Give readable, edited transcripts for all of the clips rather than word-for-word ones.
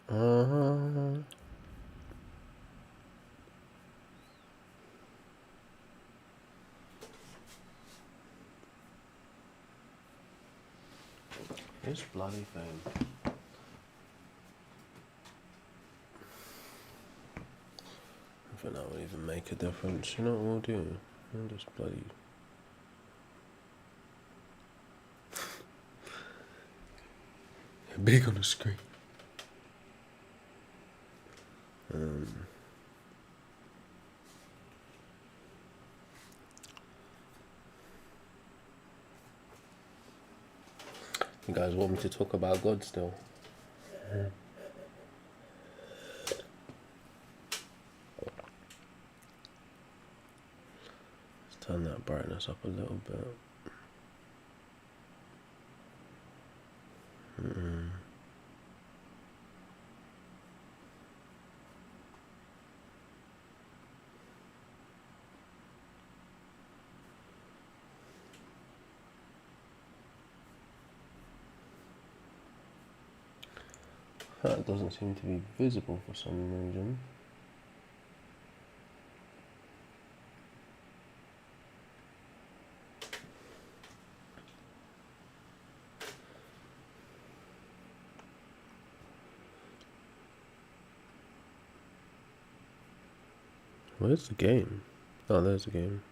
Uh-huh. This bloody thing. I think that will even make a difference. You know what we'll do? We'll just bloody... big on the screen. You guys want me to talk about God still? Let's turn that brightness up a little bit. That doesn't seem to be visible for some reason. Where's the game? Oh, there's the game.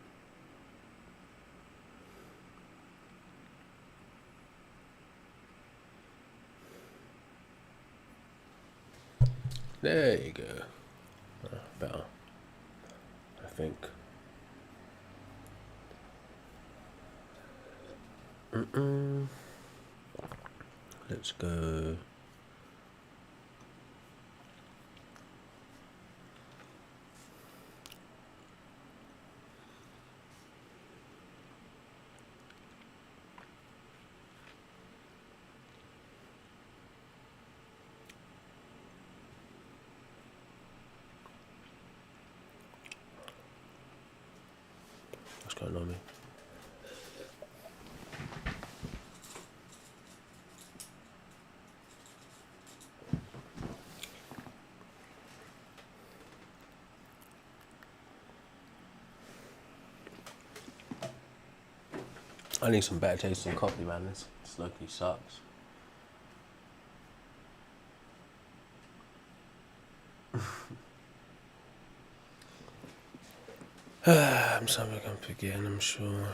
There you go. Better. I think. Let's go. What's going on, me? I need some better tasting coffee, man. This lucky sucks. I'm something up again, I'm sure.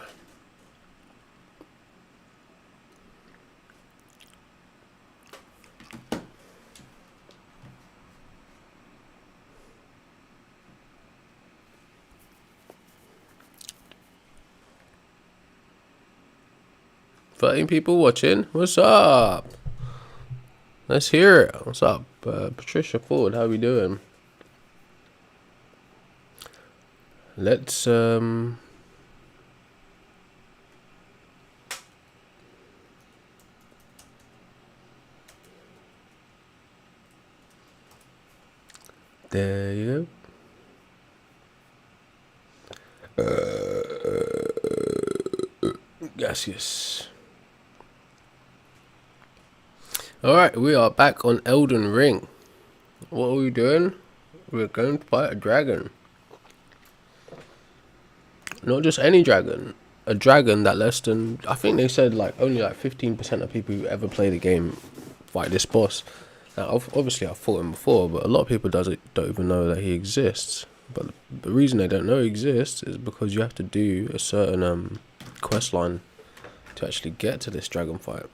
Fighting people watching. What's up? Let's hear it. What's up, Patricia Ford? How we doing? Let's there you go. Yes. Alright, we are back on Elden Ring. What are we doing? We're going to fight a dragon. Not just any dragon. A dragon that less than... I think they said like only like 15% of people who ever play the game fight this boss. Now, obviously I've fought him before, but a lot of people don't even know that he exists. But the reason they don't know he exists is because you have to do a certain quest line to actually get to this dragon fight.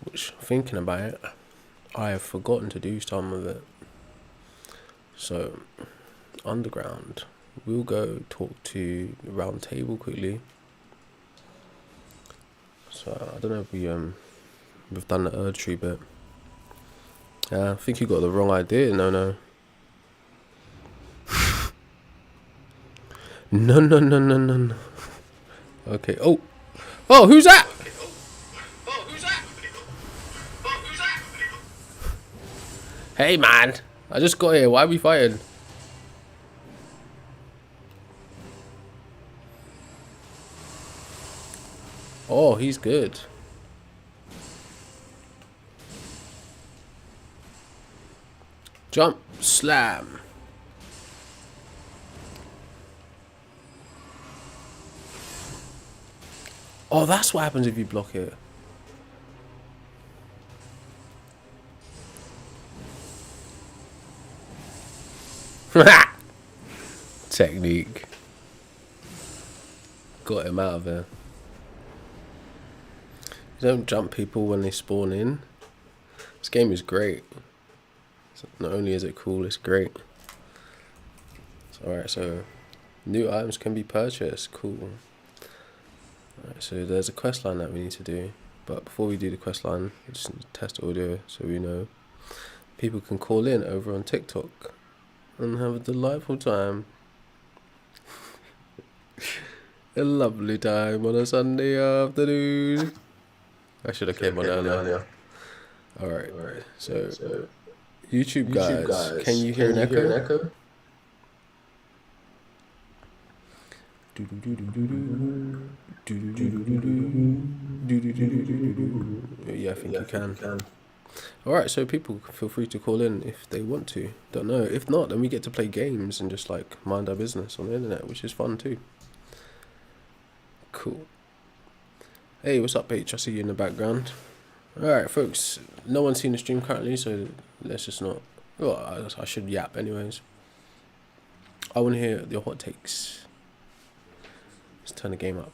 Which, thinking about it, I have forgotten to do some of it. So, underground. We'll go talk to the round table quickly. So, I don't know if we've done the Erd tree bit. I think you got the wrong idea. No. No. Okay. Oh, who's that? Hey man, I just got here. Why are we fighting? Oh, he's good. Jump, slam. Oh, that's what happens if you block it. Technique. Got him out of there. You don't jump people when they spawn in. This game is great. Not only is it cool, it's great. Alright, so new items can be purchased. Cool. Alright, so there's a quest line that we need to do. But before we do the quest line, we just need to test audio so we know. People can call in over on TikTok and have a delightful time. A lovely time on a Sunday afternoon. I should have came on earlier. Alright, so YouTube guys, can you hear an echo? Yeah, I think you can. Alright, so people feel free to call in if they want to. Don't know. If not, then we get to play games and just like mind our business on the internet, which is fun too. Cool. Hey, what's up, H? I see you in the background. Alright, folks. No one's seen the stream currently, so let's just not. Well, I should yap anyways. I want to hear your hot takes. Let's turn the game up.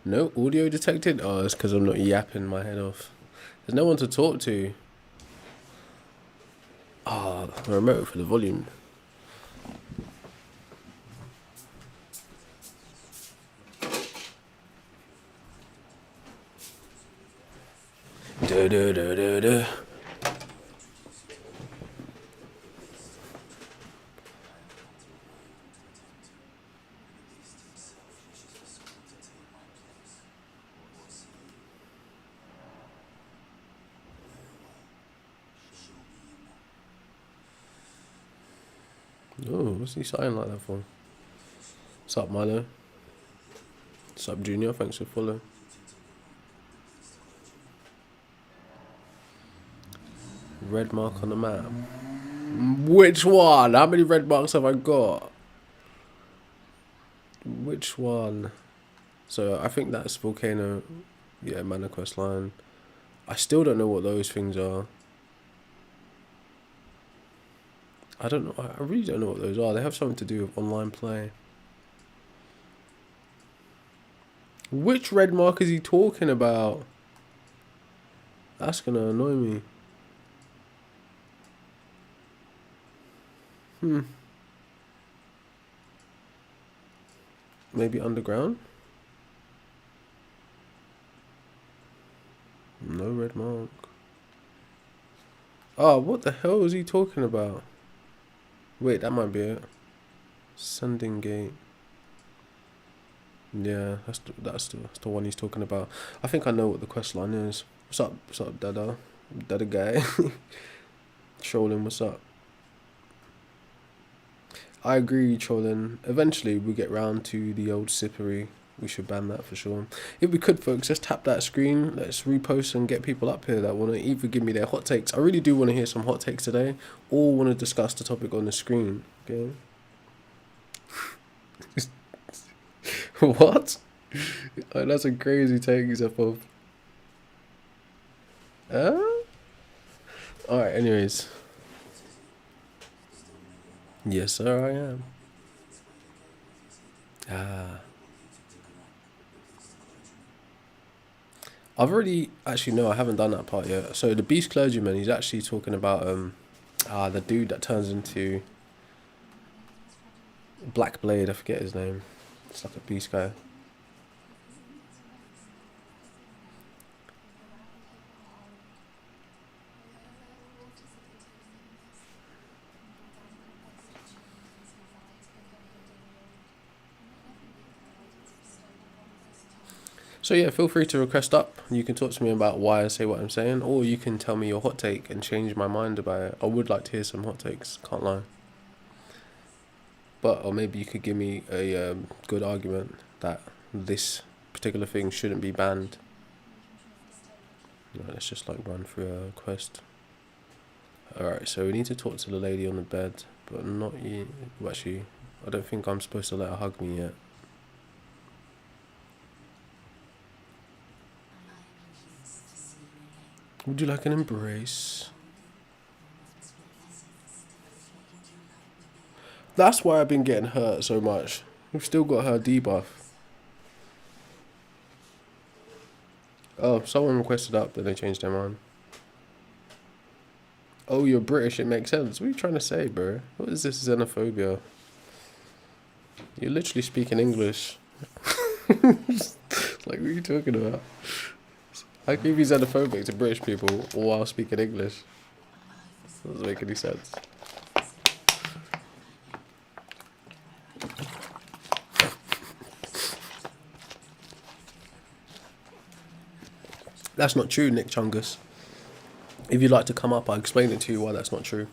No audio detected? Oh, it's because I'm not yapping my head off. There's no one to talk to. Ah, the remote for the volume. Da. Oh, what's he saying like that for? What's up, Milo? What's up, Junior? Thanks for following. Red mark on the map. Which one? How many red marks have I got? Which one? So I think that's Volcano. Yeah, Mana Quest line. I still don't know what those things are. I don't know. I really don't know what those are. They have something to do with online play. Which red mark is he talking about? That's gonna annoy me. Maybe underground? No red mark. Oh, what the hell is he talking about? Wait, that might be it. Sending gate. Yeah, that's the one he's talking about. I think I know what the quest line is. What's up, Dada? Dada guy. Trolling, what's up? I agree, trolling. Eventually, we'll get round to the old sippery. We should ban that for sure. If we could, folks, just tap that screen. Let's repost and get people up here that want to either give me their hot takes. I really do want to hear some hot takes today, or want to discuss the topic on the screen. Okay. What? Oh, that's a crazy take, Zeppo. Alright, anyways. Yes, sir, I am. I've already, actually, no, I haven't done that part yet. So the Beast Clergyman, he's actually talking about, the dude that turns into Black Blade, I forget his name. It's like a beast guy. So yeah, feel free to request up. You can talk to me about why I say what I'm saying, or you can tell me your hot take and change my mind about it. I would like to hear some hot takes, can't lie. But, or maybe you could give me a good argument that this particular thing shouldn't be banned. Right, let's just like run through a quest. Alright, so we need to talk to the lady on the bed, but not you. Well, actually, I don't think I'm supposed to let her hug me yet. Would you like an embrace? That's why I've been getting hurt so much. We've still got her debuff. Oh, someone requested up, then they changed their mind. Oh, you're British, it makes sense. What are you trying to say, bro? What is this xenophobia? You're literally speaking English. Like, what are you talking about? How can you be xenophobic to British people while speaking English? Doesn't make any sense. That's not true, Nick Chungus. If you'd like to come up, I'll explain it to you why that's not true.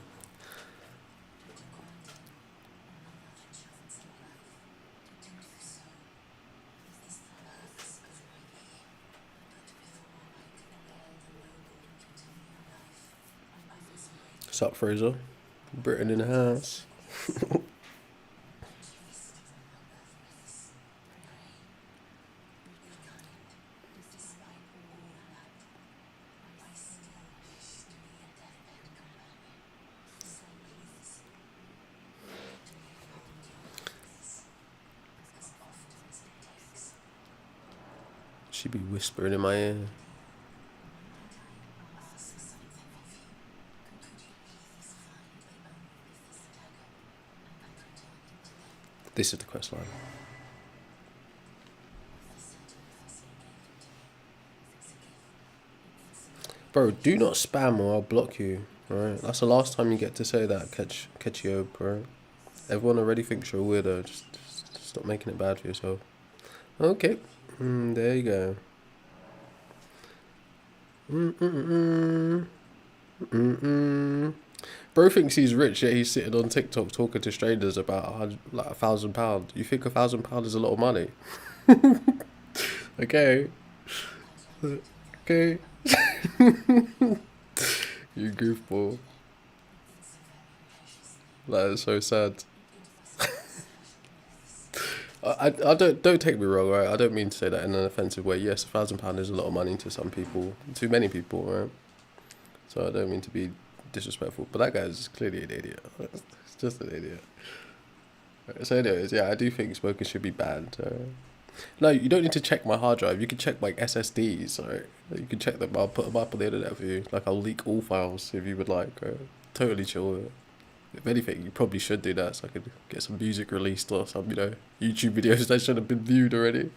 Sup, Fraser? Britain in the house. She be whispering in my ear. This is the quest line. Bro, do not spam or I'll block you. Alright, that's the last time you get to say that, Ketchio, bro. Everyone already thinks you're a weirdo. Just stop making it bad for yourself. Okay, there you go. Bro thinks he's rich, yet he's sitting on TikTok talking to strangers about like £1,000. You think £1,000 is a lot of money? Okay. Okay. You goofball. That is so sad. I don't take me wrong, right? I don't mean to say that in an offensive way. Yes, £1,000 is a lot of money to some people, to many people, right? So I don't mean to be disrespectful, but that guy is clearly an idiot. He's just an idiot. Right, so anyways, yeah, I do think smoking should be banned. No, you don't need to check my hard drive. You can check my SSDs, right? You can check them. I'll put them up on the internet for you. Like, I'll leak all files if you would like. Totally chill with it. If anything, you probably should do that so I could get some music released or some, YouTube videos that should have been viewed already.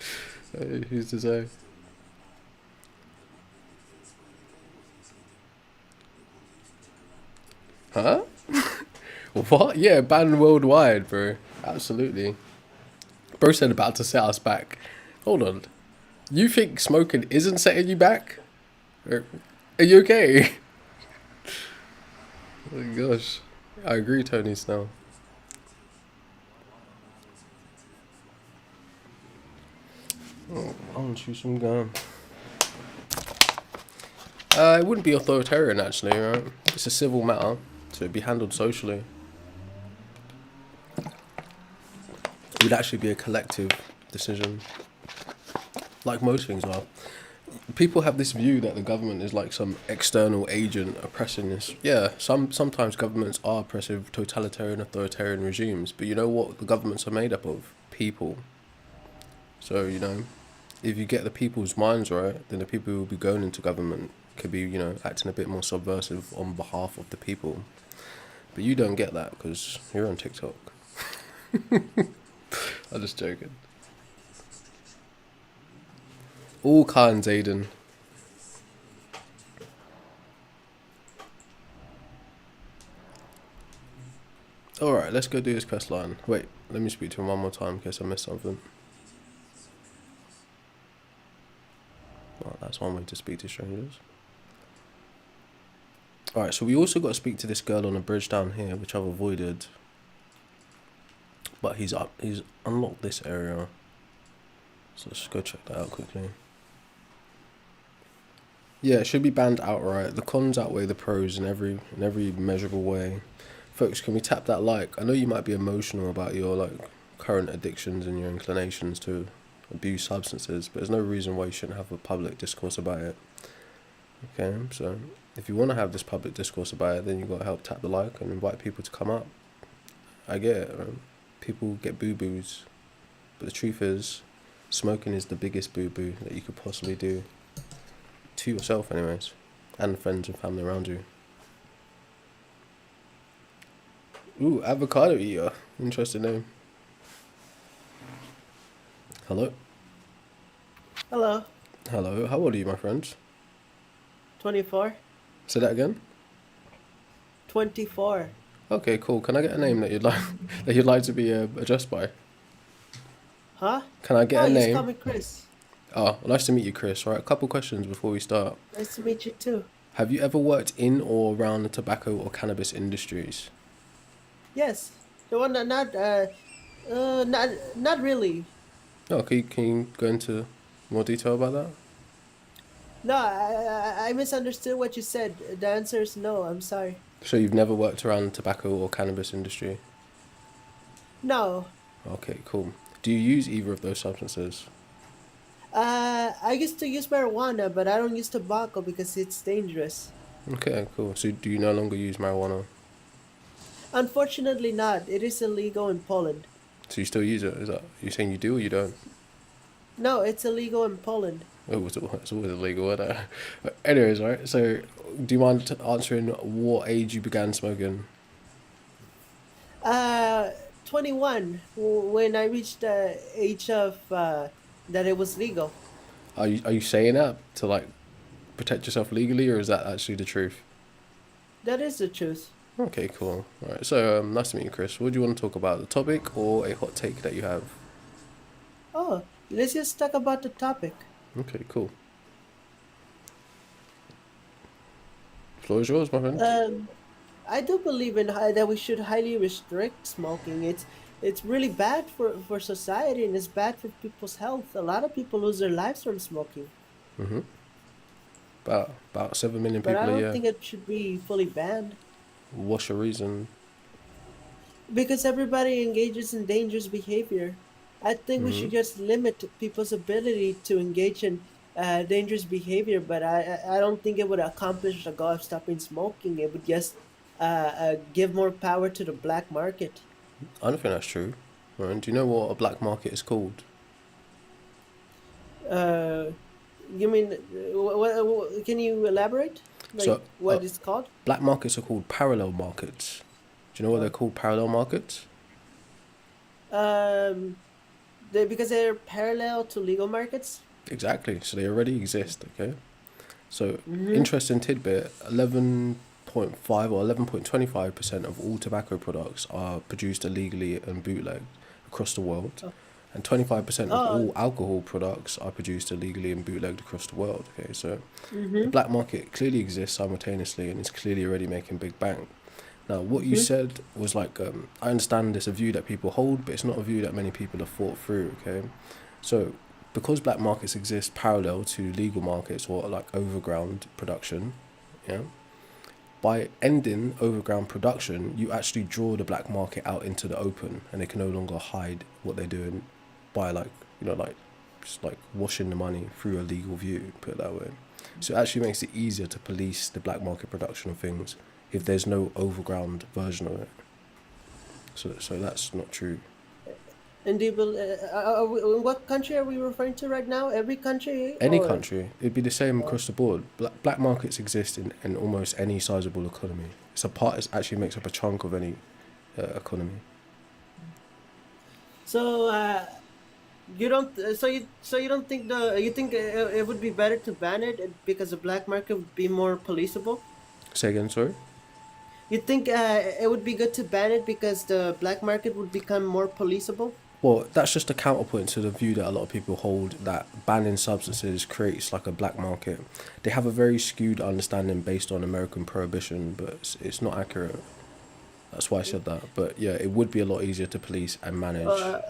Who's to say? Huh? What? Yeah, banned worldwide, bro. Absolutely. Bro said about to set us back. Hold on. You think smoking isn't setting you back? Are you okay? Oh my gosh. I agree, Tony Snell. Oh, I want to chew some gum. It wouldn't be authoritarian, actually, right? It's a civil matter, so it'd be handled socially. It would actually be a collective decision, like most things are. People have this view that the government is like some external agent oppressing us. Yeah, sometimes governments are oppressive, totalitarian, authoritarian regimes, but you know what the governments are made up of? People. So, if you get the people's minds right, then the people who will be going into government could be, acting a bit more subversive on behalf of the people. But you don't get that because you're on TikTok. I'm just joking. All kinds, Aiden. Alright, let's go do this quest line. Wait, let me speak to him one more time in case I missed something. Well, that's one way to speak to strangers. Alright, so we also got to speak to this girl on a bridge down here, which I've avoided. But he's unlocked this area, so let's go check that out quickly. Yeah, it should be banned outright. The cons outweigh the pros in every measurable way. Folks, can we tap that like? I know you might be emotional about your like current addictions and your inclinations to abuse substances, but there's no reason why you shouldn't have a public discourse about it. Okay, so if you want to have this public discourse about it, then you got to help tap the like and invite people to come up. I get it, right? People get boo-boos, but the truth is, smoking is the biggest boo-boo that you could possibly do to yourself anyways, and friends and family around you. Ooh, avocado eater. Interesting name. Hello? Hello, Hello, how old are you, my friends? 24. Say that again? 24. Okay, cool. Can I get a name that you'd like that you'd like to be addressed by? Huh? Can I Oh, get a you just call name? me Chris. Oh, nice to meet you, Chris. Right, a couple questions before we start. Nice to meet you too. Have you ever worked in or around the tobacco or cannabis industries? Yes, the one that not really. Oh, can you go into more detail about that? No, I misunderstood what you said. The answer is no. I'm sorry. So you've never worked around the tobacco or cannabis industry? No. Okay, cool. Do you use either of those substances? I used to use marijuana, but I don't use tobacco because it's dangerous. Okay, cool. So do you no longer use marijuana? Unfortunately, not. It is illegal in Poland. So you still use it? Is that you saying you do or you don't? No, it's illegal in Poland. Oh, it's always illegal, isn't it? But anyways, right. So, do you mind answering what age you began smoking? Uh, 21. When I reached the age of that it was legal. Are you saying that to like protect yourself legally, or is that actually the truth? That is the truth. Okay, cool. All right. So, nice to meet you, Chris. What do you want to talk about? The topic or a hot take that you have? Oh, let's just talk about the topic. Okay, cool. Floor is yours, my friend. Um, I do believe that we should highly restrict smoking. It's really bad for society and it's bad for people's health. A lot of people lose their lives from smoking, About 7 million but I people a don't year. think it should be fully banned What's your reason? because everybody engages in dangerous behavior. I think we should just limit people's ability to engage in dangerous behavior, but I don't think it would accomplish the goal of stopping smoking. It would just give more power to the black market. I don't think that's true. Right? Do you know what a black market is called? Uh, you mean what, can you elaborate? Like So, what it's called? black markets are called parallel markets. Do you know what they're Oh. called? Parallel markets. Um, because they're parallel to legal markets. Exactly. So they already exist. Okay. So Mm-hmm. interesting tidbit: 11.5 or 11.25% of all tobacco products are produced illegally and bootlegged across the world, Oh, and 25% of oh. all alcohol products are produced illegally and bootlegged across the world. Okay, so the Mm-hmm. black market clearly exists simultaneously and is clearly already making big bank. Now, what you Mm-hmm. said was like, I understand it's a view that people hold, but it's not a view that many people have thought through. Okay, so because black markets exist parallel to legal markets or like overground production, yeah, by ending overground production, you actually draw the black market out into the open, and they can no longer hide what they're doing by like like just like washing the money through a legal view. Put it that way. So it actually makes it easier to police the black market production of things if there's no overground version of it. So that's not true. And do you what country are we referring to right now? Every country Any or? country, it'd be the same Oh. across the board. Black markets exist in almost any sizable economy. It's a part. It actually makes up a chunk of any economy. So you don't so you don't think you think it would be better to ban it because the black market would be more policeable? Say again, sorry. You think it would be good to ban it because the black market would become more policeable? Well, that's just a counterpoint to the view that a lot of people hold that banning substances creates like a black market. They have a very skewed understanding based on American prohibition, but it's not accurate. That's why I said that. But yeah, it would be a lot easier to police and manage. Uh,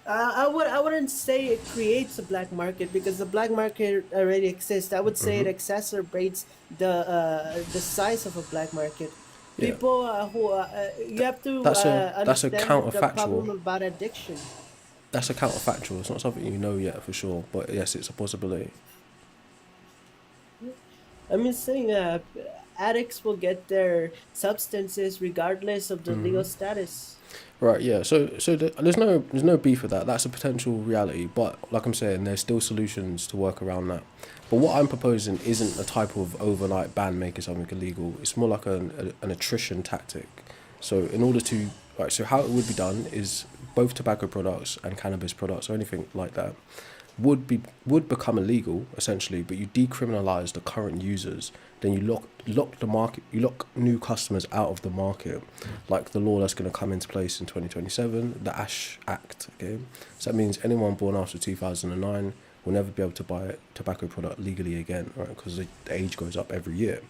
I wouldn't say it creates a black market because the black market already exists. I would say it exacerbates the size of a black market. Yeah, People who you have to that's a understand the counterfactual. problem about addiction. That's a counterfactual. It's not something you know yet for sure, but yes, it's a possibility. I'm saying addicts will get their substances regardless of the legal status. Right, yeah. There's no beef with that. That's a potential reality, but like I'm saying, there's still solutions to work around that. But what I'm proposing isn't a type of overnight ban making something illegal. It's more like an attrition tactic. So in order to right, so how it would be done is both tobacco products and cannabis products or anything like that would become illegal essentially, but you decriminalize the current users, then you lock the market, you lock new customers out of the market, like the law that's going to come into place in 2027, the Ash Act. Okay, so that means anyone born after 2009 will never be able to buy a tobacco product legally again, right? Because the age goes up every year.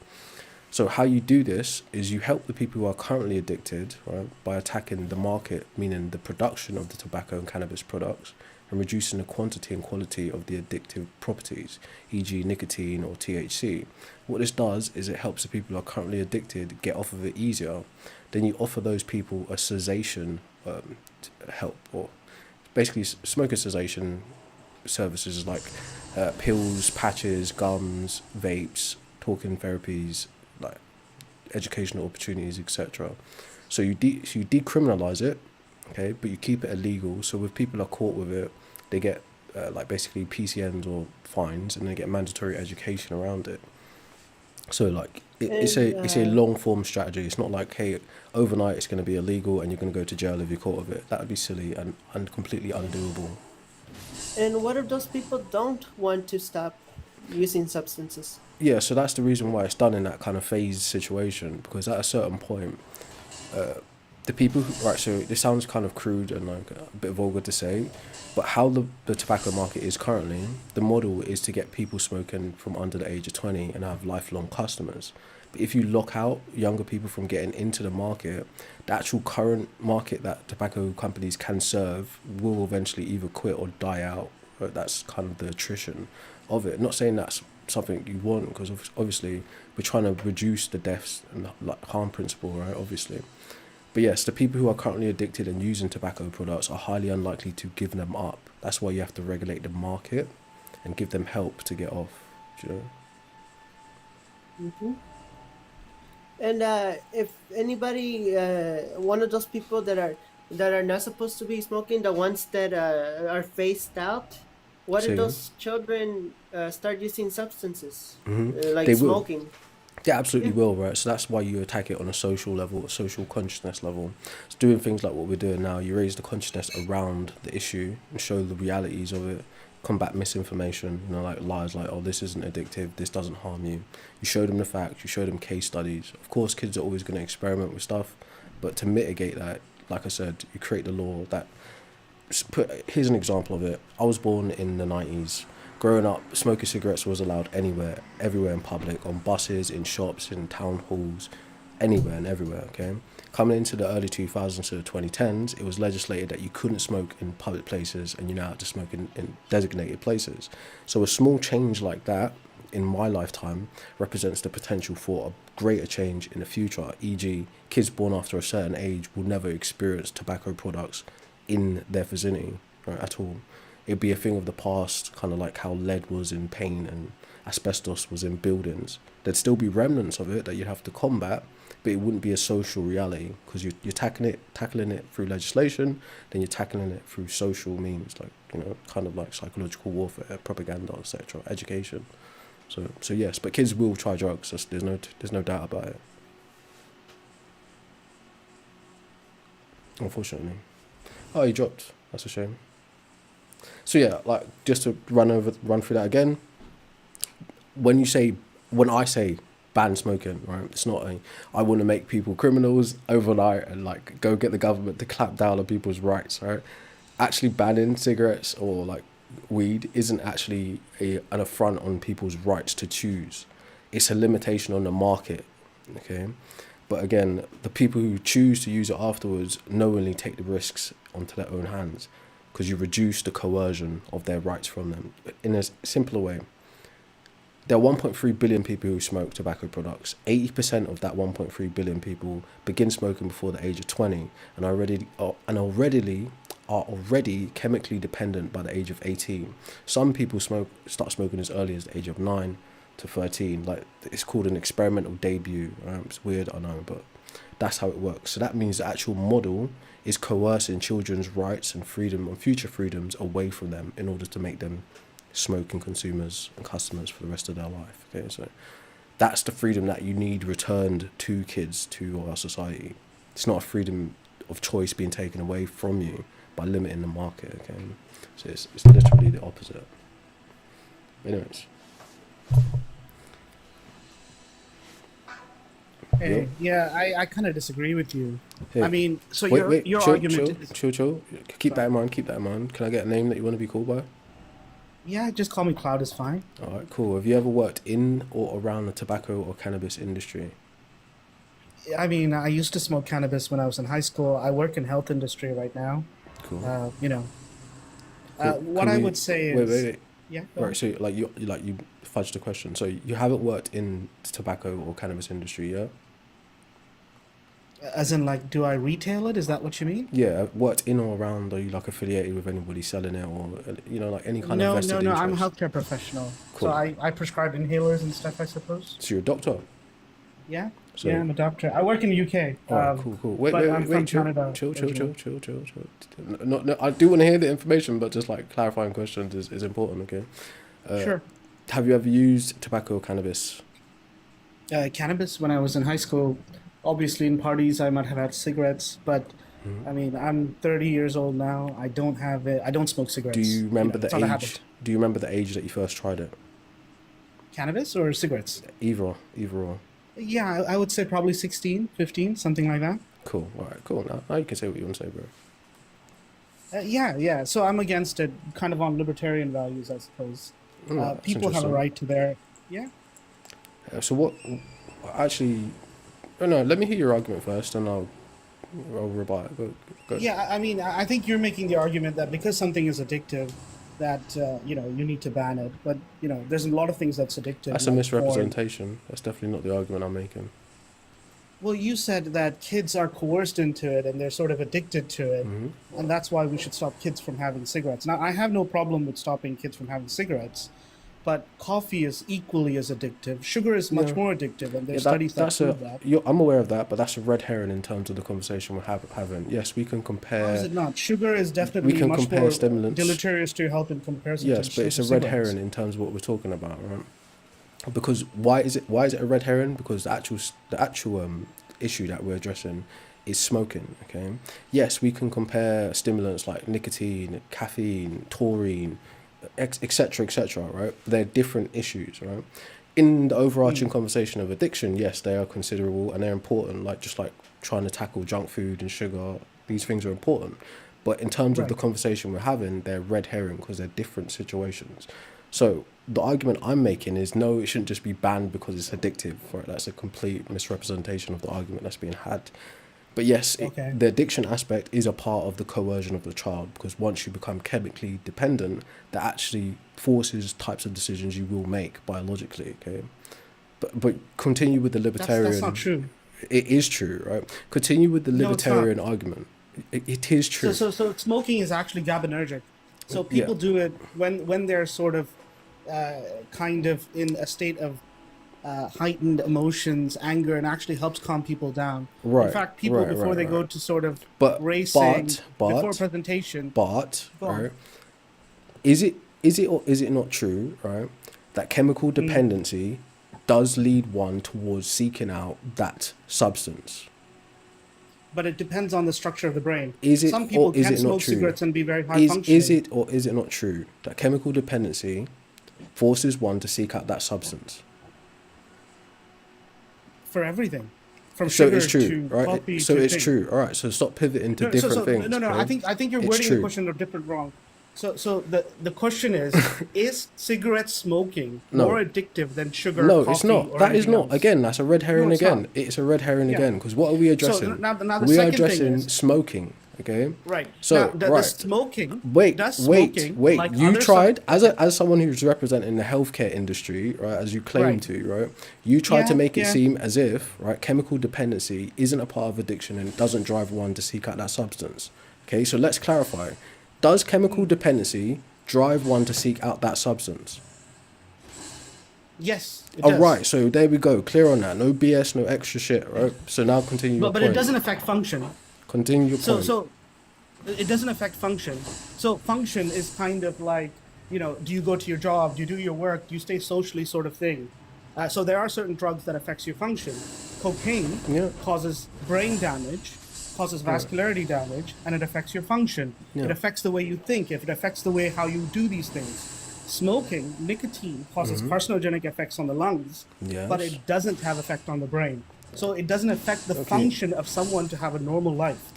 So how you do this is you help the people who are currently addicted, right, by attacking the market, meaning the production of the tobacco and cannabis products, and reducing the quantity and quality of the addictive properties, e.g. nicotine or THC. What this does is it helps the people who are currently addicted get off of it easier. Then you offer those people a cessation help, or basically smoker cessation services like pills, patches, gums, vapes, talking therapies, like educational opportunities, etc. So you decriminalize it, okay, but you keep it illegal. So if people are caught with it, they get like basically PCNs or fines, and they get mandatory education around it. So like And it's a long form strategy. It's not like, hey, overnight it's going to be illegal and you're going to go to jail if you're caught with it. That would be silly and completely undoable. and what if those people don't want to stop using substances? Yeah, so that's the reason why it's done in that kind of phased situation, because at a certain point, the people who, right, so this sounds kind of crude and like a bit vulgar to say, but how the tobacco market is currently, the model is to get people smoking from under the age of 20 and have lifelong customers. But if you lock out younger people from getting into the market, the actual current market that tobacco companies can serve will eventually either quit or die out. Right? That's kind of the attrition of it. Not saying that's something you want, because obviously we're trying to reduce the deaths and like harm principle, right? Obviously. But yes, the people who are currently addicted and using tobacco products are highly unlikely to give them up. That's why you have to regulate the market and give them help to get off. Do you know? Hmm. And if anybody, one of those people that are not supposed to be smoking, the ones that are phased out, what Say if again? those children start using substances They like will. smoking? They absolutely Yeah. will, right? So that's why you attack it on a social level, a social consciousness level. It's doing things like what we're doing now. You raise the consciousness around the issue and show the realities of it, combat misinformation, like lies like, oh, this isn't addictive, this doesn't harm you. You show them the facts, you show them case studies. Of course, kids are always going to experiment with stuff, but to mitigate that, like I said, you create the law that here's an example of it. I was born in the 90s. Growing up, smoking cigarettes was allowed anywhere, everywhere in public, on buses, in shops, in town halls, anywhere and everywhere, okay? Coming into the early 2000s to the 2010s, it was legislated that you couldn't smoke in public places and you now had to smoke in designated places. So a small change like that in my lifetime represents the potential for a greater change in the future, e.g., kids born after a certain age will never experience tobacco products in their vicinity, right, at all. It'd be a thing of the past, kind of like how lead was in paint and asbestos was in buildings. There'd still be remnants of it that you'd have to combat, but it wouldn't be a social reality, because you're tackling it through legislation, then you're tackling it through social means, like, kind of like psychological warfare, propaganda, etc., education. So yes, but kids will try drugs. There's no doubt about it. Unfortunately. Oh, he dropped. That's a shame. So yeah, like just to run through that again. When you say, when I say ban smoking, right? It's not a, I want to make people criminals overnight and like go get the government to clap down on people's rights, right? Actually banning cigarettes or like weed isn't actually an affront on people's rights to choose. It's a limitation on the market, okay? But again, the people who choose to use it afterwards knowingly take the risks onto their own hands, because you reduce the coercion of their rights from them. In a simpler way, there are 1.3 billion people who smoke tobacco products. 80% of that 1.3 billion people begin smoking before the age of 20 and are already chemically dependent by the age of 18. Some people start smoking as early as the age of 9 to 13. Like, it's called an experimental debut. It's weird, I know, but that's how it works. So that means the actual model is coercing children's rights and freedom and future freedoms away from them in order to make them smoking consumers and customers for the rest of their life. Okay, so that's the freedom that you need returned to kids, to our society. It's not a freedom of choice being taken away from you by limiting the market. Okay, so it's literally the opposite. Anyways. Hey, yeah, I kind of disagree with you. Here. I mean, so Wait, your chill, argument is, chill. Keep that in mind. Keep that in mind. Can I get a name that you want to be called by? yeah, just call me Cloud is fine. All right, cool. Have you ever worked in or around the tobacco or cannabis industry? I mean, I used to smoke cannabis when I was in high school. I work in health industry right now. Cool. You know, Cool. what Can I we would say wait, is, wait. yeah, go Right. So you fudged the question. So you haven't worked in the tobacco or cannabis industry, yeah? as in like, do I retail it? Is that what you mean? Yeah. Worked in or around? Are you like affiliated with anybody selling it, or like any kind of No, vested no, no. I'm a interest? healthcare professional, so Cool. I prescribe inhalers and stuff, I suppose. So you're a doctor. Yeah, yeah, So I'm a doctor. I work in the UK, all right, cool. Wait, but wait, I'm wait, from wait, chill, Canada chill, chill, chill, originally. chill, chill, chill. No, I do want to hear the information, but just like clarifying questions is important, okay? Uh, Sure. have you ever used tobacco or cannabis? Cannabis when I was in high school. Obviously, in parties, I might have had cigarettes, but Mhm. I mean, I'm 30 years old now. I don't have it. I don't smoke Do cigarettes. you remember It's the not a age? habit. Do you remember the age that you first tried it? Cannabis or cigarettes? Either or. Yeah, I would say probably 16, 15, something like that. Cool. All right, cool. Now you can say what you want to say, bro. Yeah, yeah. So I'm against it, kind of on libertarian values, I suppose. That's People have a interesting. right to their. Yeah. So what? Actually, oh no. Let me hear your argument first, and I'll rebut it. Go. Yeah, I mean, I think you're making the argument that because something is addictive, that you need to ban it. But there's a lot of things that's addictive, That's a like porn. misrepresentation. That's definitely not the argument I'm making. Well, you said that kids are coerced into it and they're sort of addicted to it, Hmm. and that's why we should stop kids from having cigarettes. Now, I have no problem with stopping kids from having cigarettes, but coffee is equally as addictive. Sugar is much Yeah. more addictive, and Yeah, there's studies that that's a. prove that. I'm aware of that, but that's a red herring in terms of the conversation we're having. Yes, we can How is compare. it not? Sugar is We definitely can much compare more stimulants. deleterious to your health in comparison to Yes, but it's a red cigarettes. herring in terms of what we're talking about, right? Because why is it a red herring? Because the actual issue that we're addressing is smoking. Okay. Yes, we can compare stimulants like nicotine, caffeine, taurine, etc., right? They're different issues, right? In the overarching Mm, conversation of addiction, yes, they are considerable and they're important. Like just like trying to tackle junk food and sugar, these things are important. But in terms of the right. conversation we're having, they're red herring because they're different situations. So the argument I'm making is no, it shouldn't just be banned because it's addictive. Right? That's a complete misrepresentation of the argument that's being had. But yes, Okay. the addiction aspect is a part of the coercion of the child because once you become chemically dependent, that actually forces types of decisions you will make biologically. Okay, but continue with the That's not libertarian. true. It is true, right? Continue with the No, it's not. libertarian argument. It is So, true. smoking is actually GABAergic. So Yeah. people do it when they're sort of, kind of in a state of heightened emotions, anger, and actually helps calm people down. In Right, fact, people right, before right, they go right. to sort of But racing, but before a but presentation, but go on. right? Is it or is it not true, right? That chemical Mm. dependency does lead one towards seeking out that substance. But it depends on the structure of the brain. Is it Some or people is can it not smoke true? cigarettes and be very high Is functioning it or is it not true that chemical dependency forces one to seek out that substance? for everything, from So it's sugar true, to right? coffee So to it's thing. true. All right. So stop pivoting to No, so different so no, things. no. Okay, I think you're it's wording the true. question a different wrong. So the question is cigarette smoking No. more addictive than sugar, No, it's coffee, not. or That is anything not. else? Again, that's a red No, herring it's not. again. It's a red herring Yeah. again. Because what are we So addressing? now the We are second thing addressing is smoking. Okay. right. Now So the right. smoking Wait, does wait, smoking wait. like You other tried as someone who's representing the healthcare industry, right? As you claim right. to, right? You tried to Yeah, make it yeah. seem as if, right, chemical dependency isn't a part of addiction and doesn't drive one to seek out that substance. Okay, so let's clarify. Does chemical dependency drive one to seek out that substance? Yes, it Oh, does. right. So there we go. Clear on that. No BS, no extra shit, right? So now continue your But it point. doesn't affect function. Continue your So point. so it doesn't affect function. So function is kind of like, do you go to your job, do you do your work, do you stay socially, sort of thing. So there are certain drugs that affects your function. Cocaine Yeah. causes brain damage, causes vascularity damage, and it affects your function. Yeah. It affects the way you think. It affects the way how you do these things. Smoking, nicotine causes carcinogenic effects on the lungs, but Yes. it doesn't have effect on the brain. So it doesn't affect the function of someone to have a normal life.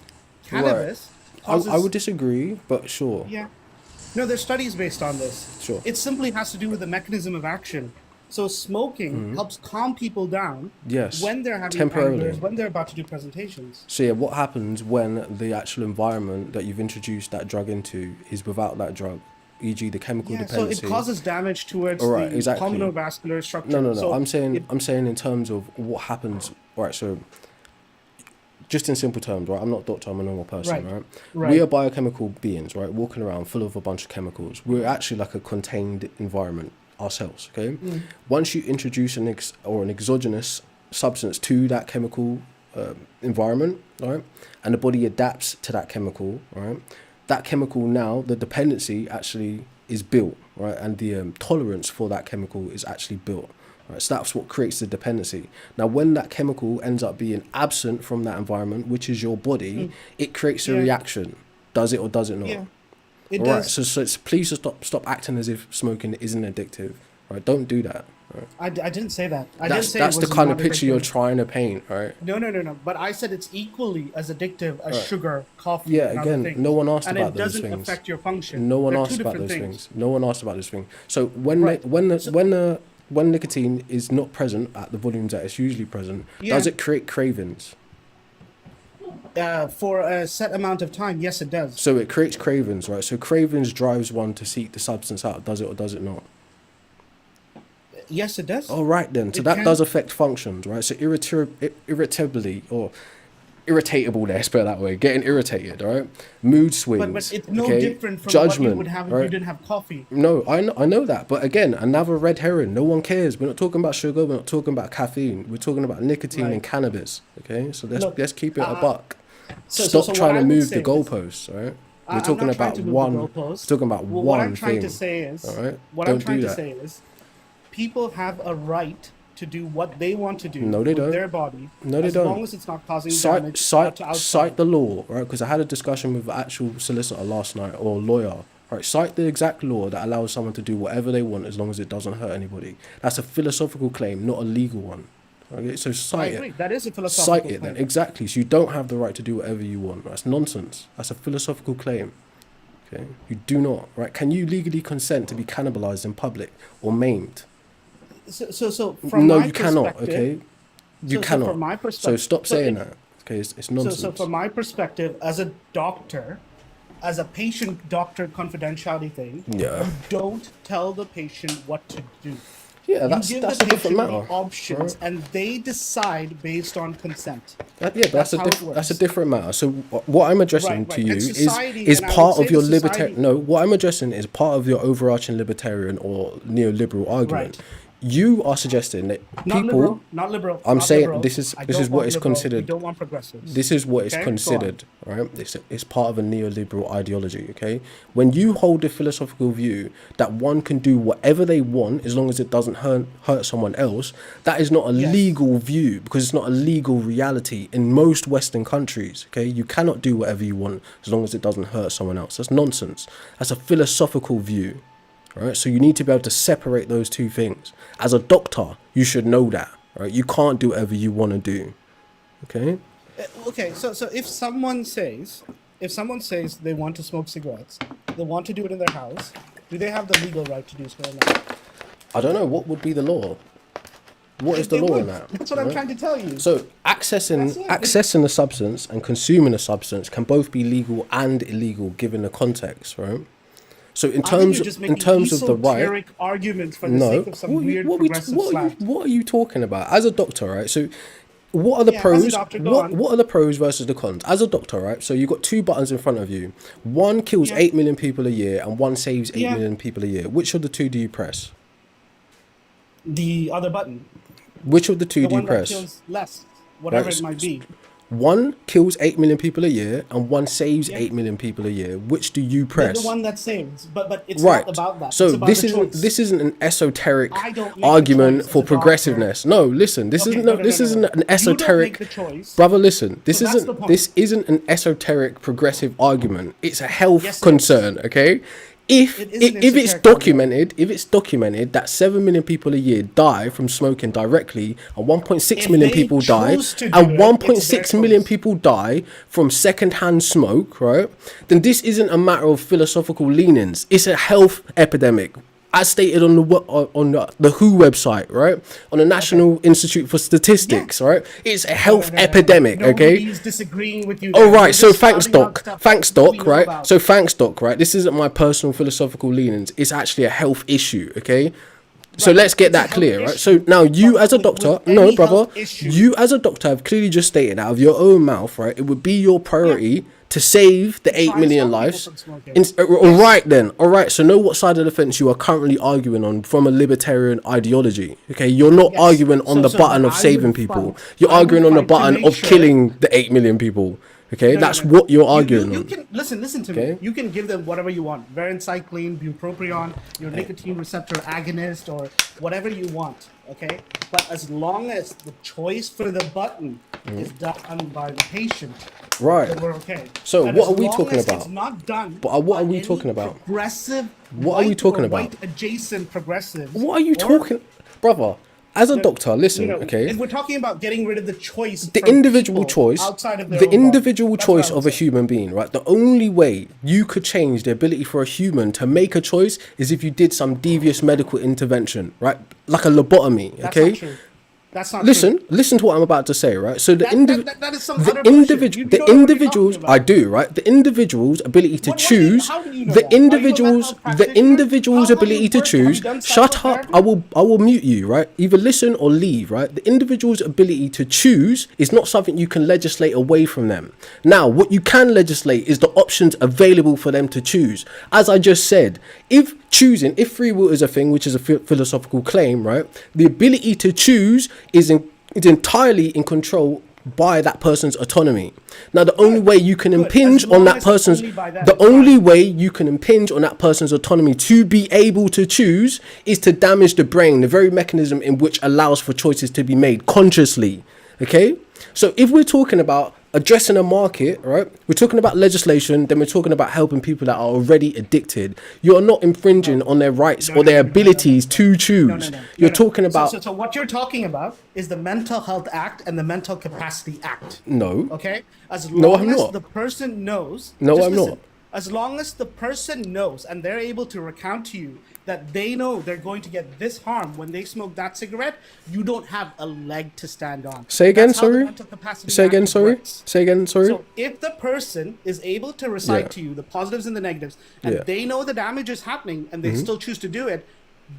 Cannabis causes. I would disagree, but sure. Yeah. No, there's studies based on this. Sure. It simply has to do with the mechanism of action. So smoking helps calm people down Yes. when they're having Temporarily. angers, when they're about to do presentations. So yeah, what happens when the actual environment that you've introduced that drug into is without that drug, e.g. the chemical Yeah, so dependency? it causes damage towards All right, the exactly. pulmonovascular structure. No. So I'm saying it- in terms of what happens. All right, so just in simple terms, right? I'm not a doctor. I'm a normal person, Right, right? right. We are biochemical beings, right? Walking around full of a bunch of chemicals. We're actually like a contained environment ourselves. Okay. Once you introduce an exogenous substance to that chemical environment, right, and the body adapts to that chemical, right, that chemical now the dependency actually is built, right, and the tolerance for that chemical is actually built. Right, so that's what creates the dependency. Now, when that chemical ends up being absent from that environment, which is your body, it creates a Yeah. reaction. Does it or does it not? Yeah, it All right. does. So please stop acting as if smoking isn't addictive. Right. Don't do that. Right. I didn't say that. I didn't say That's it the was kind not of picture you're addictive. trying to paint. Right. No. But I said it's equally as addictive as sugar, coffee, Yeah, and other again, things. no one asked and about it those doesn't things. affect your function. No one They're asked two about different those things. things. No one asked about this thing. So Right. when nicotine is not present at the volumes that it's usually present, Yeah. does it create cravings? For a set amount of time, yes, it does. So it creates cravings, right? So cravings drives one to seek the substance out. Does it or does it not? Yes, it does. All right then. So It that can- does affect functions, right? So irritably or irritatable, let's put it that way, getting irritated, right? Mood swings. But it's no okay? different from Judgment, what you would have if right? you didn't have coffee. No, I know that. But again, another red herring. No one cares. We're not talking about sugar. We're not talking about caffeine. We're talking about nicotine Right. and cannabis. Okay, so Look, let's keep it a buck. So Stop what trying I to would move say the is- goalposts, all right? We're I'm talking not trying about to move one. the We're goalposts. talking about Well, one what I'm trying thing. to say is, all right? what Don't I'm trying do to that. say is, people have a right to do what they want to do No, they with don't. their body. No, they as don't. long as it's not causing Cite, damage cite, to outside. cite the law, right? Because I had a discussion with the actual solicitor last night or lawyer. Right, cite the exact law that allows someone to do whatever they want as long as it doesn't hurt anybody. That's a philosophical claim, not a legal one. Okay, so I cite agree. it. That is a philosophical Cite it then. claim. Exactly. So you don't have the right to do whatever you want. That's nonsense. That's a philosophical claim. Okay, you do not. Right? Can you legally consent to be cannibalized in public or maimed? So from No, my you cannot. perspective- Okay, you so cannot. from my So perspective, stop so saying it- that. Okay, it's So, nonsense. so from my perspective, as a doctor, as a patient-doctor confidentiality thing, Yeah. you don't tell the patient what to do. Yeah, You that's give that's the a different patient matter. the options, right? and they decide based on consent. Yeah, but That's how it that's a works. different matter. So what I'm addressing Right, to right. you And is society, is and I would part say of your the libertarian. society- No, what I'm addressing is part of your overarching libertarian or neoliberal argument. Right. You are suggesting that Not people. liberal, not liberal. I'm not saying liberal. this is- I this don't is what want is liberal. considered- We don't want progressives. This is what is Okay, go on. considered, right? It's part of a neoliberal ideology, okay? When you hold the philosophical view that one can do whatever they want as long as it doesn't hurt someone else, that is not a Yes. legal view because it's not a legal reality in most Western countries, okay? You cannot do whatever you want as long as it doesn't hurt someone else. That's nonsense. That's a philosophical view, right? So you need to be able to separate those two things. As a doctor, you should know that, right? You can't do whatever you want to do, okay? Okay, so if someone says, if someone says they want to smoke cigarettes, they want to do it in their house, do they have the legal right to do so or not? I don't know what would be the law. What is the They law would. in that? That's what I'm trying to tell you. So accessing That's it. accessing a substance and consuming a substance can both be legal and illegal given the context, right? So in I think you're terms just in making terms of the right, esoteric arguments for the no. sake of some weird progressive slant. What are you talking about? As a doctor, right? So what are the Yeah, as a pros? doctor, go on. What are the pros versus the cons? As a doctor, right? So you've got two buttons in front of you. One kills Yeah. 8 million people a year and one saves 8 million Yeah. people a year. Which of the two do you press? The other button, Which of the two the do you one that press? kills less, whatever Right, it might be. One kills 8 million people a year and one saves Yeah. 8 million people a year. Which do you The press? one that saves, but it's Right. not about that. So it's about this the isn't choice. this isn't an esoteric I don't make the argument choice for as a doctor. progressiveness. No, listen. This Okay, isn't no, no, this no, isn't no. an You don't esoteric make the choice. brother. Listen. This So that's isn't the point. this isn't an esoteric progressive argument. It's a health Yes, it concern. Okay. If It is an if it's esoteric documented that 7 million people a year die from smoking directly and 1.6 If million they people die choose to do and it, 1.6 it's their million choice. people die from secondhand smoke, right? Then this isn't a matter of philosophical leanings. It's a health epidemic. As stated on the WHO website, right? On the National Institute for Statistics, right? It's a health epidemic, okay? Nobody's disagreeing with you. Oh there. You're right, so just thanks spouting out doc, stuff thanks that we doc, know right? about. So thanks doc, right? This isn't my personal philosophical leanings. It's actually a health issue, okay? So Right, let's get it's a that health clear, right? issue. So now you But as a with doctor, any no health brother, issue- you as a doctor have clearly just stated out of your own mouth, right? It would be your priority to save the To 8 try and million stop people lives. from smoking. All right then, all right. So know what side of the fence you are currently arguing on from a libertarian ideology. Okay, you're not Yes. arguing on the So button then of I saving would people. fight. You're I would arguing on the fight to button make of sure- killing the 8 million people. Okay, No, no, that's no. what you're arguing You on. can listen to Okay. me. You can give them whatever you want. Varenicline, bupropion, your nicotine receptor agonist, or whatever you want. Okay, but as long as the choice for the button is done by the patient, Right. then we're okay. So And what as are we long talking as about? It's not done. But what are by we any talking about? Progressive. What are we white talking or about? White adjacent progressives. What are you or- talking, brother? As a doctor, listen, You know, okay. If we're talking about getting rid of the choice, The from individual people choice, outside of their the own body, individual that's what choice I would of a say. human being, right? The only way you could change the ability for a human to make a choice is if you did some devious medical intervention, right? Like a lobotomy, That's okay? not true. That's not Listen, true. listen to what I'm about to say, right? So the That is some utter bullshit. You individual, don't the know what you're individuals, talking about. I do, right? The individual's ability to What do you- choose, how do you know the that? Are you a individual's, mental the practitioner? individual's How have you ability to worked? Have you choose. done Shut up! psychotherapy? I will mute you, right? Either listen or leave, right? The individual's ability to choose is not something you can legislate away from them. Now, what you can legislate is the options available for them to choose. As I just said, if free will is a thing, which is a philosophical claim, right? The ability to choose is entirely in control by that person's autonomy. Now, the only way you can impinge As on long that as person's, only by that, the it's only fine. way you can impinge on that person's autonomy to be able to choose is to damage the brain, the very mechanism in which allows for choices to be made consciously. Okay? So if we're talking about addressing a market, right? We're talking about legislation, then we're talking about helping people that are already addicted. You're not infringing on their rights or their abilities to choose. You're talking about So what you're talking about is the Mental Health Act and the Mental Capacity Act. no. Okay? As No, long I'm as not. the person knows. No, just I'm listen. not. As long as the person knows and they're able to recount to you that they know they're going to get this harm when they smoke that cigarette, you don't have a leg to stand on. Say again, That's how the sorry. Mental Capacity Say again, Act sorry. works. Say again, sorry. So if the person is able to recite Yeah. to you the positives and the negatives, and Yeah. Mm-hmm. they know the damage is happening, and they still choose to do it,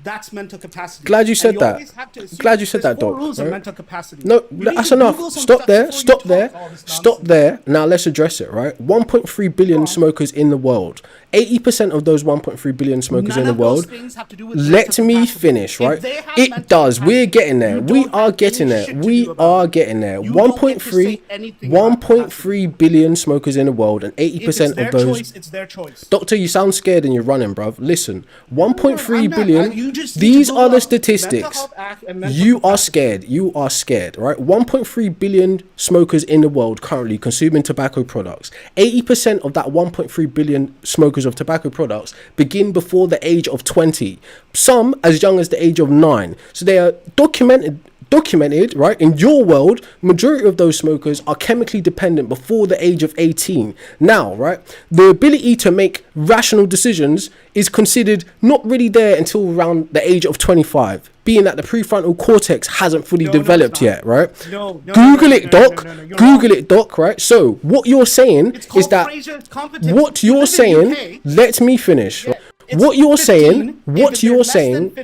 that's mental capacity. Glad you And said that. always have to assume Glad you said there's that, four Doc, rules of right? mental capacity. No, You need that's to enough. Google some Stop stuff there. before you Stop talk there. all this Stop nonsense. there. Now let's address it, right? 1.3 billion smokers in the world. 80% of those 1.3 billion smokers None in the of those world. things have to do with Let mental me capacity. finish, If right? they have It mental does. We're capacity, getting there. you We don't are have getting any there. shit to We do about are it. getting there. You don't get to say 1.3 anything about capacity. 1.3 billion smokers in the world, and If it's 80% their of those. choice, it's their choice. Doctor, you sound scared and you're running, bruv. Listen, 1.3 I'm not. billion. You just need These to are Google the Mental statistics. Health Act and mental You are capacity. scared. You are scared, right? 1.3 billion smokers in the world currently consuming tobacco products. 80% of that 1.3 billion smokers of tobacco products begin before the age of 20. Some as young as the age of 9. So they are documented, right, in your world, majority of those smokers are chemically dependent before the age of 18. Now, right, the ability to make rational decisions is considered not really there until around the age of 25, being that the prefrontal cortex hasn't fully developed yet, right? Google it, doc. Google it, doc, right? So what you're saying is that what you're saying, let me finish. What you're saying, what listen,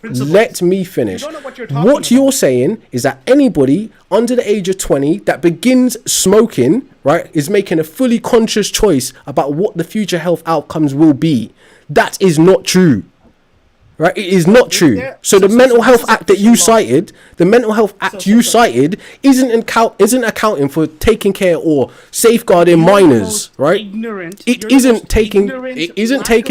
let me finish. What you're saying is that anybody under the age of 20 that begins smoking, right, is making a fully conscious choice about what the future health outcomes will be. That is not true. Right, it is not true. So the Mental Health Act that you cited, isn't accounting for taking care or safeguarding minors, right? It isn't taking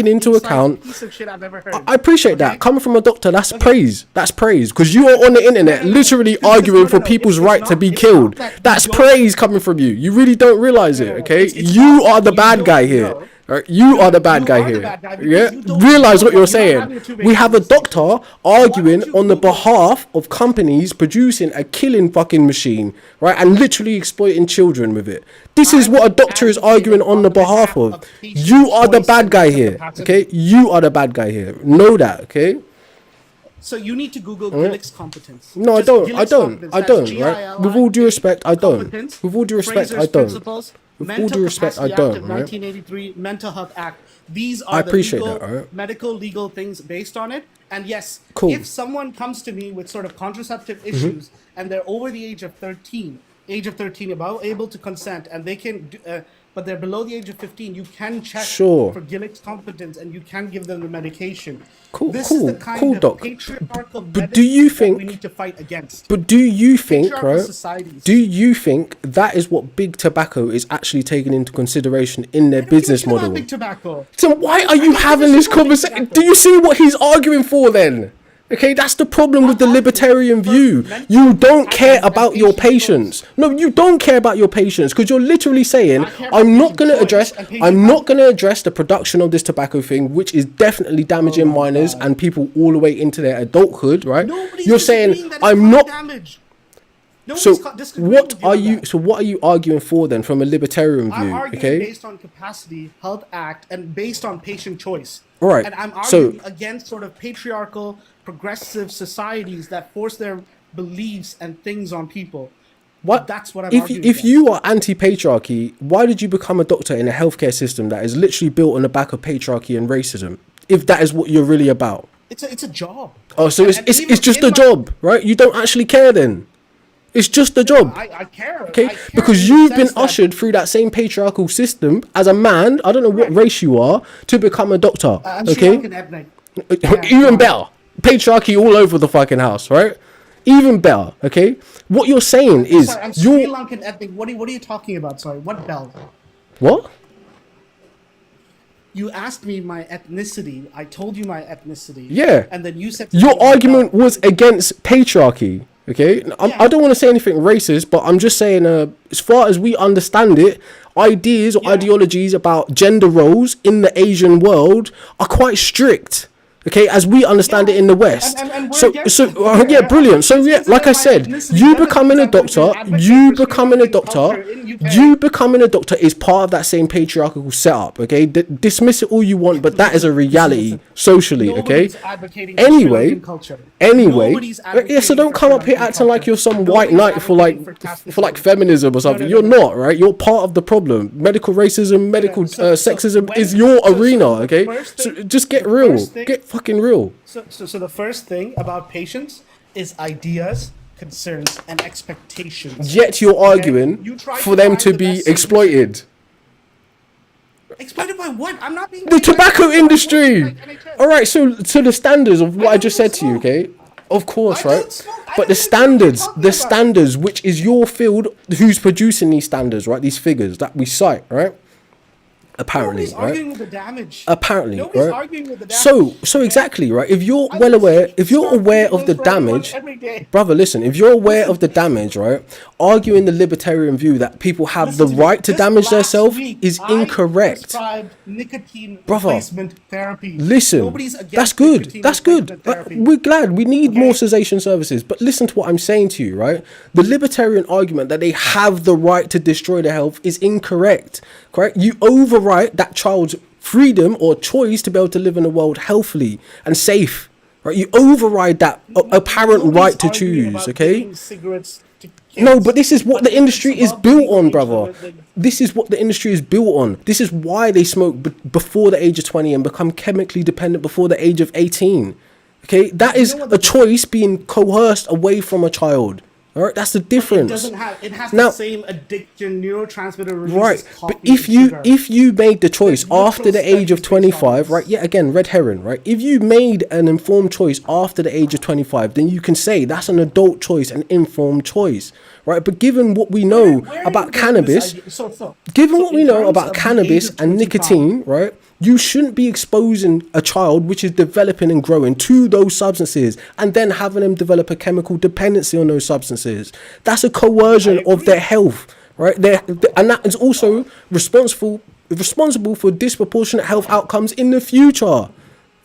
into account. Piece of shit I've ever heard. I appreciate that. Coming from a doctor, that's praise. That's praise. Because you are on the internet literally arguing for people's right to be killed. That's praise coming from you. You really don't realize it, okay? You are the bad guy here. Right, you are the bad guy here. Yeah, realize what you're saying. We have a doctor arguing on the behalf of companies producing a killing fucking machine, right, and literally exploiting children with it. This is what a doctor is arguing on the behalf of. You are the bad guy here. Okay, you are the bad guy here. Know that. Okay. So you need to Google Gillick's competence. No, I don't. Right. With all due respect, I don't. With all due respect, I don't. With all due respect, I don't. Right? 1983 Mental Health Act. These are the medical legal things based on it. And yes, if someone comes to me with sort of contraceptive issues and they're over the age of 13, about able to consent, and they can, but they're below the age of 15, you can check for Gillick's competence and you can give them the medication. This is the kind of patriarchal but do you think we need to fight against? But do you think, right? Do you think that is what big tobacco is actually taking into consideration in their business model? Big tobacco. So why are you having this conversation? Do you see what he's arguing for then? Okay, that's the problem with the libertarian view. You don't care about your patients. No, you don't care about your patients because you're literally saying, I'm not going to address the production of this tobacco thing, which is definitely damaging minors and people all the way into their adulthood, right? You're saying, I'm not... So what are you arguing for then from a libertarian view? I'm arguing based on Capacity Health Act and based on patient choice. All right. And I'm arguing against sort of patriarchal, progressive societies that force their beliefs and things on people. That's what I'm arguing If you are anti-patriarchy, why did you become a doctor in a healthcare system that is literally built on the back of patriarchy and racism? If that is what you're really about. It's a job. Oh, so it's just a job, right? You don't actually care then. It's just a job. I care. Okay, because you've been ushered through that same patriarchal system as a man. I don't know what race you are to become a doctor. I'm okay, Sri Lankan ethnic. Even better. Patriarchy all over the fucking house, right? Even better. Okay, what you're saying is I'm Sri Lankan ethnic. What are you talking about? Sorry, what bell? What? You asked me my ethnicity. I told you my ethnicity. Yeah. And then you said your argument was against patriarchy. Okay, I don't want to say anything racist, but I'm just saying, as far as we understand it, ideas or ideologies about gender roles in the Asian world are quite strict. Okay, as we understand it in the West. Brilliant. So like I said, you becoming a doctor is part of that same patriarchal setup. Okay, dismiss it all you want, but that is a reality socially. Okay. Anyway, so don't come up here acting like you're some white knight for feminism or something. You're not, right? You're part of the problem. Medical racism, sexism is your arena. Okay, so just get real. Get fucking real. So the first thing about patients is ideas, concerns, and expectations. Yet you're arguing for them to be exploited. Exploited by what? I'm not being... The tobacco industry! Alright, so the standards of what I just said to you, okay? Of course, right? But the standards, which is your field, who's producing these standards, right? These figures that we cite, right? Apparently, Nobody's right? arguing with the damage. Apparently, Nobody's right? arguing with the damage. So okay? exactly, right? If you're I well aware, literally if you're start aware of videos the for everyone damage, every day. brother, listen. If you're aware of the damage, right? Arguing the libertarian view that people have the Listen to me. right to Just damage last themselves week, is I incorrect. prescribed nicotine Brother, replacement therapy. Listen, Nobody's against that's good. nicotine That's good. replacement therapy. We're glad. We need Okay? more cessation services. But listen to what I'm saying to you, right? The libertarian argument that they have the right to destroy their health is incorrect. Correct? You overwrite that child's freedom or choice to be able to live in a world healthily and safe. Right? You override that apparent Nobody's right to arguing choose. about Okay? giving cigarettes to No, kids. but this is what But the industry it's is about built legal on, age brother. limit, then- This is what the industry is built on. This is why they smoke before the age of 20 and become chemically dependent before the age of 18. Okay, that You is know what a the- choice being coerced away from a child. All right, that's the It difference. doesn't have. It has Now- the same addiction neurotransmitter release Right, as but coffee if and you sugar. if you made the choice There's literal after the age of studies based on 25, this. right? Yeah, again, red herring, right? If you made an informed choice after the age of 25, then you can say that's an adult choice, an informed choice, right? But given what we know Where are about you getting this cannabis, idea? So given what in we know terms about of the cannabis age of and 25, nicotine, right? You shouldn't be exposing a child which is developing and growing to those substances and then having them develop a chemical dependency on those substances. That's a coercion of agree. their health, right? And that is also responsible for disproportionate health outcomes in the future.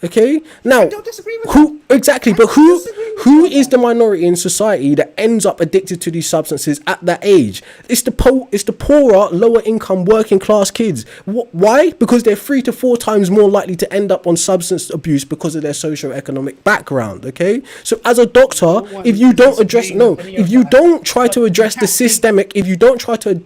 Okay. Now, don't disagree with who exactly? But who disagree with who you on is that. the minority in society that ends up addicted to these substances at that age? It's the poorer, lower income, working class kids. Why? Because they're 3 to 4 times more likely to end up on substance abuse because of their socio-economic background. Okay. So as a doctor, one if you is don't address disagreeing with any if of you that. don't try But to you address the can't take- systemic, if you don't try to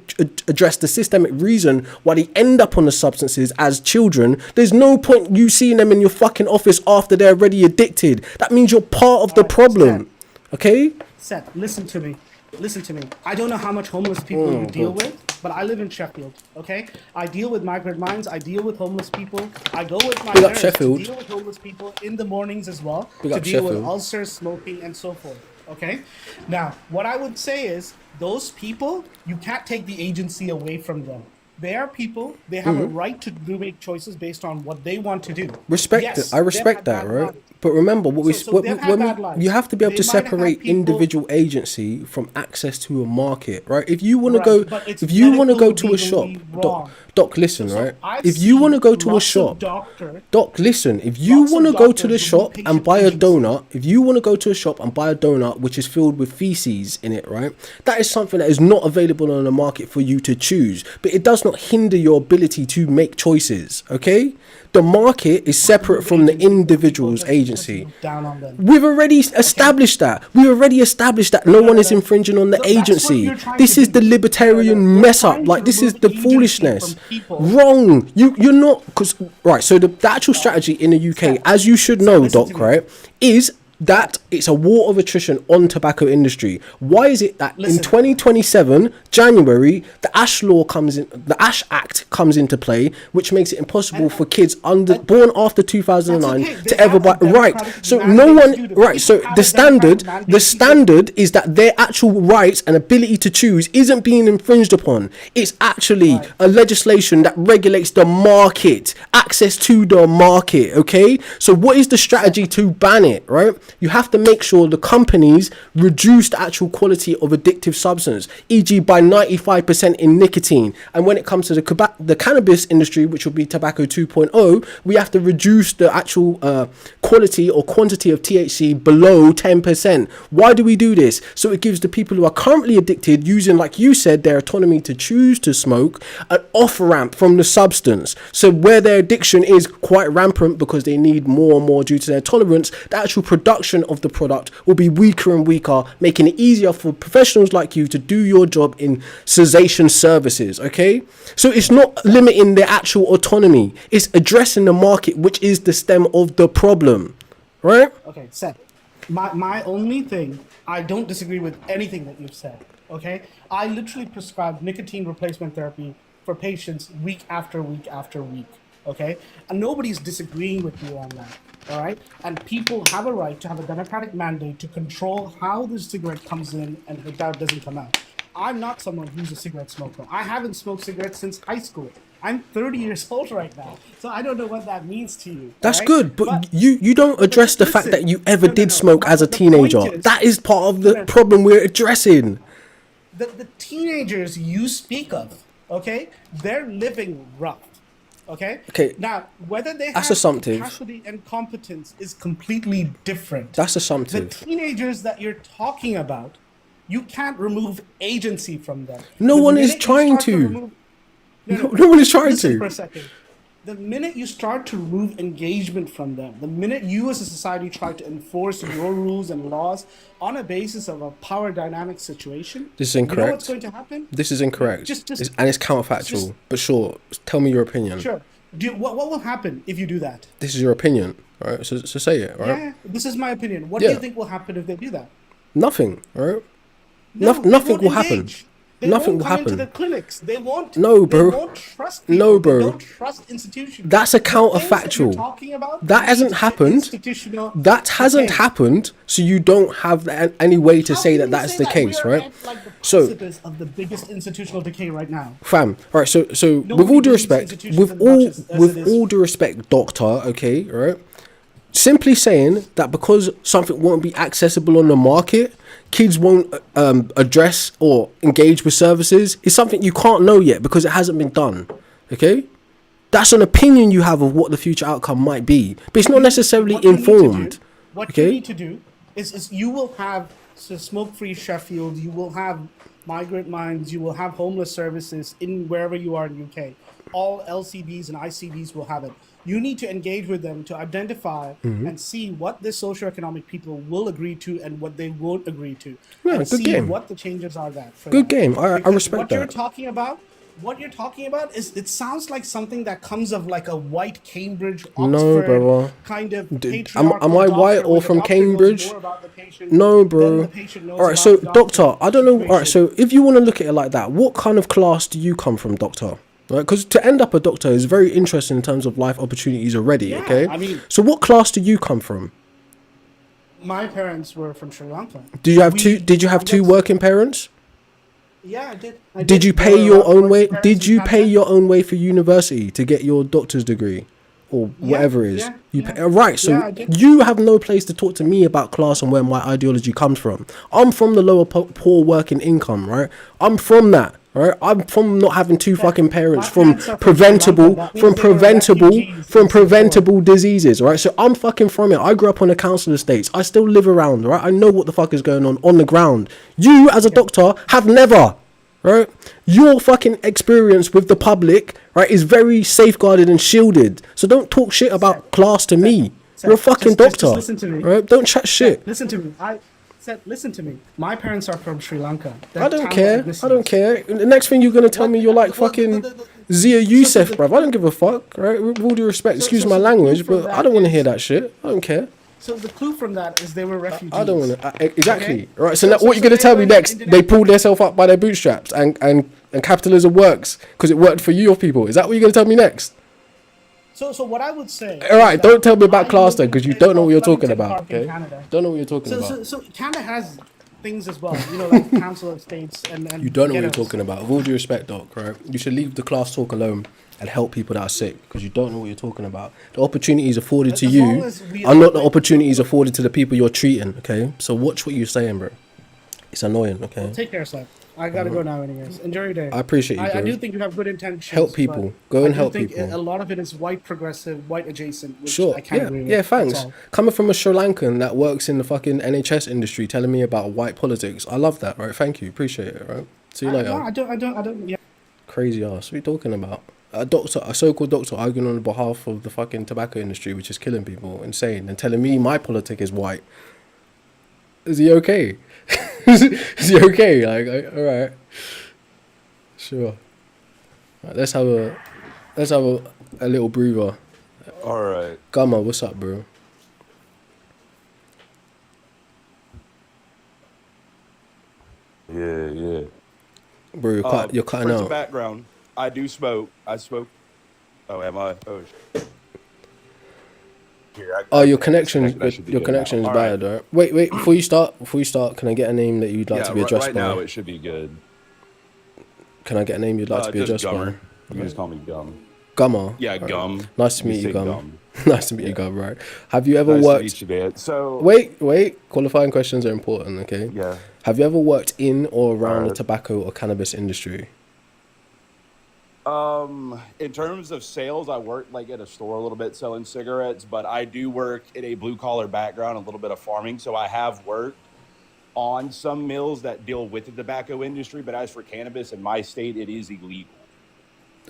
address the systemic reason why they end up on the substances as children, there's no point you seeing them in your fucking office after they're already addicted. That means you're part of the Alright, problem. Okay? Seth, listen to me. Listen to me. I don't know how much homeless people you deal with, but I live in Sheffield, okay? I deal with migrant minds. I deal with homeless people. I go with my Big up parents Sheffield. to deal with homeless people in the mornings as well, Big to up deal with Sheffield. ulcers, smoking, and so forth, okay? Now, what I would say is those people, you can't take the agency away from them. They are people. They have a right to make choices based on what they want to do. Respect Yes, it. I they've respect had that, bad right? lives. But remember, what we So what, they've had when bad we, lives. you have to be able They to might have separate people- individual agency from access to a market, right? If you want to Right, go, but it's if you want to go to a medical shop, legally doc, wrong. doc, listen, So right? I've If you want to seen go to a lots of shop, doctor- Doc, listen, if you Lots of want to go to the doctors will shop be and patient buy a agency. donut, if you want to go to a shop and buy a donut which is filled with feces in it, right? That is something that is not available on the market for you to choose, but it does not hinder your ability to make choices, okay? The market is separate from the Agency, people individual's just agency. look down on them. We've already established that. We've already established that no one is no. infringing on the Look, that's what agency. you're trying This to is do. the libertarian You're mess up. trying Like to this is remove the agency foolishness. from people. Wrong. You're not because right. So the actual strategy in the UK, as you should know, listen to Doc, me. right, is that it's a war of attrition on tobacco industry. Why is it that in Listen. 2027 January the Ash Act comes into play, which makes it impossible for kids born after 2009 That's okay. to They ever have buy. a Right. democratic So mandate no to one. do this. Right. So People have the a democratic standard, mandate the to do standard is that their actual rights and ability to choose isn't being infringed upon. It's actually a legislation that regulates the market, access to the market. Okay. So what is the strategy to ban it? Right. You have to make sure the companies reduce the actual quality of addictive substance, e.g., by 95% in nicotine. And when it comes to the cannabis industry, which will be tobacco 2.0, we have to reduce the actual quality or quantity of THC below 10%. Why do we do this? So it gives the people who are currently addicted, using, like you said, their autonomy to choose to smoke, an off-ramp from the substance. So where their addiction is quite rampant because they need more and more due to their tolerance, the actual production of the product will be weaker and weaker, making it easier for professionals like you to do your job in cessation services. Okay, so it's not limiting their actual autonomy, it's addressing the market, which is the stem of the problem, right? Okay, Seth. My only thing, I don't disagree with anything that you've said. Okay, I literally prescribe nicotine replacement therapy for patients week after week after week. Okay, and nobody's disagreeing with you on that. All right, and people have a right to have a democratic mandate to control how the cigarette comes in and how it doesn't come out. I'm not someone who's a cigarette smoker. I haven't smoked cigarettes since high school. I'm 30 years old right now, so I don't know what that means to you. That's right? good, but you don't address the fact that you ever did No. smoke as a The teenager. point is- That is part of the No. problem we're addressing. The teenagers you speak of, okay, they're living rough. Okay. Okay. Now, whether they That's have assumptive. capacity and competence is completely different. That's The assumptive. teenagers that you're talking about, you can't remove agency from them. No The one is minute you trying start to. remove- No one is trying Listen to. for a second. The minute you start to remove engagement from them, the minute you as a society try to enforce your rules and laws on a basis of a power dynamic situation, This is you know incorrect. what's going to happen? This is incorrect. Just- And it's counterfactual. just- But sure, tell me your opinion. Sure. What will happen if you do that? This is your opinion, right? So say it, right? Yeah, this is my opinion. What do Yeah. you think will happen if they do that? Nothing, right? No, Noth- they nothing won't will happen. engage. They Nothing won't will come into happen. the clinics. They won't. No, bro. They won't trust people. No, bro. They don't trust institutions. That's a The things that you're counterfactual. talking about That lead hasn't to happened. institutional That hasn't decay. happened, so you don't have any way to How say can that you that's say the that? case, We are right? at, like, the So- precipice of the biggest institutional decay right now. Fam, all right. So with Nobody all due believes respect, institutions with as all much as with it is. all due respect, doctor, okay, right? Simply saying that because something won't be accessible on the market, kids won't address or engage with services is something you can't know yet because it hasn't been done. Okay, that's an opinion you have of what the future outcome might be, but it's not necessarily What you need to informed. do- What Okay? you need to do is you will have smoke-free Sheffield, you will have migrant minds, you will have homeless services in wherever you are in UK. All LCDs and ICDs will have it. You need to engage with them to identify Mm-hmm. and see what the socioeconomic people will agree to and what they won't agree to. Yeah, and good see game. what the changes are that. For Good that. game. I Because respect what you're that. talking about. What you're talking about is it sounds like something that comes of like a white Cambridge, Oxford No, brother. kind of am patriarchal I white doctor or where the from doctor knows Cambridge? more about the patient No, than bro. the patient knows All right, about so the doctor doctor, I don't know. All right, situation. so if you want to look at it like that, what kind of class do you come from, doctor? Right, because to end up a doctor is very interesting in terms of life opportunities already. Yeah, Okay, I mean- so what class do you come from? My parents were from Sri Lanka. Did you have We- two? Did you have I two guess- working parents? Yeah, I did. I Did you There pay were your a lot of own way? parents Did in you pay Canada. your own way for university to get your doctor's degree, or whatever it is? yeah, You yeah. pay, right. So Yeah, I did. you have no place to talk to me about class and where my ideology comes from. I'm from the lower poor working income, right? I'm from that. Right, I'm from not having two fucking parents, My from parents are from Sri Lanka. preventable, That means from they were preventable, refugees from in Singapore. preventable diseases. Right, so I'm fucking from it. I grew up on the council estates. I still live around. Right, I know what the fuck is going on the ground. You, as a doctor, have never. Right, your fucking experience with the public, right, is very safeguarded and shielded. So don't talk shit about class to me. Sir, You're a fucking just doctor. listen to me. Right, don't chat shit. Listen to me. I said, listen to me. My parents are from Sri Lanka. I don't care. I don't care. The next thing you're gonna tell me you're like fucking Zia Youssef, bruv. I don't give a fuck, right? With all due respect, excuse my language, but I don't want to hear that shit. I don't care. So the clue from that is they were refugees. I don't want to. Exactly. Okay. Right. So, So- now, what so you gonna they tell me went next? into They that- pulled themselves up by their bootstraps, and capitalism works because it worked for your people. Is that what you're gonna tell me next? So what I would say. All right. is Don't that tell me about I class live then, in because you a don't know what you're place called talking Flemington about. Park in Okay. Canada. Don't know what you're talking So, about. so Canada has things as well, you know, like council estates and You don't know what you're ghettos. talking about. With all due respect, Doc, right? You should leave the class talk alone and help people that are sick because you don't know what you're talking about. The opportunities afforded to As long you as we are not the are- opportunities afforded to the people you're treating, okay? So watch what you're saying, bro. It's annoying, okay? Take care, sir. I gotta go now, anyways. Enjoy your day. I appreciate you, I bro. do think you have good intentions. Help people. but Go and I do help think people. A lot of it is white progressive, white adjacent, which Sure. I can't Yeah. agree with. Yeah, That's thanks. all. Coming from a Sri Lankan that works in the fucking NHS industry telling me about white politics. I love that, right? Thank you. Appreciate it, right? See you later. No, I don't. Yeah. Crazy ass. What are you talking about? A so-called doctor arguing on behalf of the fucking tobacco industry, which is killing people, insane, and telling me my politic is white. Is he okay? Is he okay? Like, all right, sure. Right, let's have a little breather. All right. Gamma, what's up, bro? Yeah. Bro, you're cutting for some out. background, I do smoke. I smoke. Oh, am I? Oh, here, Oh, your that connection, should be your good connection is now. All bad, right? Wait, before you start, can I get a name that you'd like Yeah, to be addressed right by? now it should be good. Can I get a name you'd like to be Just addressed by? Gummer. You can just call me Gum. Gummer. Yeah, All right. Gum. Nice to You meet you, say Gum. Nice to meet you, Yeah. Gum. Right. Have you ever Nice to worked? meet you, man. So, Wait. Qualifying questions are important. Okay. yeah. Have you ever worked in or All around the right. tobacco or cannabis industry? In terms of sales, I work like at a store a little bit selling cigarettes, but I do work in a blue collar background, a little bit of farming. So I have worked on some mills that deal with the tobacco industry. But as for cannabis in my state, it is illegal.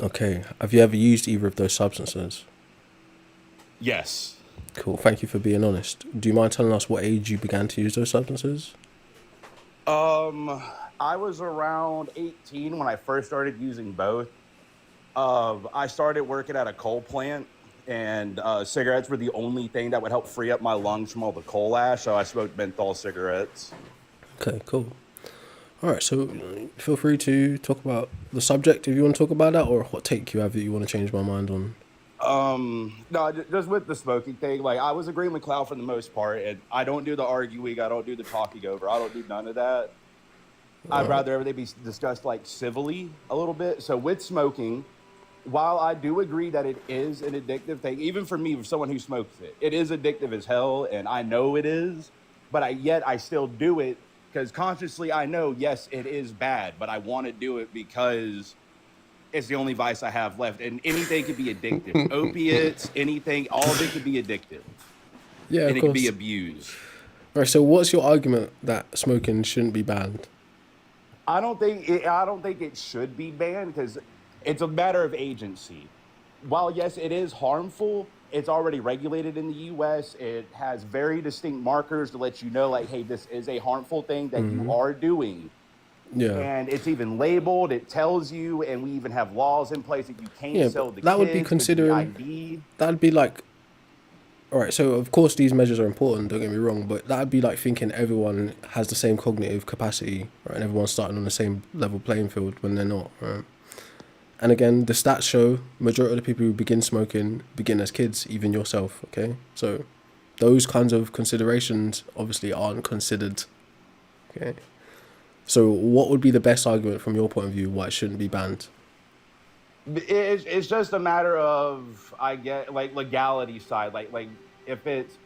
Okay. Have you ever used either of those substances? Yes. Cool. Thank you for being honest. Do you mind telling us what age you began to use those substances? I was around 18 when I first started using both. I started working at a coal plant, and cigarettes were the only thing that would help free up my lungs from all the coal ash. So I smoked menthol cigarettes. Okay, cool. All right, so feel free to talk about the subject if you want to talk about that, or what take you have that you want to change my mind on. No, just with the smoking thing, like I was agreeing with Cloud for the most part, and I don't do the arguing, I don't do the talking over, I don't do none of that. I'd rather everything be discussed like civilly a little bit. So with smoking, while I do agree that it is an addictive thing, even for me, for someone who smokes it, it is addictive as hell, and I know it is, but yet I still do it because consciously I know, yes, it is bad, but I want to do it because it's the only vice I have left, and anything could be addictive. Opiates, anything, all of it could be addictive, Yeah, and of it could course. be abused. All right, so what's your argument that smoking shouldn't be banned? I don't think it should be banned because it's a matter of agency. While yes, it is harmful, it's already regulated in the U.S. It has very distinct markers to let you know, like, hey, this is a harmful thing that you are doing. Yeah. And it's even labeled. It tells you, and we even have laws in place that you can't Yeah, sell but to that would kids be 'cause of the considering ID. that'd be like, all right. So of course these measures are important. Don't get me wrong, but that'd be like thinking everyone has the same cognitive capacity, right? And everyone's starting on the same level playing field when they're not, right? And again, the stats show majority of the people who begin smoking begin as kids, even yourself. Okay, so those kinds of considerations obviously aren't considered. Okay, so what would be the best argument from your point of view why it shouldn't be banned? It's just a matter of, I get, like, legality side. Like if it's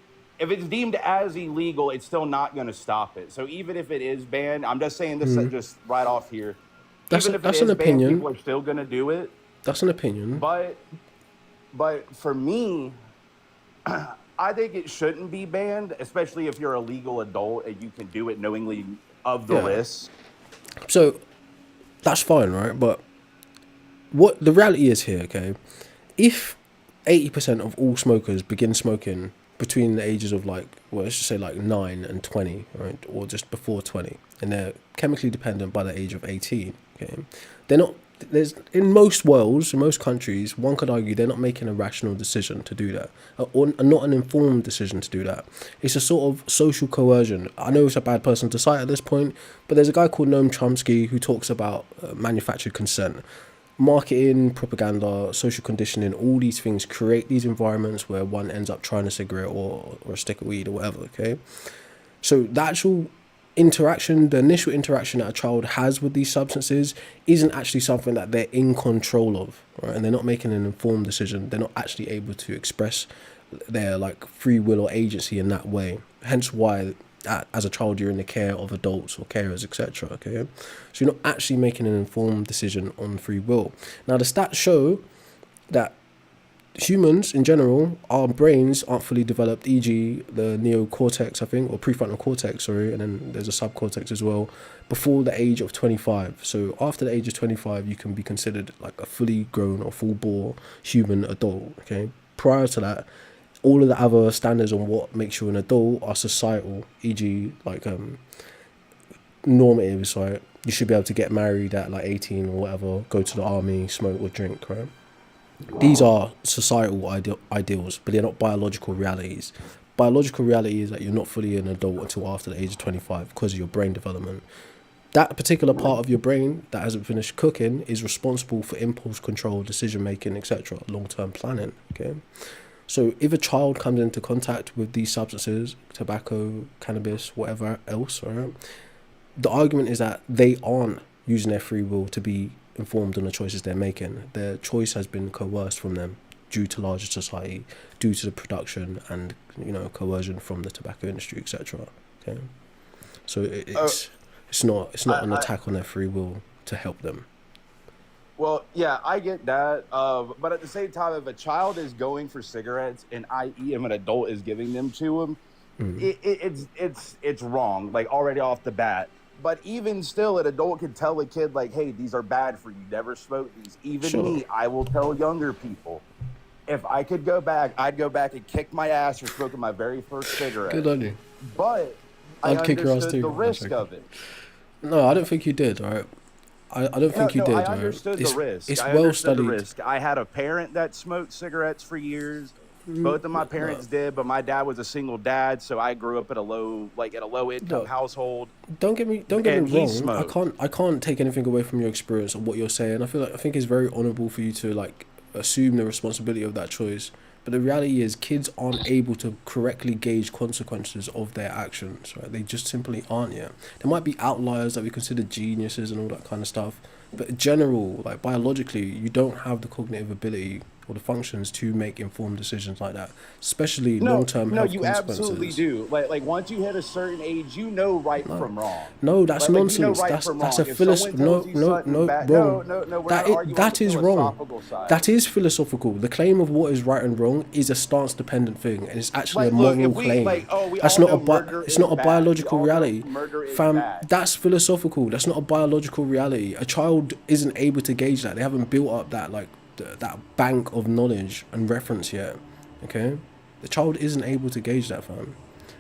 deemed as illegal, it's still not going to stop it. So even if it is banned, I'm just saying this just right off here. Even if it That's an is banned, opinion. people are still going to do it. That's an opinion. But for me, I think it shouldn't be banned, especially if you're a legal adult and you can do it knowingly of the Yeah. risk. So that's fine, right? But what the reality is here, okay? If 80% of all smokers begin smoking between the ages of like, well, let's just say like 9 and 20, right? Or just before 20, and they're chemically dependent by the age of 18, okay? They're not, there's, in most worlds, in most countries, one could argue they're not making a rational decision to do that, or not an informed decision to do that. It's a sort of social coercion. I know it's a bad person to cite at this point, but there's a guy called Noam Chomsky who talks about manufactured consent. Marketing, propaganda, social conditioning, all these things create these environments where one ends up trying a cigarette or a stick of weed or whatever, okay? So the actual interaction, the initial interaction that a child has with these substances isn't actually something that they're in control of, right? And they're not making an informed decision. They're not actually able to express their like free will or agency in that way. Hence why as a child you're in the care of adults or carers, etc. Okay, so you're not actually making an informed decision on free will. Now the stats show that humans in general, our brains aren't fully developed, e.g. the neocortex, I think, or prefrontal cortex, sorry, and then there's a subcortex as well, before the age of 25. So after the age of 25 you can be considered like a fully grown or full bore human adult. Okay, prior to that, all of the other standards on what makes you an adult are societal, e.g. like normatives, right? You should be able to get married at like 18 or whatever, go to the army, smoke or drink, right? These are societal ideals, but they're not biological realities. Biological reality is that you're not fully an adult until after the age of 25 because of your brain development. That particular part of your brain that hasn't finished cooking is responsible for impulse control, decision making, etc., long-term planning, okay? So if a child comes into contact with these substances, tobacco, cannabis, whatever else, right, the argument is that they aren't using their free will to be informed on the choices they're making. Their choice has been coerced from them due to larger society, due to the production and coercion from the tobacco industry, etc. Okay, so it's not an attack on their free will to help them. Well, yeah, I get that. But at the same time, if a child is going for cigarettes and i.e. if an adult is giving them to them, it's wrong, like already off the bat. But even still, an adult could tell a kid like, "Hey, these are bad for you. Never smoke these." Even Sure. me, I will tell younger people. If I could go back, I'd go back and kick my ass for smoking my very first cigarette. Good on you. But I I'd kick your ass understood too. the risk of it. No, I don't think you did. All right. I don't think you did. I understood the risk. It's I well understood studied. the risk. I had a parent that smoked cigarettes for years. Both of my parents did, but my dad was a single dad, so I grew up at a low income household. Don't get me And he wrong. smoked. I can't take anything away from your experience or what you're saying. I think it's very honourable for you to like assume the responsibility of that choice. But the reality is, kids aren't able to correctly gauge consequences of their actions. Right? They just simply aren't yet. There might be outliers that we consider geniuses and all that kind of stuff. But in general, like biologically, you don't have the cognitive ability or the functions to make informed decisions like that, especially long-term health you consequences. absolutely do. Like once you hit a certain age, you know right from wrong. No, that's Like, nonsense. you know right That's from that's wrong. a If philosophy. someone No, tells you no, something no, bad- wrong. no, we're not arguing That on the is wrong. philosophical side. That is philosophical. The claim of what is right and wrong is a stance-dependent thing, and it's actually Like, a look, moral if we- claim. like, oh, we That's all not know a murder it's is not a bad. biological We all know reality, murder is fam. bad. That's philosophical. That's not a biological reality. A child isn't able to gauge that. They haven't built up that that bank of knowledge and reference yet. Okay, the child isn't able to gauge that, fam.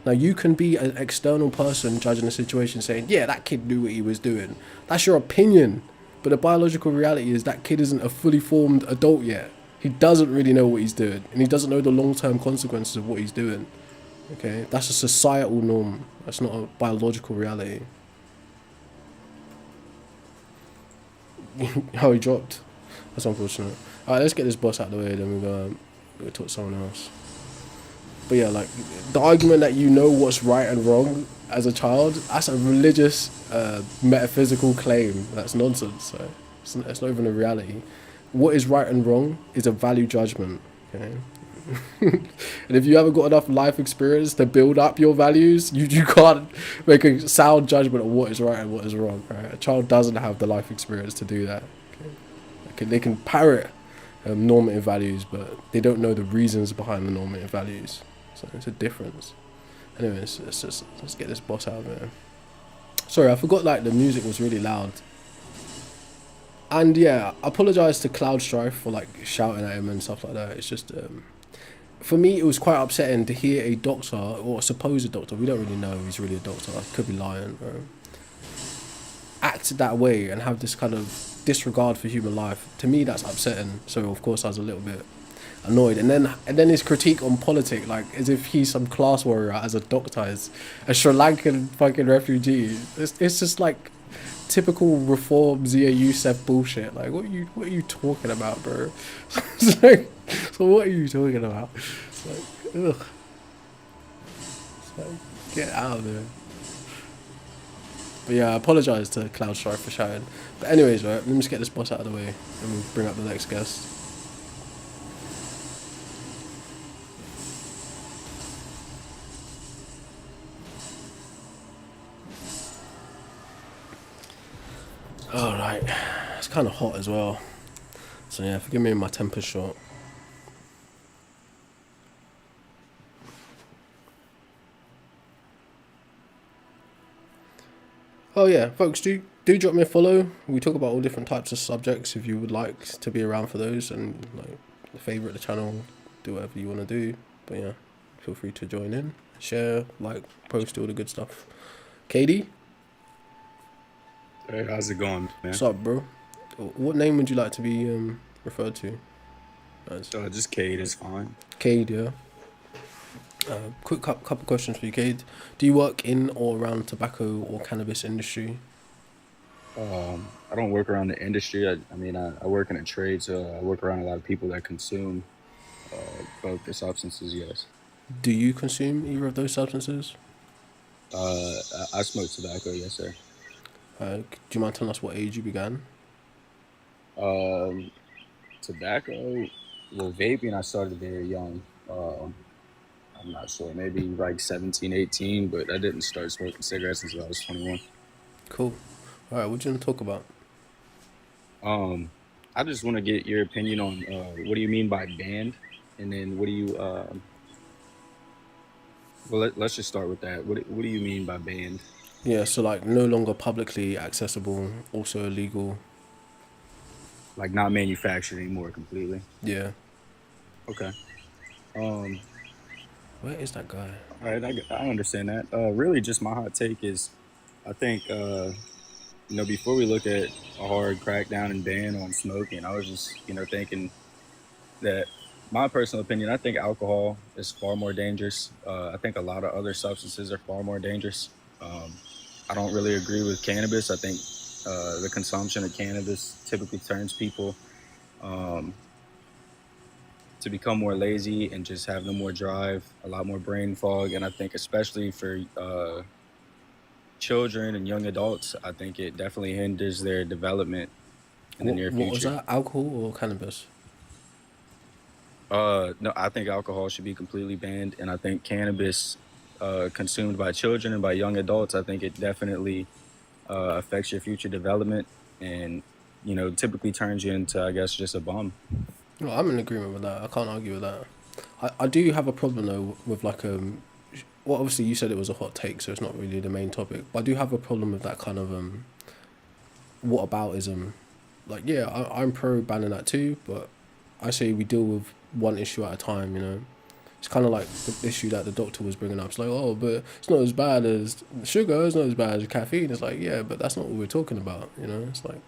Now you can be an external person judging the situation, saying, "Yeah, that kid knew what he was doing." That's your opinion, but the biological reality is that kid isn't a fully formed adult yet. He doesn't really know what he's doing, and he doesn't know the long-term consequences of what he's doing. Okay, that's a societal norm. That's not a biological reality. Oh, he dropped. That's unfortunate. All right, let's get this boss out of the way, then we'll talk to someone else. But yeah, like the argument that you know what's right and wrong as a child, that's a religious, metaphysical claim. That's nonsense. So it's not even a reality. What is right and wrong is a value judgment. Okay. And if you haven't got enough life experience to build up your values, you can't make a sound judgment of what is right and what is wrong. Right? A child doesn't have the life experience to do that. Okay? They can parrot normative values, but they don't know the reasons behind the normative values. So it's a difference. Anyways, let's get this boss out of here. Sorry, I forgot like the music was really loud. And yeah, I apologise to Cloud Strife for like shouting at him and stuff like that. It's just for me, it was quite upsetting to hear a doctor, or a supposed doctor, we don't really know if he's really a doctor, I could be lying, act that way and have this kind of disregard for human life. To me, that's upsetting. So of course I was a little bit annoyed. And then his critique on politics, like as if he's some class warrior as a doctor, is a Sri Lankan fucking refugee. It's just like typical reform Zia Youssef bullshit. Like what are you talking about, bro? It's like, so what are you talking about? It's like, ugh. It's like, get out of there. But yeah, I apologise to Cloud Strife for shouting. But anyways, right, let me just get this boss out of the way and we'll bring up the next guest. Alright, it's kind of hot as well. So yeah, forgive me if my temper's short. Oh yeah, folks, do drop me a follow. We talk about all different types of subjects if you would like to be around for those, and like favorite the channel, do whatever you want to do. But yeah, feel free to join in, share, like, post, all the good stuff. Katie? Hey, how's it going, man? What's up, bro? What name would you like to be referred to? Just Cade is fine. Cade, yeah. Quick couple questions for you, Cade. Do you work in or around tobacco or cannabis industry? I don't work around the industry. I work in a trade, so I work around a lot of people that consume both the substances, yes. Do you consume either of those substances? I smoke tobacco, yes, sir. Do you mind telling us what age you began? Um, Tobacco, well, vaping, I started very young. I'm not sure, maybe like 17, 18, but I didn't start smoking cigarettes until I was 21. Cool. All right, what do you want to talk about? Um, I just want to get your opinion on what do you mean by banned, and then what do you well let's just start with that. What do you mean by banned? Yeah, so like no longer publicly accessible, also illegal. Like not manufactured anymore completely. Yeah. Okay. Um, Where is that guy? all right, I understand that. Really, just my hot take is, I think before we look at a hard crackdown and ban on smoking, I was just thinking that my personal opinion, I think alcohol is far more dangerous. I think a lot of other substances are far more dangerous. Um, I don't really agree with cannabis. I think the consumption of cannabis typically turns people um, to become more lazy and just have no more drive, a lot more brain fog. And I think especially for children and young adults, I think it definitely hinders their development in the near What was future. that? Alcohol or cannabis? No, I think alcohol should be completely banned, and I think cannabis, consumed by children and by young adults, I think it definitely affects your future development, and typically turns you into, I guess, just a bum. No, I'm in agreement with that. I can't argue with that. I do have a problem though with like well obviously you said it was a hot take, so it's not really the main topic. But I do have a problem with that kind of whataboutism. Like yeah, I'm pro banning that too, but I say we deal with one issue at a time. You know, it's kind of like the issue that the doctor was bringing up. It's like oh, but it's not as bad as sugar. It's not as bad as caffeine. It's like yeah, but that's not what we're talking about. You know, it's like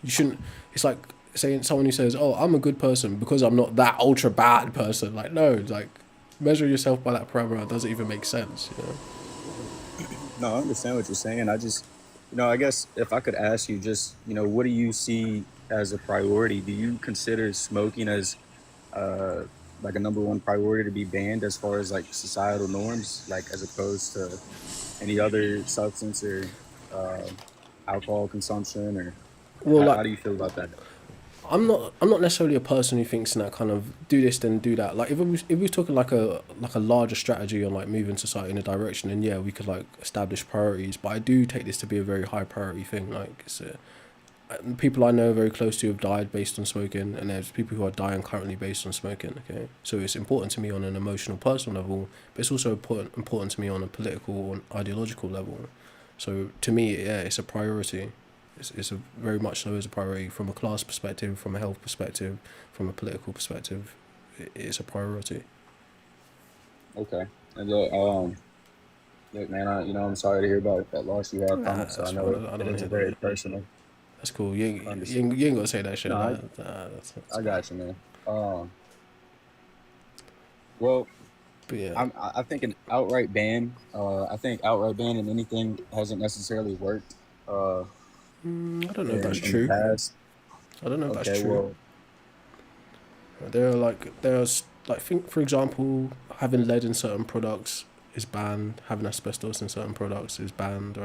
you shouldn't. It's like saying someone who says, "Oh, I'm a good person because I'm not that ultra bad person." Like, no, like measure yourself by that parameter doesn't even make sense. You know. No, I understand what you're saying. I just, I guess if I could ask you, just what do you see as a priority? Do you consider smoking as uh, like a number one priority to be banned as far as like societal norms, like as opposed to any other substance or uh, alcohol consumption, or Well, how like do you feel about that? I'm not necessarily a person who thinks in that kind of do this then do that. Like if we was talking like a larger strategy on like moving society in a direction, then yeah, we could like establish priorities. But I do take this to be a very high priority thing. Like it's people I know very close to have died based on smoking, and there's people who are dying currently based on smoking. Okay, so it's important to me on an emotional, personal level, but it's also important to me on a political or ideological level. So to me, yeah, it's a priority. It's a very much so as a priority from a class perspective, from a health perspective, from a political perspective. It's a priority. Okay. And look, man, I'm sorry to hear about that loss you had from Nah, it. So I that's know fine. it, I don't it want to is hear very that. personal. That's cool. Understand. You ain't got to say that shit. No, Nah, that's I cool. got you, man. Um, well, But yeah, I think an outright ban. I think outright banning anything hasn't necessarily worked. Uh, I don't know if that's in the true. past. I don't know if that's Okay, true. well, There's like think for example, having lead in certain products is banned. Having asbestos in certain products is banned.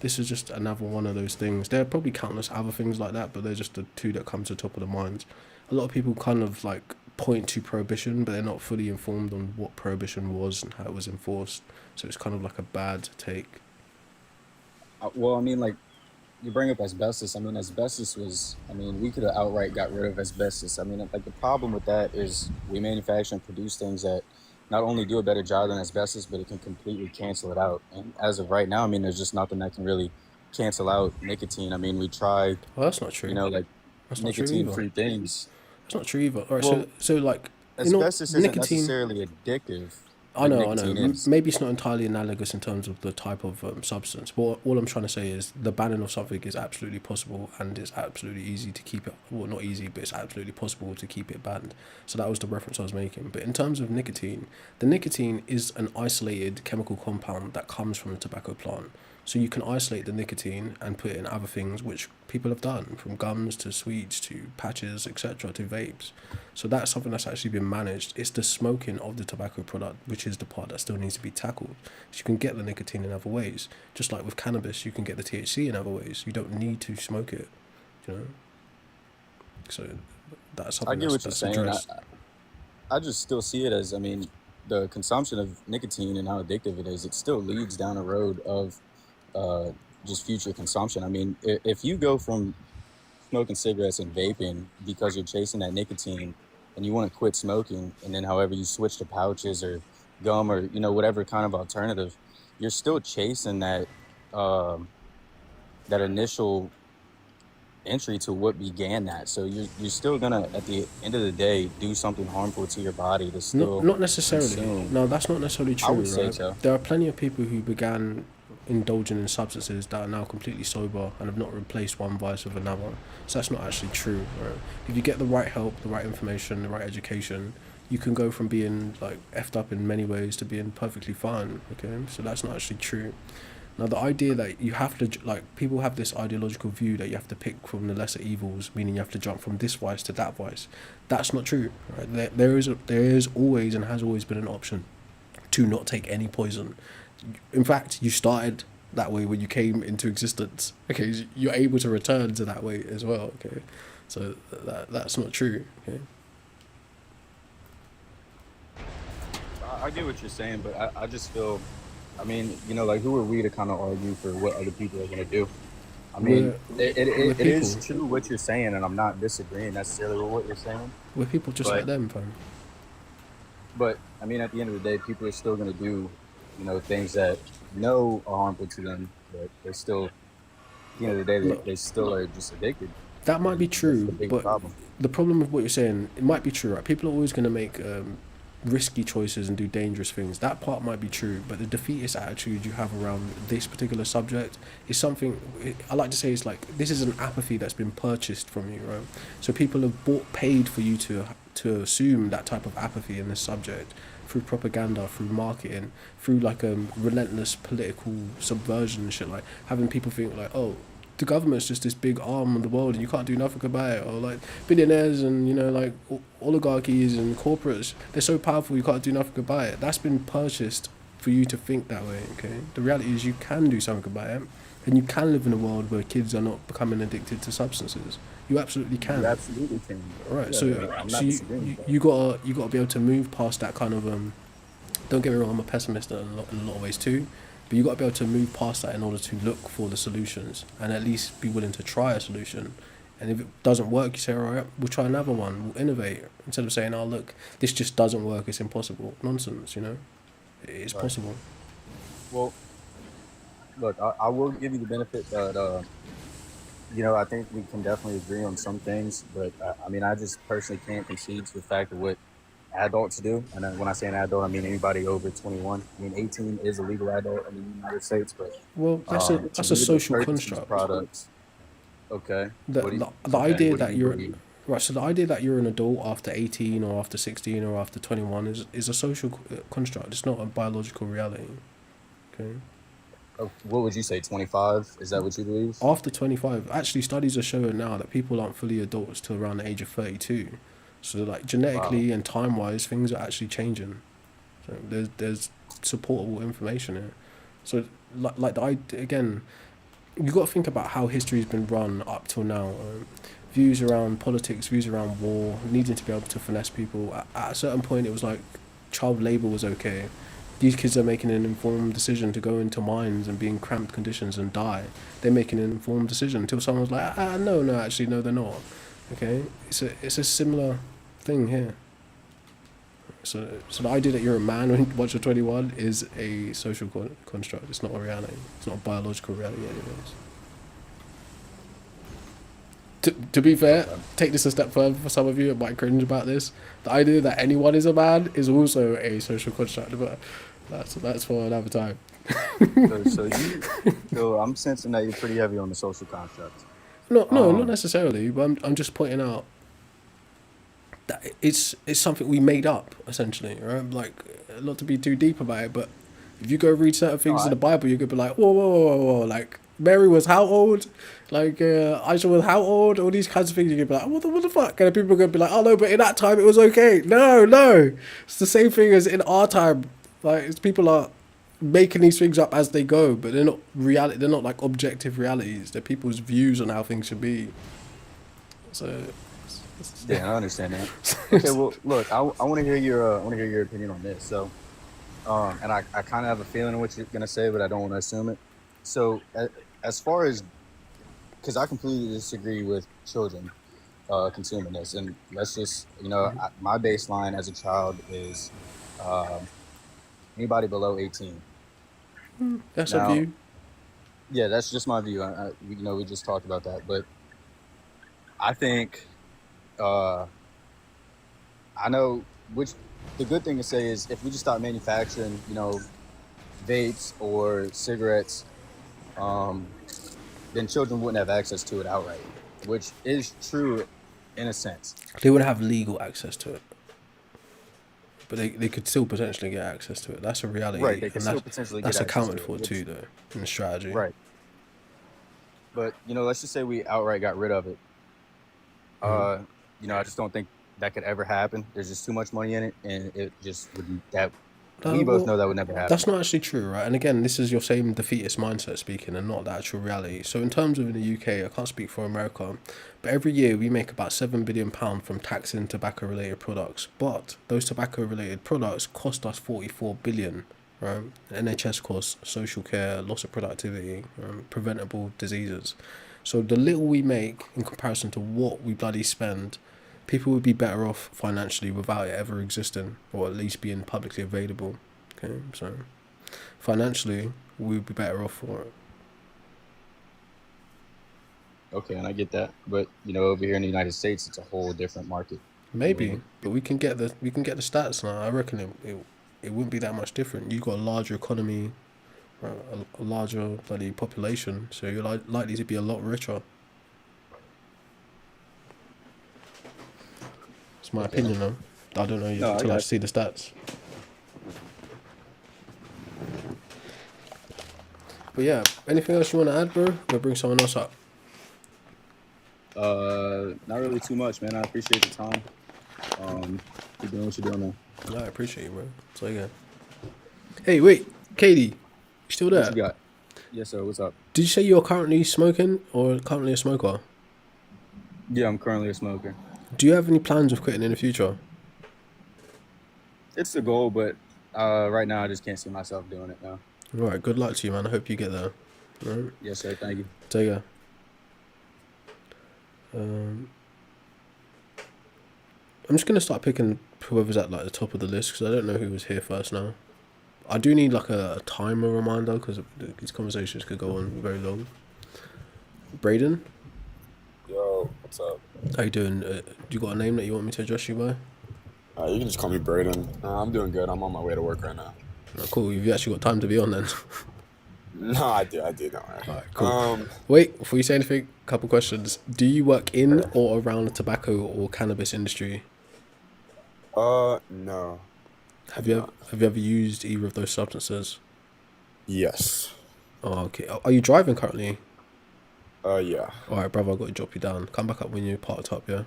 This is just another one of those things. There are probably countless other things like that, but they're just the two that come to the top of the mind. A lot of people kind of like point to prohibition, but they're not fully informed on what prohibition was and how it was enforced. So it's kind of like a bad take. I mean, like you bring up asbestos. I mean, asbestos was. I mean, we could have outright got rid of asbestos. I mean, like the problem with that is we manufacture and produce things that not only do a better job than asbestos, but it can completely cancel it out. And as of right now, I mean, there's just nothing that can really cancel out nicotine. I mean, we tried, Well, that's not true. like That's not true either. nicotine-free things. That's not true either. All right, Well, so like asbestos isn't nicotine. necessarily addictive, I like know, I know. nicotine is. Maybe it's not entirely analogous in terms of the type of substance. But all I'm trying to say is the banning of something is absolutely possible, and it's absolutely easy to keep it. Well, not easy, but it's absolutely possible to keep it banned. So that was the reference I was making. But in terms of nicotine, the nicotine is an isolated chemical compound that comes from the tobacco plant. So you can isolate the nicotine and put it in other things, which people have done, from gums to sweets to patches, etc., to vapes. So that's something that's actually been managed. It's the smoking of the tobacco product, which is the part that still needs to be tackled. So you can get the nicotine in other ways. Just like with cannabis, you can get the THC in other ways. You don't need to smoke it, you know? So that's I something get what you're that's saying. addressed. I just still see it as, I mean, the consumption of nicotine and how addictive it is, it still leads down a road of uh, just future consumption. I mean, if you go from smoking cigarettes and vaping because you're chasing that nicotine and you want to quit smoking, and then however you switch to pouches or gum or, whatever kind of alternative, you're still chasing um, that initial entry to what began that. So you're still gonna, at the end of the day, do something harmful to your body to still Not necessarily. consume. No, that's not necessarily I would true, say right? so. There are plenty of people who began indulging in substances that are now completely sober and have not replaced one vice with another. So that's not actually true, right? If you get the right help, the right information, the right education, you can go from being like effed up in many ways to being perfectly fine. Okay, so that's not actually true. Now, the idea that you have to, like, people have this ideological view that you have to pick from the lesser evils, meaning you have to jump from this vice to that vice. That's not true. Right? There is always and has always been an option to not take any poison. In fact, you started that way when you came into existence. Okay, you're able to return to that way as well. Okay, so that's not true. Okay. I get what you're saying, but I just feel, I mean, like, who are we to kind of argue for what other people are going to do? I mean, We're it is people. true what you're saying, and I'm not disagreeing necessarily with what you're saying. We're people just like But, them, fam. I mean, at the end of the day, people are still going to do, things that are harmful to them, but they're still, at the end of the day, Look, they still are just addicted. that might be That's the true, big but problem. the problem with what you're saying, it might be true, right? People are always going to make risky choices and do dangerous things. That part might be true, but the defeatist attitude you have around this particular subject is something, I like to say, it's like, this is an apathy that's been purchased from you, right? So people have paid for you to assume that type of apathy in this subject through propaganda, through marketing, through like relentless political subversion and shit, like having people think like, oh, the government's just this big arm of the world and you can't do nothing about it, or like billionaires and like oligarchies and corporates, they're so powerful you can't do nothing about it. That's been purchased for you to think that way. Okay, the reality is you can do something about it, and you can live in a world where kids are not becoming addicted to substances. You absolutely can. You absolutely can. Right, Yeah, so I'm so not disagreeing with that. you gotta be able to move past that kind of don't get me wrong, I'm a pessimist in a lot of ways too, but you got to be able to move past that in order to look for the solutions and at least be willing to try a solution. And if it doesn't work, you say, all right, we'll try another one, we'll innovate. Instead of saying, oh, look, this just doesn't work, it's impossible. Nonsense, It's Right. possible. Well, look, I will give you the benefit that, I think we can definitely agree on some things, but I mean, I just personally can't concede to the fact of what adults do. And then when I say an adult, I mean anybody over 21. I mean, 18 is a legal adult in the United States, but Well, that's to a be able to social purchase these construct. products, okay. The, What do you, the okay, idea what do that you you're believe? right, so the idea that you're an adult after 18 or after 16 or after 21 is a social construct. It's not a biological reality. Okay. What would you say, 25? Is that what you believe? After 25, actually, studies are showing now that people aren't fully adults till around the age of 32. So, like, Wow. genetically and time-wise, things are actually changing. So there's supportable information here. So, again, you got to think about how history's been run up till now. Views around politics, views around war, needing to be able to finesse people. At a certain point, it was like child labor was okay. These kids are making an informed decision to go into mines and be in cramped conditions and die. They're making an informed decision until someone's like, no, actually, no, they're not. Okay, it's a similar thing here. So the idea that you're a man once you're 21 is a social construct. It's not a reality. It's not a biological reality, anyways. To be fair, take this a step further for some of you, it might cringe about this. The idea that anyone is a man is also a social construct, but that's for another time. So I'm sensing that you're pretty heavy on the social construct. No, not Um, necessarily. But I'm just pointing out that it's something we made up essentially, right? Like, not to be too deep about it, but if you go read certain things in the Bible, you're gonna be like, whoa, like Mary was how old? Like Aisha was how old? All these kinds of things. You're gonna be like, what the fuck? And people are gonna be like, oh no, but in that time it was okay. No, it's the same thing as in our time. Like, people are making these things up as they go, but they're not reality. They're not like objective realities. They're people's views on how things should be. So Yeah, I understand that. Okay, well, look, I want to hear your opinion on this. So, and I kind of have a feeling of what you're gonna say, but I don't want to assume it. So, as far as, because I completely disagree with children consuming this, and let's just, my baseline as a child is um, anybody below 18. That's a Now, view. yeah, that's just my view. We just talked about that, but I think uh, I know which. The good thing to say is if we just stop manufacturing, vapes or cigarettes, um, then children wouldn't have access to it outright, which is true in a sense. They would have legal access to it, but they could still potentially get access to it. That's a Right, reality, they could and still potentially get that's access accounted to it. for too, though, in the strategy. Right. But, let's just say we outright got rid of it. I just don't think that could ever happen. There's just too much money in it, and it just wouldn't. We both know that would never happen. That's not actually true, right? And again, this is your same defeatist mindset speaking and not the actual reality. So in terms of in the UK, I can't speak for America, but every year we make about £7 billion from taxing tobacco-related products. But those tobacco-related products cost us 44 billion, right? NHS costs, social care, loss of productivity, preventable diseases. So the little we make in comparison to what we bloody spend, people would be better off financially without it ever existing, or at least being publicly available. Okay, so financially, we'd be better off for it. Okay, and I get that, but over here in the United States, it's a whole different market. Maybe, but we can get the stats now. I reckon it wouldn't be that much different. You got a larger economy, a larger bloody population, so you're likely to be a lot richer. It's my opinion, though. I don't know yet until I see the stats. But yeah, anything else you want to add, bro? We'll bring someone else up. Not really too much, man. I appreciate the time. Keep doing what you're doing, man. No, I appreciate you, bro. So again. Hey, wait, Katie, you still there? What you got? Yes, sir. What's up? Did you say you're currently smoking or currently a smoker? Yeah, I'm currently a smoker. Do you have any plans of quitting in the future? It's the goal, but right now I just can't see myself doing it now. All right, good luck to you, man. I hope you get there. All right. Yes, sir. Thank you. Take care. I'm just gonna start picking whoever's at like the top of the list because I don't know who was here first now. I do need like a timer reminder because these conversations could go on very long. Braden, Yo, what's up? how you doing? You got a name that you want me to address you by? You can just call me Braden. I'm doing good. I'm on my way to work right now. Oh, cool. You've actually got time to be on then. No, I do. No, Alright, cool. Wait, before you say anything, couple questions. Do you work in or around the tobacco or cannabis industry? No. Have you ever used either of those substances? Yes. Oh, okay. Are you driving currently? Yeah. Alright, brother, I've got to drop you down. Come back up when you're parked up, yeah?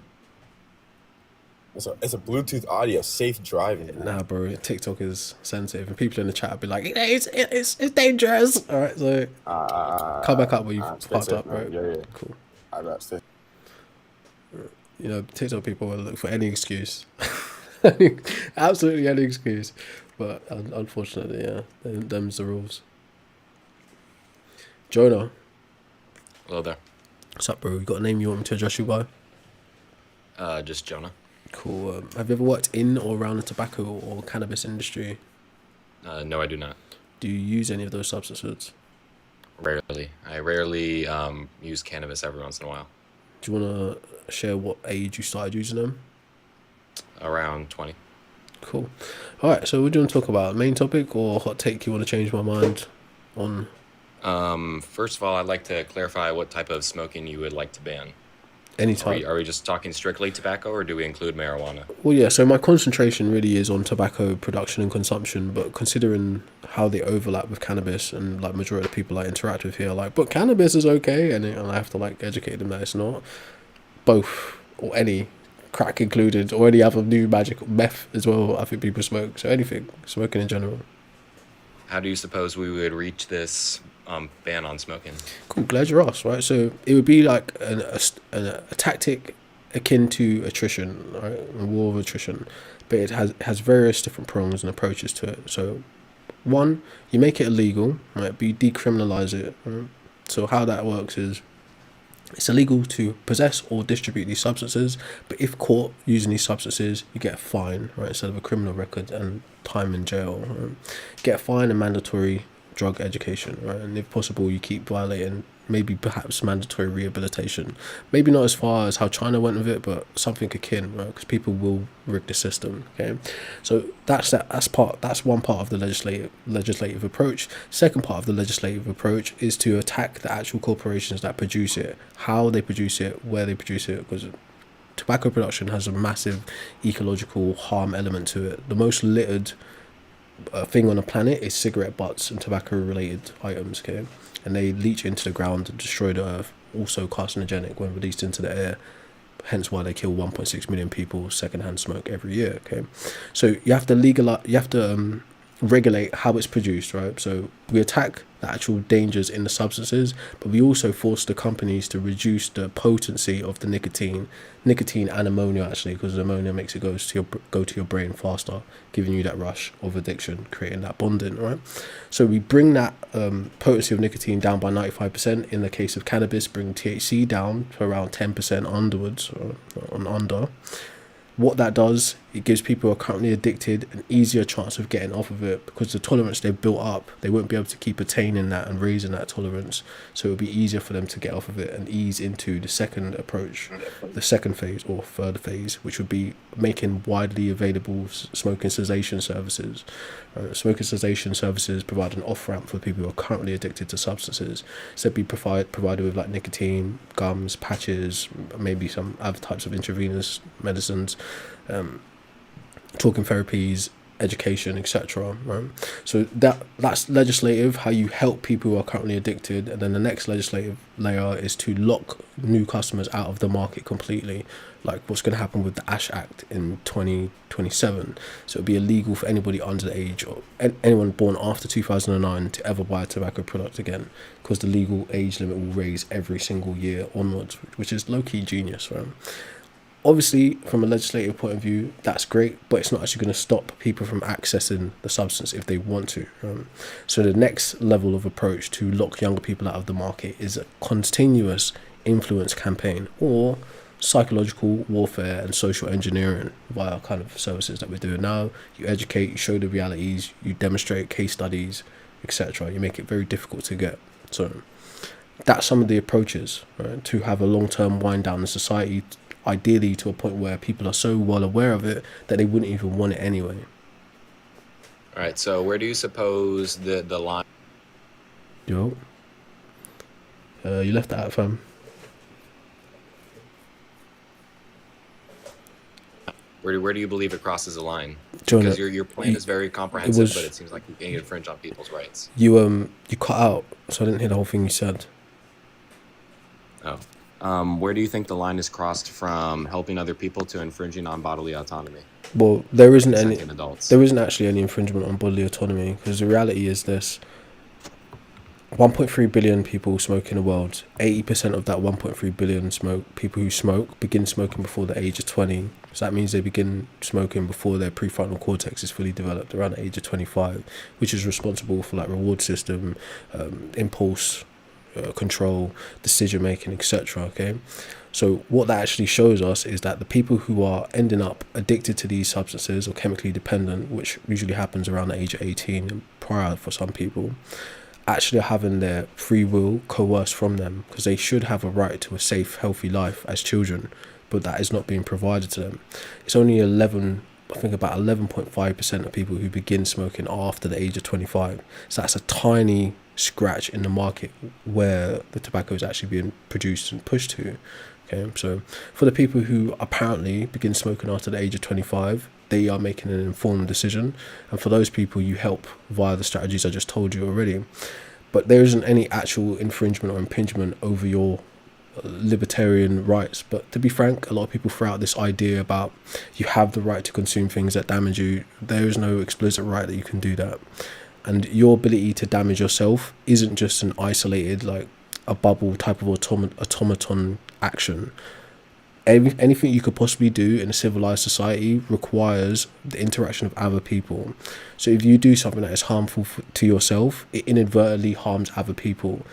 It's a Bluetooth audio, safe driving. Man. Nah, bro, TikTok is sensitive, and people in the chat will be like, it's dangerous. Alright, so come back up when you've parked up, right? Yeah. Cool. I got stay. TikTok people will look for any excuse. Absolutely any excuse. But unfortunately, yeah, them's the rules. Jonah. Hello there. What's up, bro? You got a name you want me to address you by? Just Jonah. Cool. Have you ever worked in or around the tobacco or cannabis industry? No, I do not. Do you use any of those substances? Rarely. I rarely use cannabis every once in a while. Do you want to share what age you started using them? Around 20. Cool. All right, so what do you want to talk about? Main topic or hot take you want to change my mind on? First of all, I'd like to clarify what type of smoking you would like to ban. Any type. Are we just talking strictly tobacco, or do we include marijuana? Well, yeah, so my concentration really is on tobacco production and consumption, but considering how they overlap with cannabis and like majority of the people I interact with here are like, but cannabis is okay, and I have to like educate them that it's not. Both, or any, crack included, or any other new magic meth as well, I think people smoke, so anything, smoking in general. How do you suppose we would reach this ban on smoking? Cool, glad you asked, right? So it would be like a tactic akin to attrition, right? A war of attrition, but it has various different prongs and approaches to it. So, one, you make it illegal, right? But you decriminalize it. Right? So how that works is it's illegal to possess or distribute these substances, but if caught using these substances, you get a fine, right, instead of a criminal record and time in jail. Right? Get a fine and mandatory drug education, right? And if possible, you keep violating, maybe perhaps mandatory rehabilitation. Maybe not as far as how China went with it, but something akin, right? Because people will rig the system. Okay, so that's one part of the legislative approach. Second part of the legislative approach is to attack the actual corporations that produce it, how they produce it, where they produce it, because tobacco production has a massive ecological harm element to it. The most littered thing on the planet is cigarette butts and tobacco related items, okay, and they leach into the ground and destroy the earth, also carcinogenic when released into the air, hence why they kill 1.6 million people secondhand smoke every year. Okay, so you have to regulate how it's produced, right? So we attack the actual dangers in the substances, but we also force the companies to reduce the potency of the nicotine and ammonia, actually, because ammonia makes it go to your brain faster, giving you that rush of addiction, creating that bonding, right? So we bring that potency of nicotine down by 95%. In the case of cannabis, bring THC down to around 10% onwards, or under. What that does, it gives people who are currently addicted an easier chance of getting off of it, because the tolerance they've built up, they won't be able to keep attaining that and raising that tolerance. So it'll be easier for them to get off of it and ease into the second approach, the second phase or third phase, which would be making widely available smoking cessation services. Smoking cessation services provide an off-ramp for people who are currently addicted to substances. So they'd be provided with like nicotine, gums, patches, maybe some other types of intravenous medicines, talking therapies, education, etc. Right? So that's legislative, how you help people who are currently addicted, and then the next legislative layer is to lock new customers out of the market completely, like what's going to happen with the Ash Act in 2027. So it'll be illegal for anybody under the age, or anyone born after 2009, to ever buy a tobacco product again, because the legal age limit will raise every single year onwards, which is low-key genius, right? Obviously, from a legislative point of view, that's great, but it's not actually going to stop people from accessing the substance if they want to. So the next level of approach to lock younger people out of the market is a continuous influence campaign, or psychological warfare and social engineering via kind of services that we're doing now. You educate, you show the realities, you demonstrate case studies, etc. You make it very difficult to get. So that's some of the approaches, right, to have a long-term wind down in society, ideally to a point where people are so well aware of it that they wouldn't even want it anyway. All right, so where do you suppose the line? You left that out, fam. Where do you believe it crosses the line? Jonah, Because your plan is very comprehensive, but it seems like you infringe on people's rights. You cut out, so I didn't hear the whole thing you said. Oh. Where do you think the line is crossed from helping other people to infringing on bodily autonomy? Well, there isn't any. Sentient adults. There isn't actually any infringement on bodily autonomy, because the reality is this: 1.3 billion people smoke in the world. 80% of that 1.3 billion people who smoke begin smoking before the age of 20. So that means they begin smoking before their prefrontal cortex is fully developed, around the age of 25, which is responsible for like reward system, impulse control, decision making, etc. Okay, so what that actually shows us is that the people who are ending up addicted to these substances or chemically dependent, which usually happens around the age of 18 and prior for some people, actually are having their free will coerced from them, because they should have a right to a safe, healthy life as children, but that is not being provided to them. It's only about 11.5% of people who begin smoking after the age of 25. So that's a tiny scratch in the market where the tobacco is actually being produced and pushed to. Okay, so for the people who apparently begin smoking after the age of 25, they are making an informed decision, and for those people you help via the strategies I just told you already. But there isn't any actual infringement or impingement over your libertarian rights. But to be frank, a lot of people throw out this idea about you have the right to consume things that damage you. There is no explicit right that you can do that, and your ability to damage yourself isn't just an isolated, like a bubble type of automaton action. anything you could possibly do in a civilized society requires the interaction of other people. So if you do something that is harmful to yourself, it inadvertently harms other people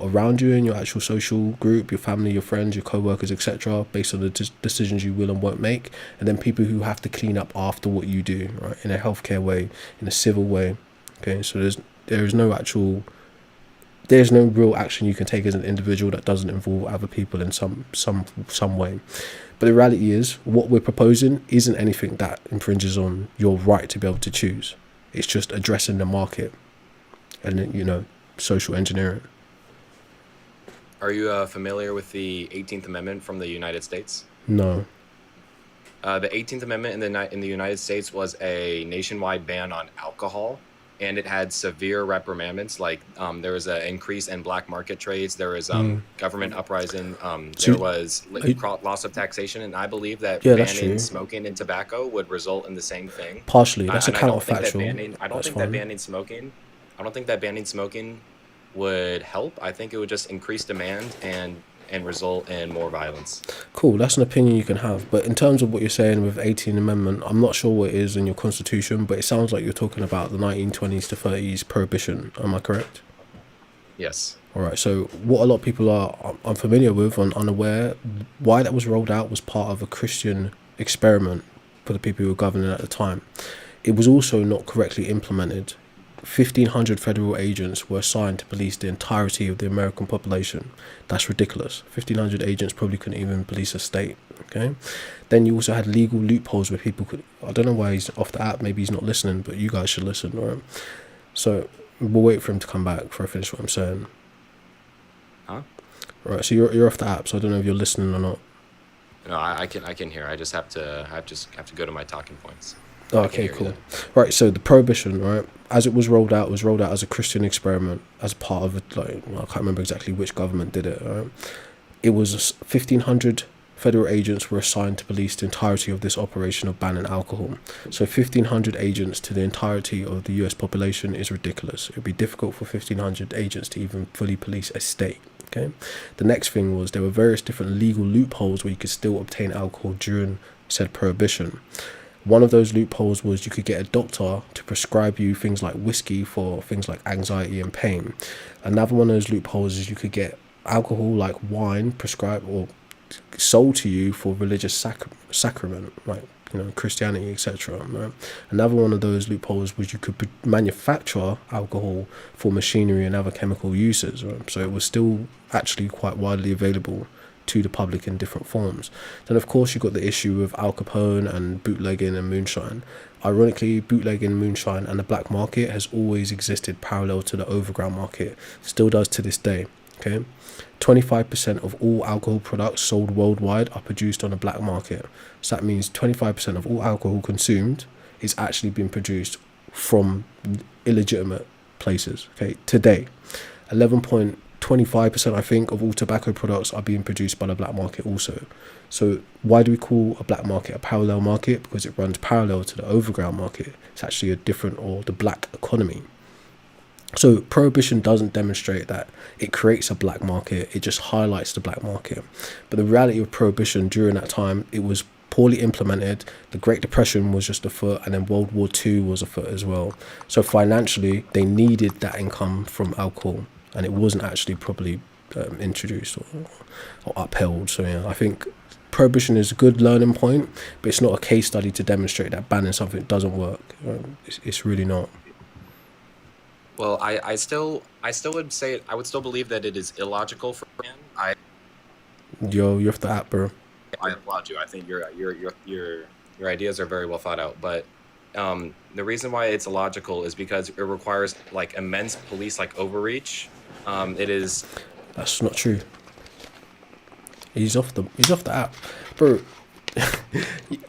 around you in your actual social group, your family, your friends, your co-workers, etc., based on the decisions you will and won't make. And then people who have to clean up after what you do, right, in a healthcare way, in a civil way. Okay, so there's no real action you can take as an individual that doesn't involve other people in some way. But the reality is, what we're proposing isn't anything that infringes on your right to be able to choose. It's just addressing the market and, social engineering. Are you familiar with the 18th Amendment from the United States? No. The 18th Amendment in the United States was a nationwide ban on alcohol, and it had severe reprimands. Like there was an increase in black market trades. There was government uprising. There was loss of taxation, and I believe that banning smoking and tobacco would result in the same thing. Partially, that's a and counterfactual. I don't think that banning smoking would help. I think it would just increase demand and result in more violence. Cool, that's an opinion you can have. But in terms of what you're saying with 18th Amendment, I'm not sure what it is in your constitution, but it sounds like you're talking about the 1920s to 30s prohibition. Am I correct? Yes. All right, so what a lot of people are unfamiliar with and unaware, why that was rolled out was part of a Christian experiment for the people who were governing at the time. It was also not correctly implemented. 1,500 federal agents were assigned to police the entirety of the American population. That's ridiculous. 1,500 agents probably couldn't even police a state. Okay. Then you also had legal loopholes where people could. I don't know why he's off the app. Maybe he's not listening, but you guys should listen. All right. So we'll wait for him to come back before I finish what I'm saying. Huh? All right. So you're off the app. So I don't know if you're listening or not. No, I can hear. I just have to go to my talking points. Oh, okay, cool. Right, so the prohibition, right, as it was rolled out as a Christian experiment, as part of it, I can't remember exactly which government did it. Right? It was 1,500 federal agents were assigned to police the entirety of this operation of banning alcohol. So 1,500 agents to the entirety of the US population is ridiculous. It would be difficult for 1,500 agents to even fully police a state. Okay. The next thing was there were various different legal loopholes where you could still obtain alcohol during said prohibition. One of those loopholes was you could get a doctor to prescribe you things like whiskey for things like anxiety and pain. Another one of those loopholes is you could get alcohol like wine prescribed or sold to you for religious sacrament, like Christianity, etc. Right? Another one of those loopholes was you could manufacture alcohol for machinery and other chemical uses. Right? So it was still actually quite widely available to the public in different forms. Then of course you got the issue of Al Capone and bootlegging and moonshine. Ironically, bootlegging, moonshine and the black market has always existed parallel to the overground market, still does to this day. Okay, 25% of all alcohol products sold worldwide are produced on the black market. So that means 25% of all alcohol consumed is actually being produced from illegitimate places. Okay, today 11.25% I think of all tobacco products are being produced by the black market also. So why do we call a black market a parallel market? Because it runs parallel to the overground market. It's actually a different, or the black economy. So prohibition doesn't demonstrate that it creates a black market, it just highlights the black market. But the reality of prohibition during that time, it was poorly implemented. The Great Depression was just afoot, and then World War II was afoot as well. So financially, they needed that income from alcohol, and it wasn't actually properly introduced or upheld. So yeah, I think prohibition is a good learning point, but it's not a case study to demonstrate that banning something doesn't work. It's really not. Well, I still would say I would still believe that it is illogical for ban. You're off the app, bro. I applaud you. I think your ideas are very well thought out. But the reason why it's illogical is because it requires like immense police overreach. It is. That's not true. He's off the app, bro.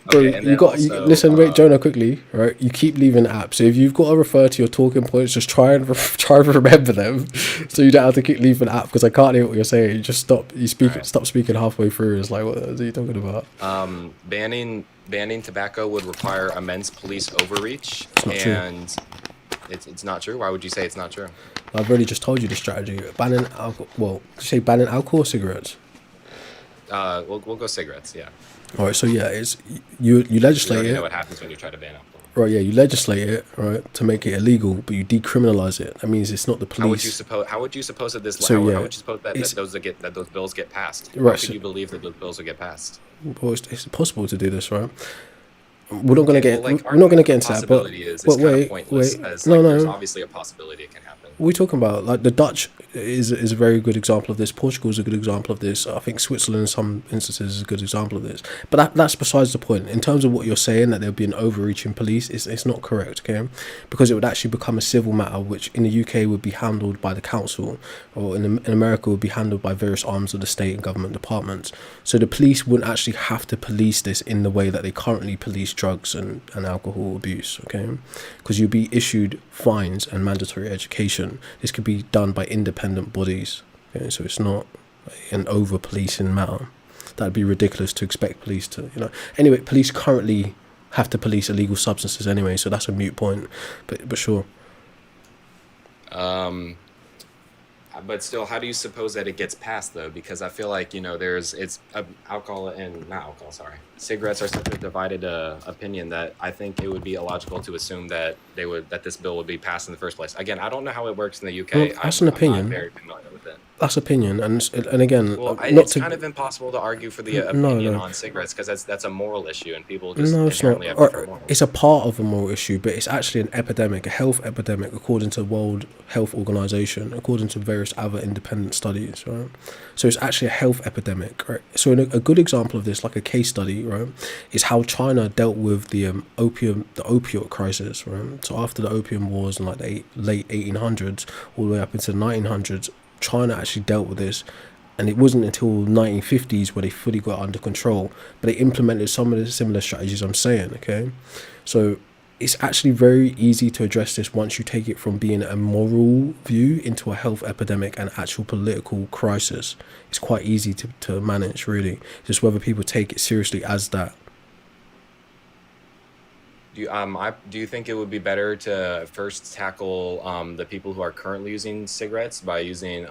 Bro, okay, you got also, listen. Wait, Jonah, quickly. Right, you keep leaving the app. So if you've got to refer to your talking points, just try and remember them, so you don't have to keep leaving the app because I can't hear what you're saying. Just stop. Stop speaking halfway through. It's like, what are you talking about? Banning tobacco would require immense police overreach, and it's not true. Why would you say it's not true? I've already just told you the strategy. Banning alcohol. Well, did you say banning alcohol or cigarettes? We'll go cigarettes. Yeah, All right, so yeah, it's you we legislate already know it. what happens when you try to ban alcohol. Right, yeah, you legislate it, right, to make it illegal, but you decriminalize it. That means it's not the How would you police. suppose? How would you suppose that this? So How yeah, would you suppose that, it's that those bills get passed? How right. could So, you believe that those bills will get passed? well, it's possible to do this, right? We're not gonna Okay, well, get like we're not arguing gonna for get the into that, but possibility is kind of wait, pointless, wait, as no, like there's no. obviously a possibility it can happen. What are we talking about? Like the Dutch is a very good example of this. Portugal is a good example of this. I think Switzerland, in some instances, is a good example of this. But that's besides the point. In terms of what you're saying, that there'll be an overreaching police, it's not correct, okay? Because it would actually become a civil matter, which in the UK would be handled by the council, or in America would be handled by various arms of the state and government departments. So the police wouldn't actually have to police this in the way that they currently police drugs and alcohol abuse, okay? Because you'd be issued fines and mandatory education. This could be done by independent bodies, okay? So it's not an over policing matter. That'd be ridiculous to expect police to, Anyway, police currently have to police illegal substances anyway, so that's a moot point. But sure. But still, how do you suppose that it gets passed though? Because I feel like alcohol and not alcohol. Sorry, cigarettes are such a divided opinion that I think it would be illogical to assume that this bill would be passed in the first place. Again, I don't know how it works in the UK. Well, that's an opinion. I'm not very familiar with it. That's opinion, and again, Well, not it's to. kind of impossible to argue for the No, opinion no. on cigarettes because that's a moral issue, and people just No, it's not. inherently have different morals. It's a part of a moral issue, but it's actually an epidemic, a health epidemic, according to the World Health Organization, according to various other independent studies, right? So it's actually a health epidemic, right? So a good example of this, like a case study, right, is how China dealt with the opioid crisis, right? So after the opium wars in like the late 1800s, all the way up into the 1900s, China actually dealt with this, and it wasn't until 1950s where they fully got under control, but they implemented some of the similar strategies I'm saying, okay? So it's actually very easy to address this once you take it from being a moral view into a health epidemic and actual political crisis. It's quite easy to manage, really. Just whether people take it seriously as that. Do you think it would be better to first tackle the people who are currently using cigarettes by using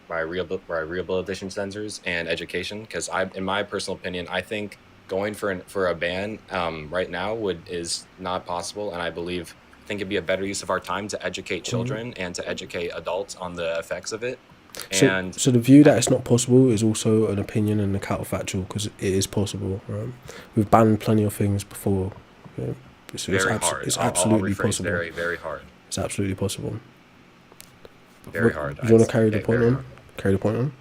by rehabilitation centers and education? Because in my personal opinion, I think going for a ban right now is not possible, and I think it'd be a better use of our time to educate children and to educate adults on the effects of it. And So the view that it's not possible is also an opinion and a counterfactual, because it is possible, right? We've banned plenty of things before. Yeah. So very hard. It's I'll absolutely rephrase possible. very, very hard. It's absolutely possible. Very hard. Do you want to carry the Okay, point very on? hard. Carry the point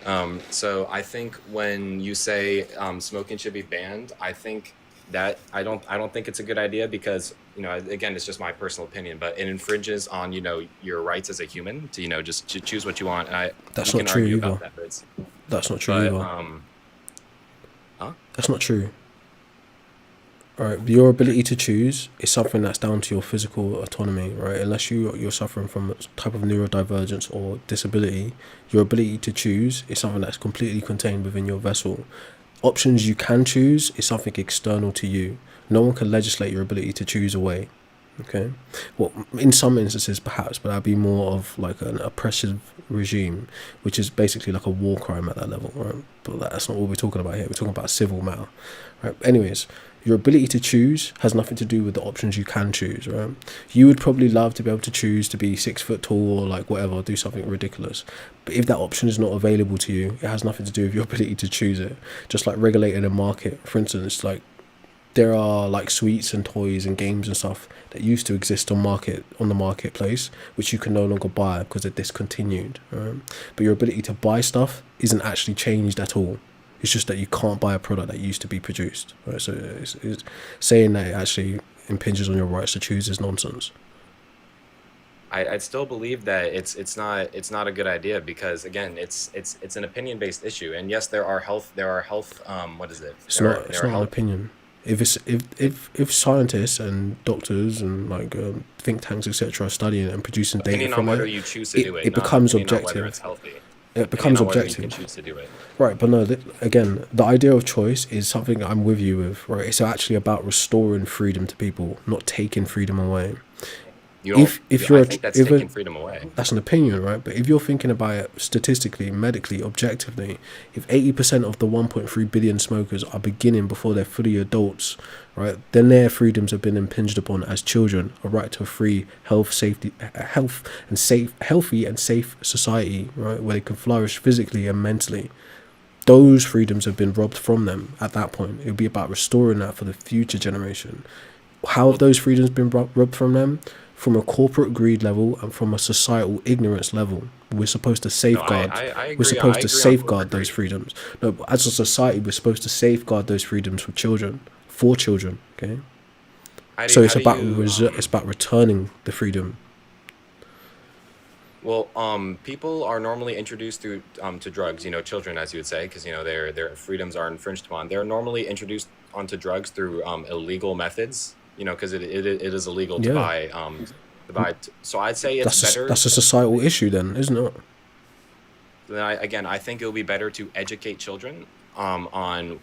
on? So I think when you say smoking should be banned, I think that I don't think it's a good idea because again, it's just my personal opinion, but it infringes on your rights as a human to just to choose what you want. And That's we not can true argue either. about that, but That's not true either. That's not true. Alright, your ability to choose is something that's down to your physical autonomy, right? Unless you're suffering from a type of neurodivergence or disability, your ability to choose is something that's completely contained within your vessel. Options you can choose is something external to you. No one can legislate your ability to choose away. Okay, well, in some instances perhaps, but that'd be more of like an oppressive regime, which is basically like a war crime at that level, right? But that's not what we're talking about here. We're talking about a civil matter, right? Anyways, your ability to choose has nothing to do with the options you can choose, right? You would probably love to be able to choose to be 6 foot tall or like whatever, do something ridiculous. But if that option is not available to you, it has nothing to do with your ability to choose it. Just like regulating a market, for instance, like there are like sweets and toys and games and stuff that used to exist on the marketplace, which you can no longer buy because they're discontinued, right? But your ability to buy stuff isn't actually changed at all. It's just that you can't buy a product that used to be produced, right? So it's saying that it actually impinges on your rights to choose is nonsense. I'd still believe that it's not a good idea because again, it's an opinion based issue, and yes, there are health what is it? It's not an opinion. If scientists and doctors and like think tanks etc. are studying it and producing data opinion from on whether it, you choose to do it, it not becomes opinion on whether objective. it's healthy. It becomes Opinion on whether objective. You can choose to do it. Right, but no, again, the idea of choice is something I'm with you with, right? It's actually about restoring freedom to people, not taking freedom away. You don't. if I you're think that's if taking freedom away. that's an opinion, right? But if you're thinking about it statistically, medically, objectively, if 80% of the 1.3 billion smokers are beginning before they're fully adults, right, then their freedoms have been impinged upon as children. A right to a free, healthy and safe society, right, where they can flourish physically and mentally. Those freedoms have been robbed from them at that point. It would be about restoring that for the future generation. How have those freedoms been robbed from them? From a corporate greed level and from a societal ignorance level. We're supposed to No, safeguard. I We're agree. supposed I to agree on safeguard corporate those greed. freedoms. No, but as a society, we're supposed to safeguard those freedoms for children. For children, okay. So it's How do about you it's about returning the freedom. Well, people are normally introduced through to drugs. You know, children, as you would say, because you know their freedoms are infringed upon. They're normally introduced onto drugs through illegal methods. You know, because it is illegal to Yeah, buy. So I'd say it's better. that's a societal issue then, isn't it? Then I think it would be better to educate children on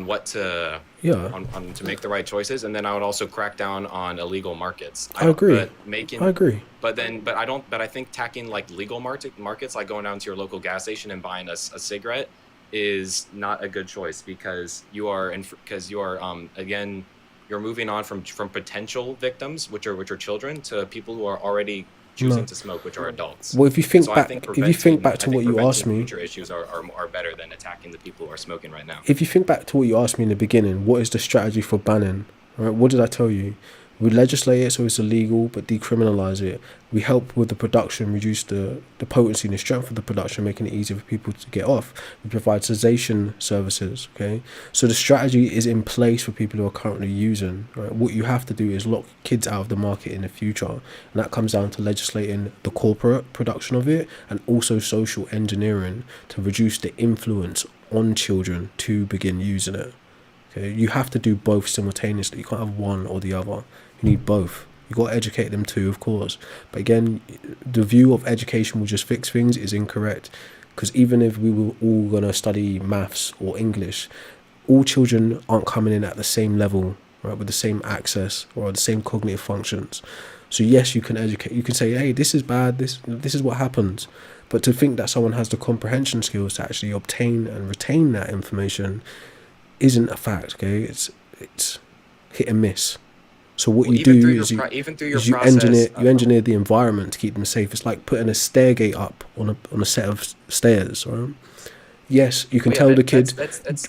what to Yeah, on to make the right choices, and then I would also crack down on illegal markets. I agree. But I agree. I think tacking like legal markets, like going down to your local gas station and buying a cigarette, is not a good choice because you are again, you're moving on from potential victims, which are children, to people who are already choosing No. to smoke, which are adults. Well, if you think So back, to what you asked me, future issues are better than attacking the people who are smoking right now. if you think back to what you asked me in the beginning, what is the strategy for banning? Right? What did I tell you? We legislate it so it's illegal, but decriminalize it. We help with the production, reduce the potency and the strength of the production, making it easier for people to get off. We provide cessation services. Okay, so the strategy is in place for people who are currently using. Right? What you have to do is lock kids out of the market in the future, and that comes down to legislating the corporate production of it and also social engineering to reduce the influence on children to begin using it. Okay, you have to do both simultaneously. You can't have one or the other. You need both. You got to educate them too, of course. But again, the view of education will just fix things is incorrect. Because even if we were all gonna study maths or English, all children aren't coming in at the same level, right, with the same access or the same cognitive functions. So yes, you can educate. You can say, hey, this is bad. This is what happens. But to think that someone has the comprehension skills to actually obtain and retain that information isn't a fact. Okay, it's hit and miss. So what you do is you engineer the environment to keep them safe. It's like putting a stair gate up on a set of stairs, right? Yes, you can tell the kid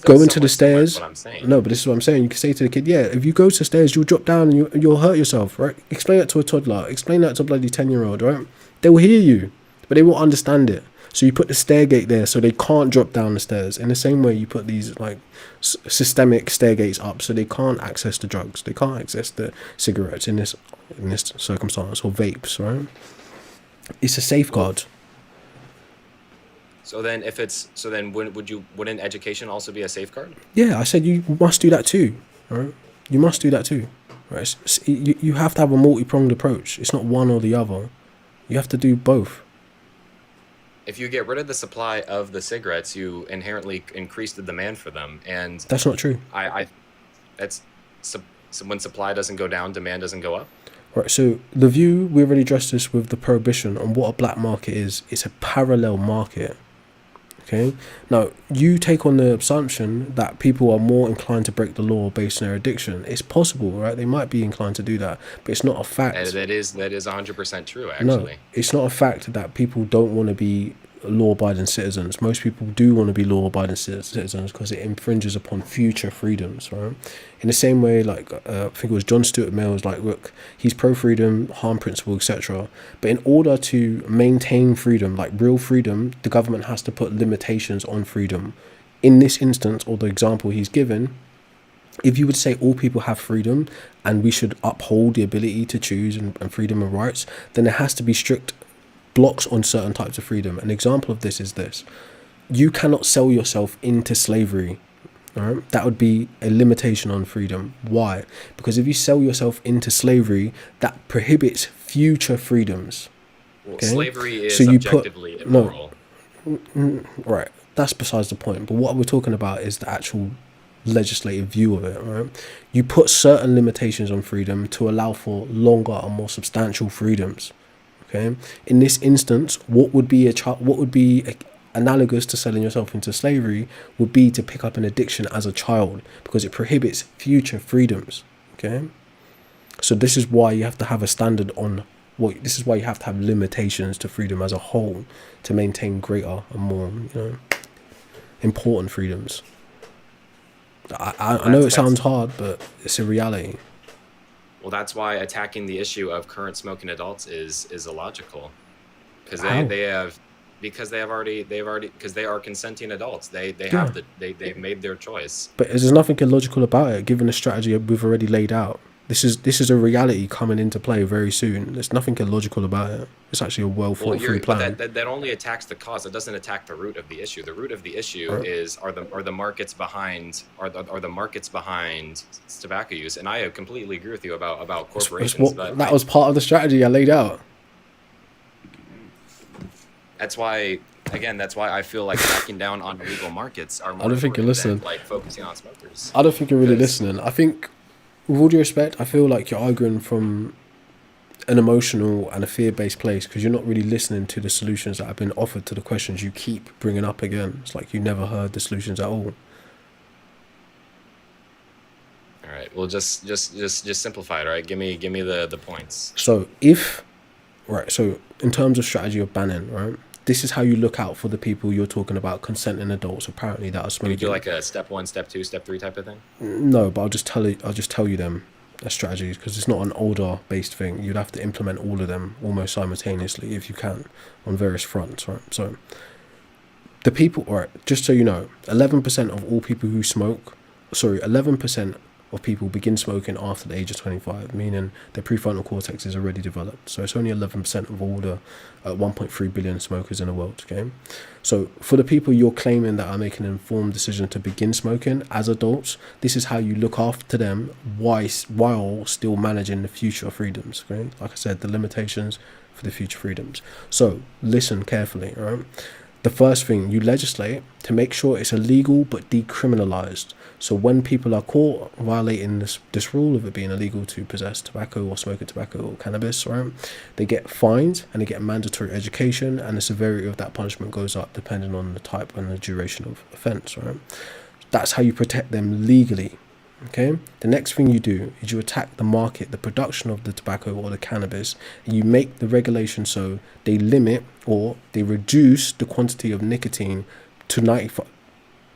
go into the stairs. No, but this is what I'm saying. You can say to the kid, yeah, if you go to stairs, you'll drop down and you'll hurt yourself, right? Explain that to a toddler. Explain that to a bloody 10-year-old, right? They will hear you, but they won't understand it. So you put the stair gate there so they can't drop down the stairs. In the same way, you put these like systemic stair gates up so they can't access the drugs. They can't access the cigarettes in this circumstance, or vapes, right? It's a safeguard. So then, wouldn't education also be a safeguard? Yeah, I said you must do that too, right? You must do that too, right? You have to have a multi-pronged approach. It's not one or the other. You have to do both. If you get rid of the supply of the cigarettes, you inherently increase the demand for them, and That's not true. So when supply doesn't go down, demand doesn't go up. Right, so the view, we already addressed this with the prohibition on what a black market is. It's a parallel market. Okay, now you take on the assumption that people are more inclined to break the law based on their addiction. It's possible, right? They might be inclined to do that, but it's not a fact. That is 100% true, actually. No, it's not a fact that people don't want to be law-abiding citizens. Most people do want to be law-abiding citizens because it infringes upon future freedoms, right? In the same way, like I think it was John Stuart Mill was like, look, he's pro-freedom, harm principle, etc. But in order to maintain freedom, like real freedom, the government has to put limitations on freedom. In this instance, or the example he's given, if you would say all people have freedom and we should uphold the ability to choose and freedom and rights, then there has to be strict blocks on certain types of freedom. An example of this is this: you cannot sell yourself into slavery. All right? That would be a limitation on freedom. Why? Because if you sell yourself into slavery, that prohibits future freedoms. Okay? Slavery is objectively immoral. Right, that's besides the point. But what we're talking about is the actual legislative view of it, right? You put certain limitations on freedom to allow for longer and more substantial freedoms. Okay, in this instance, what would be analogous to selling yourself into slavery would be to pick up an addiction as a child, because it prohibits future freedoms. Okay, so this is why you have to have a standard on this is why you have to have limitations to freedom as a whole to maintain greater and more, important freedoms. I know it sounds hard, but it's a reality. Well, that's why attacking the issue of current smoking adults is illogical, because How? they are consenting adults. They've made their choice. But there's nothing illogical about it, given the strategy we've already laid out. This is a reality coming into play very soon. There's nothing illogical about it. It's actually a well thought through plan. But that only attacks the cause. It doesn't attack the root of the issue. The root of the issue is are the markets behind tobacco use. And I completely agree with you about corporations. That was part of the strategy I laid out. That's why I feel like cracking down on illegal markets are more I don't think you're listening. than, like, focusing on smokers. I don't think you're really listening. I think, with all due respect, I feel like you're arguing from an emotional and a fear-based place, because you're not really listening to the solutions that have been offered to the questions you keep bringing up again. It's like you never heard the solutions at all. All right. Well, just simplify it. All right. Give me the points. So in terms of strategy of banning, right? This is how you look out for the people you're talking about, consenting adults apparently, that are Can we smoking. do like a step 1, step 2, step 3 type of thing? No, but I'll just tell you them as strategies, because it's not an order based thing. You'd have to implement all of them almost simultaneously if you can, on various fronts, right? So the people, right, just so you know, 11% of all people who smoke, 11% of people begin smoking after the age of 25, meaning their prefrontal cortex is already developed. So it's only 11% of all the 1.3 billion smokers in the world, okay? So for the people you're claiming that are making an informed decision to begin smoking as adults, this is how you look after them while still managing the future freedoms, okay? Like I said, the limitations for the future freedoms. So listen carefully, all right? The first thing, you legislate to make sure it's illegal but decriminalized. So when people are caught violating this rule of it being illegal to possess tobacco or smoke tobacco or cannabis, right, they get fined and they get mandatory education, and the severity of that punishment goes up depending on the type and the duration of offence, right? That's how you protect them legally. Okay, the next thing you do is you attack the market, the production of the tobacco or the cannabis, and you make the regulation so they limit or they reduce the quantity of nicotine to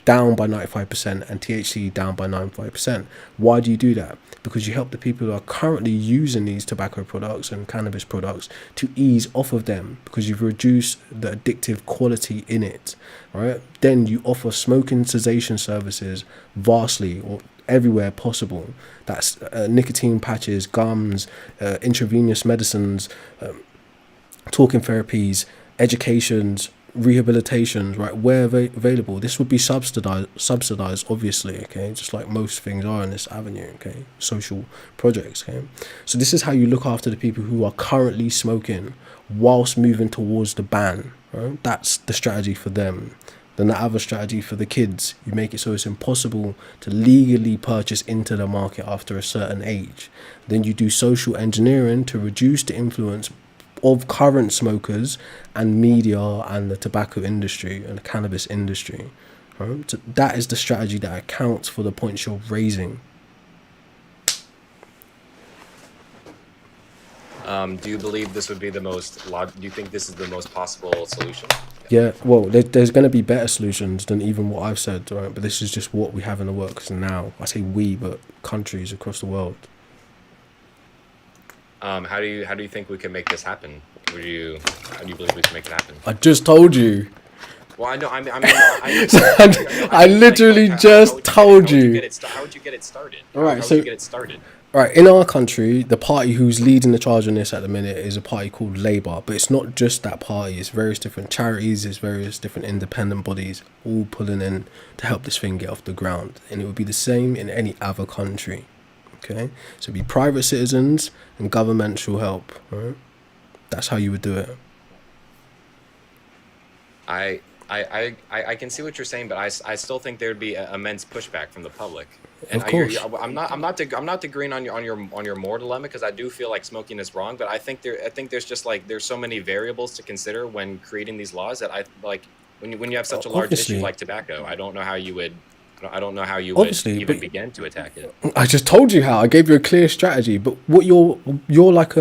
down by 95% and THC down by 95%. Why do you do that? Because you help the people who are currently using these tobacco products and cannabis products to ease off of them, because you've reduced the addictive quality in it, right? Then you offer smoking cessation services vastly or everywhere possible. That's nicotine patches, gums, intravenous medicines, talking therapies, educations, rehabilitations, right, where available. This would be subsidized obviously, okay, just like most things are in this avenue, okay, social projects, okay. So this is how you look after the people who are currently smoking whilst moving towards the ban, right? That's the strategy for them. Then the other strategy for the kids, you make it so it's impossible to legally purchase into the market after a certain age. Then you do social engineering to reduce the influence of current smokers and media and the tobacco industry and the cannabis industry. Right? So that is the strategy that accounts for the points you're raising. Do you believe this would be the most? Do you think this is the most possible solution? Yeah, well, there's going to be better solutions than even what I've said, right? But this is just what we have in the works now. I say we, but countries across the world. How do you think we can make this happen? How do you believe we can make it happen? I just told you. Well, I know. I literally just told you. How would you get it started? All right, how so would you get it started? Right, in our country, the party who's leading the charge on this at the minute is a party called Labour. But it's not just that party. It's various different charities. It's various different independent bodies all pulling in to help this thing get off the ground. And it would be the same in any other country. Okay? So it'd be private citizens and governmental help. Right? That's how you would do it. I can see what you're saying, but I still think there'd be immense pushback from the public. And Of course. I'm not agreeing on your moral dilemma, because I do feel like smoking is wrong, but I think there's just like there's so many variables to consider when creating these laws that I like when you have such a large Obviously. issue like tobacco. I don't know how you would Obviously, even but begin to attack it. I just told you how. I gave you a clear strategy. But what you're like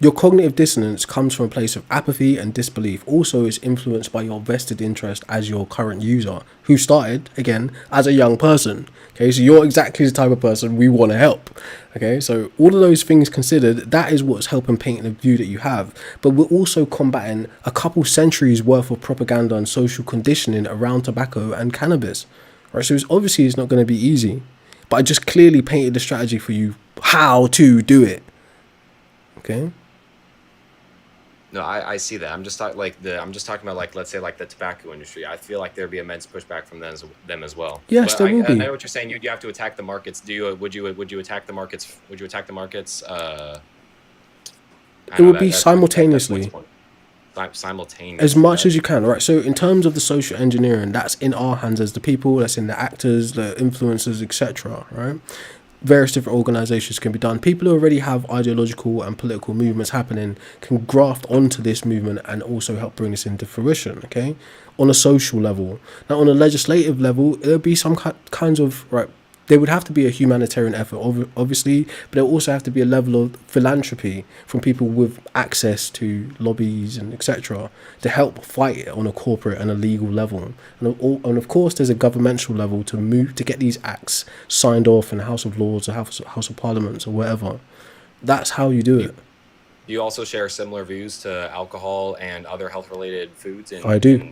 your cognitive dissonance comes from a place of apathy and disbelief. Also, is influenced by your vested interest as your current user, who started again as a young person. Okay, so you're exactly the type of person we want to help. Okay, so all of those things considered, that is what's helping paint the view that you have. But we're also combating a couple centuries worth of propaganda and social conditioning around tobacco and cannabis. Right, so it's not going to be easy, but I just clearly painted the strategy for you how to do it. Okay. No, I see that. I'm just talking about, like, let's say like the tobacco industry. I feel like there'd be immense pushback from them as well. Yes, But there will I be. know what you're saying. You have to attack the markets. Would you attack the markets? Would you attack the markets? I It don't know, would be that's my simultaneously, point. Simultaneously. as much as you can. Right. So in terms of the social engineering, that's in our hands as the people. That's in the actors, the influencers, etc. Right. Various different organizations can be done. People who already have ideological and political movements happening can graft onto this movement and also help bring this into fruition. Okay, on a social level. Now, on a legislative level, there'll be some kinds of right. There would have to be a humanitarian effort, obviously, but there also have to be a level of philanthropy from people with access to lobbies and etc. to help fight it on a corporate and a legal level. And of course, there's a governmental level to move to get these acts signed off in the House of Lords or House of Parliaments or whatever. That's how you do it. Do you also share similar views to alcohol and other health-related foods? I do.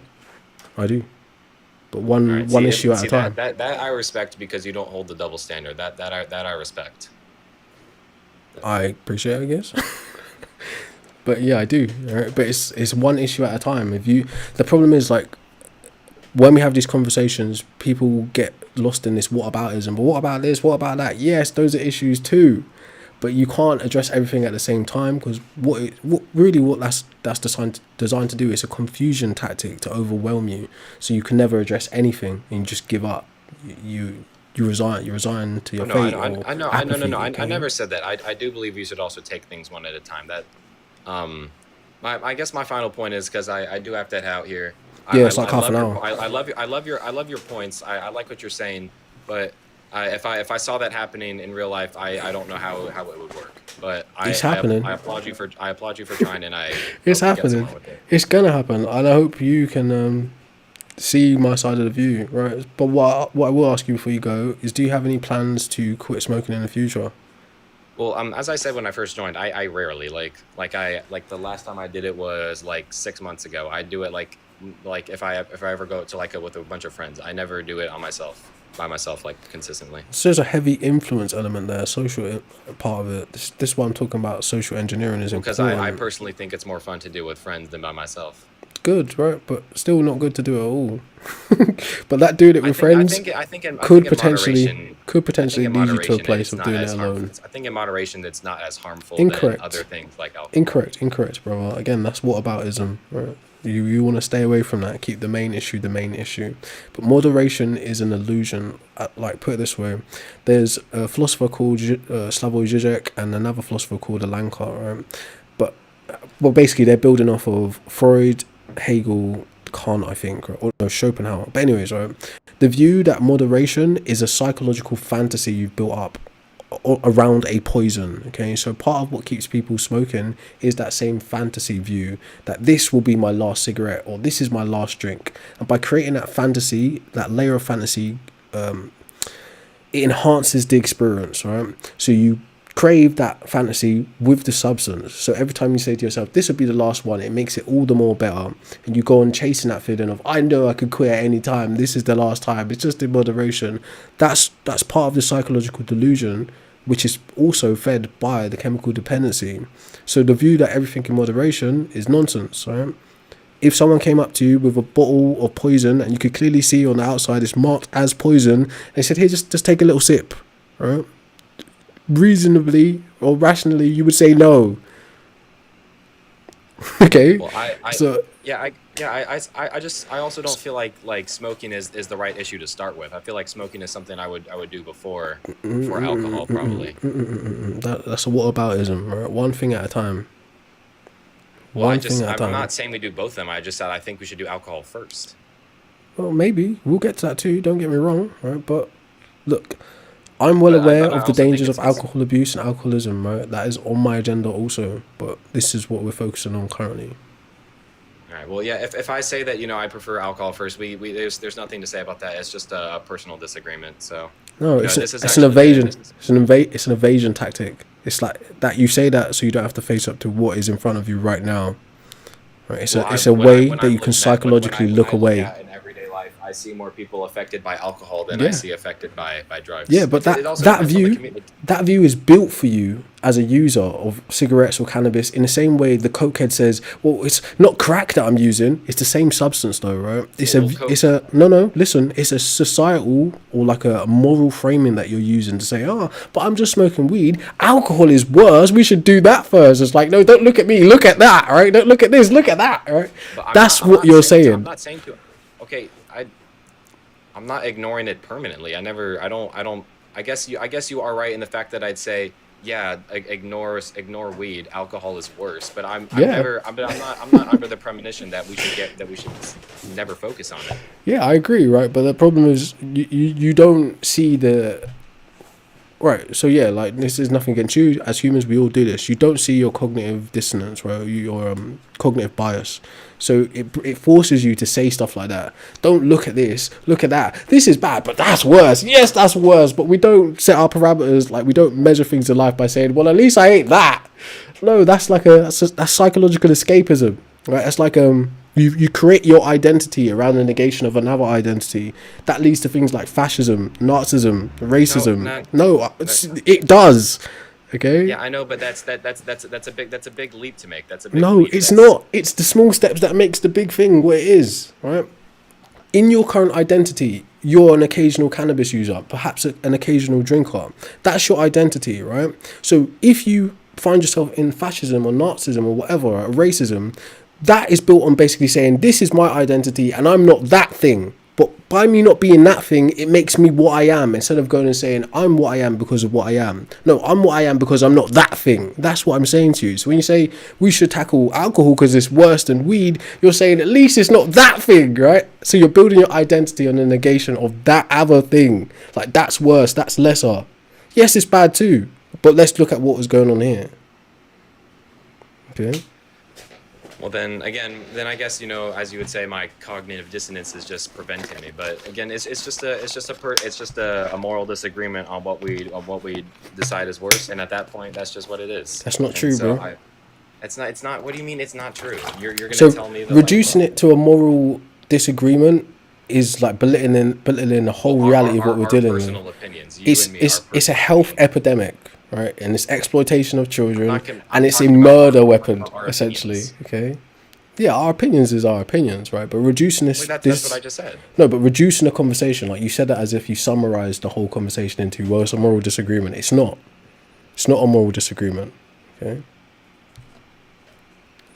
But All right, one issue at a time. that I respect, because you don't hold the double standard. That I respect. I appreciate it, I guess. But yeah, I do. Right? But it's one issue at a time. The problem is, like, when we have these conversations, people get lost in this whataboutism. But what about this? What about that? Yes, those are issues too. But you can't address everything at the same time, because what that's designed to do is a confusion tactic to overwhelm you, so you can never address anything and you just give up. You resign to your No, fate. I know. I never said that. I do believe you should also take things one at a time. I guess my final point is, because I do have to head out here. Yeah, it's like half an hour. I love your points. I like what you're saying, but if I saw that happening in real life, I don't know how it would work. But It's happening. I applaud you for trying, and I It's hope you get happening. somewhere with it. It's gonna happen, and I hope you can see my side of the view, right? But what I will ask you before you go is, do you have any plans to quit smoking in the future? Well, as I said when I first joined, I rarely like the last time I did it was like 6 months ago. I do it like if I ever go to with a bunch of friends. I never do it by myself like consistently. So there's a heavy influence element there, social part of it. This is what I'm talking about. Social engineering is Because important. I personally think it's more fun to do with friends than by myself. Good, right? But still not good to do it at all. But that doing it with friends could potentially lead you to a place of doing it alone. I think in moderation, it's not as harmful Incorrect. than other things like alcohol. Incorrect, brother. Again, that's whataboutism, right? You want to stay away from that. Keep the main issue. But moderation is an illusion. Like, put it this way, there's a philosopher called Slavoj Žižek and another philosopher called Alanka, right? But well, basically they're building off of Freud, Hegel, Kant, I think, or no, Schopenhauer. But anyways, right, the view that moderation is a psychological fantasy you've built up around a poison. Okay, so part of what keeps people smoking is that same fantasy view that this will be my last cigarette or this is my last drink. And by creating that fantasy, that layer of fantasy, it enhances the experience, right? So you crave that fantasy with the substance. So every time you say to yourself, this will be the last one, it makes it all the more better. And you go on chasing that feeling of, I know I could quit at any time. This is the last time. It's just in moderation. That's part of the psychological delusion, which is also fed by the chemical dependency. So the view that everything in moderation is nonsense, right? If someone came up to you with a bottle of poison and you could clearly see on the outside it's marked as poison, they said, here, just take a little sip, right? Reasonably or rationally, you would say no. Okay, Well, so I also don't feel like smoking is the right issue to start with. I feel like smoking is something I would do before alcohol, probably. that's a whataboutism, right? One thing at a time. Well, One thing at a I'm time. not saying we do both of them. I just said I think we should do alcohol first. Well, maybe we'll get to that too. Don't get me wrong, right? But look, I'm well But aware I of the also think dangers of it's alcohol abuse and alcoholism, right? That is on my agenda also. But this is what we're focusing on currently. all right. Well, yeah. If I say that I prefer alcohol first, we there's nothing to say about that. It's just a personal disagreement. So No, this is it's an actually evasion. this is- It's an evasion tactic. It's like that you say that so you don't have to face up to what is in front of you right now. Right? It's a way that you can psychologically look away. In everyday life, I see more people affected by alcohol than I Yeah. see affected by drugs. Yeah, but It also that depends on the view community. that view is built for you as a user of cigarettes or cannabis in the same way the cokehead says, well, it's not crack that I'm using, it's the same substance though, right? It's a societal or like a moral framing that you're using to say, but I'm just smoking weed, alcohol is worse, we should do that first. It's like, no, don't look at me, look at that, right? Don't look at this, look at that, right? But That's I'm what not you're saying saying. I'm not saying to. Okay, I'm not ignoring it permanently. I don't. I guess you are right in the fact that I'd say, yeah, ignore weed. Alcohol is worse. But I'm not under the premonition that we should never focus on it. Yeah, I agree, right? But the problem is you don't see the right. So yeah, like this is nothing against you. As humans, we all do this. You don't see your cognitive dissonance, right? Your cognitive bias. So it forces you to say stuff like that. Don't look at this. Look at that. This is bad, but that's worse. Yes, that's worse. But we don't set our parameters. Like we don't measure things in life by saying, well, at least I ate that. No, that's psychological escapism, right? It's like you create your identity around the negation of another identity. That leads to things like fascism, Nazism, racism. It does. Okay. Yeah, I know, but that's a big leap to make. That's a big No, leap. it's not. It's the small steps that makes the big thing what it is, right? In your current identity, you're an occasional cannabis user, perhaps an occasional drinker. That's your identity, right? So if you find yourself in fascism or Nazism or whatever, or racism, that is built on basically saying, this is my identity and I'm not that thing. But by me not being that thing, it makes me what I am, instead of going and saying, I'm what I am because of what I am. No, I'm what I am because I'm not that thing. That's what I'm saying to you. So when you say we should tackle alcohol because it's worse than weed, you're saying at least it's not that thing, right? So you're building your identity on the negation of that other thing. Like, that's worse, that's lesser. Yes, it's bad too, but let's look at what was going on here. Okay. Well, then I guess, as you would say, my cognitive dissonance is just preventing me. But again, it's just a moral disagreement on what we decide is worse, and at that point, that's just what it is. That's not true, so bro. It's not. What do you mean it's not true? You're gonna So tell me that, reducing it to a moral disagreement is like belittling the whole reality of what we're dealing with. Personal opinions. You and me, It's a health epidemic, right? And it's exploitation of children, I'm and it's a talking murder about weapon, our essentially. opinions. Okay. Yeah, our opinions is our opinions, right? But reducing this, Wait, that's what I just said. No, but reducing the conversation, like you said that as if you summarized the whole conversation into, well, it's a moral disagreement. It's not. It's not a moral disagreement. Okay.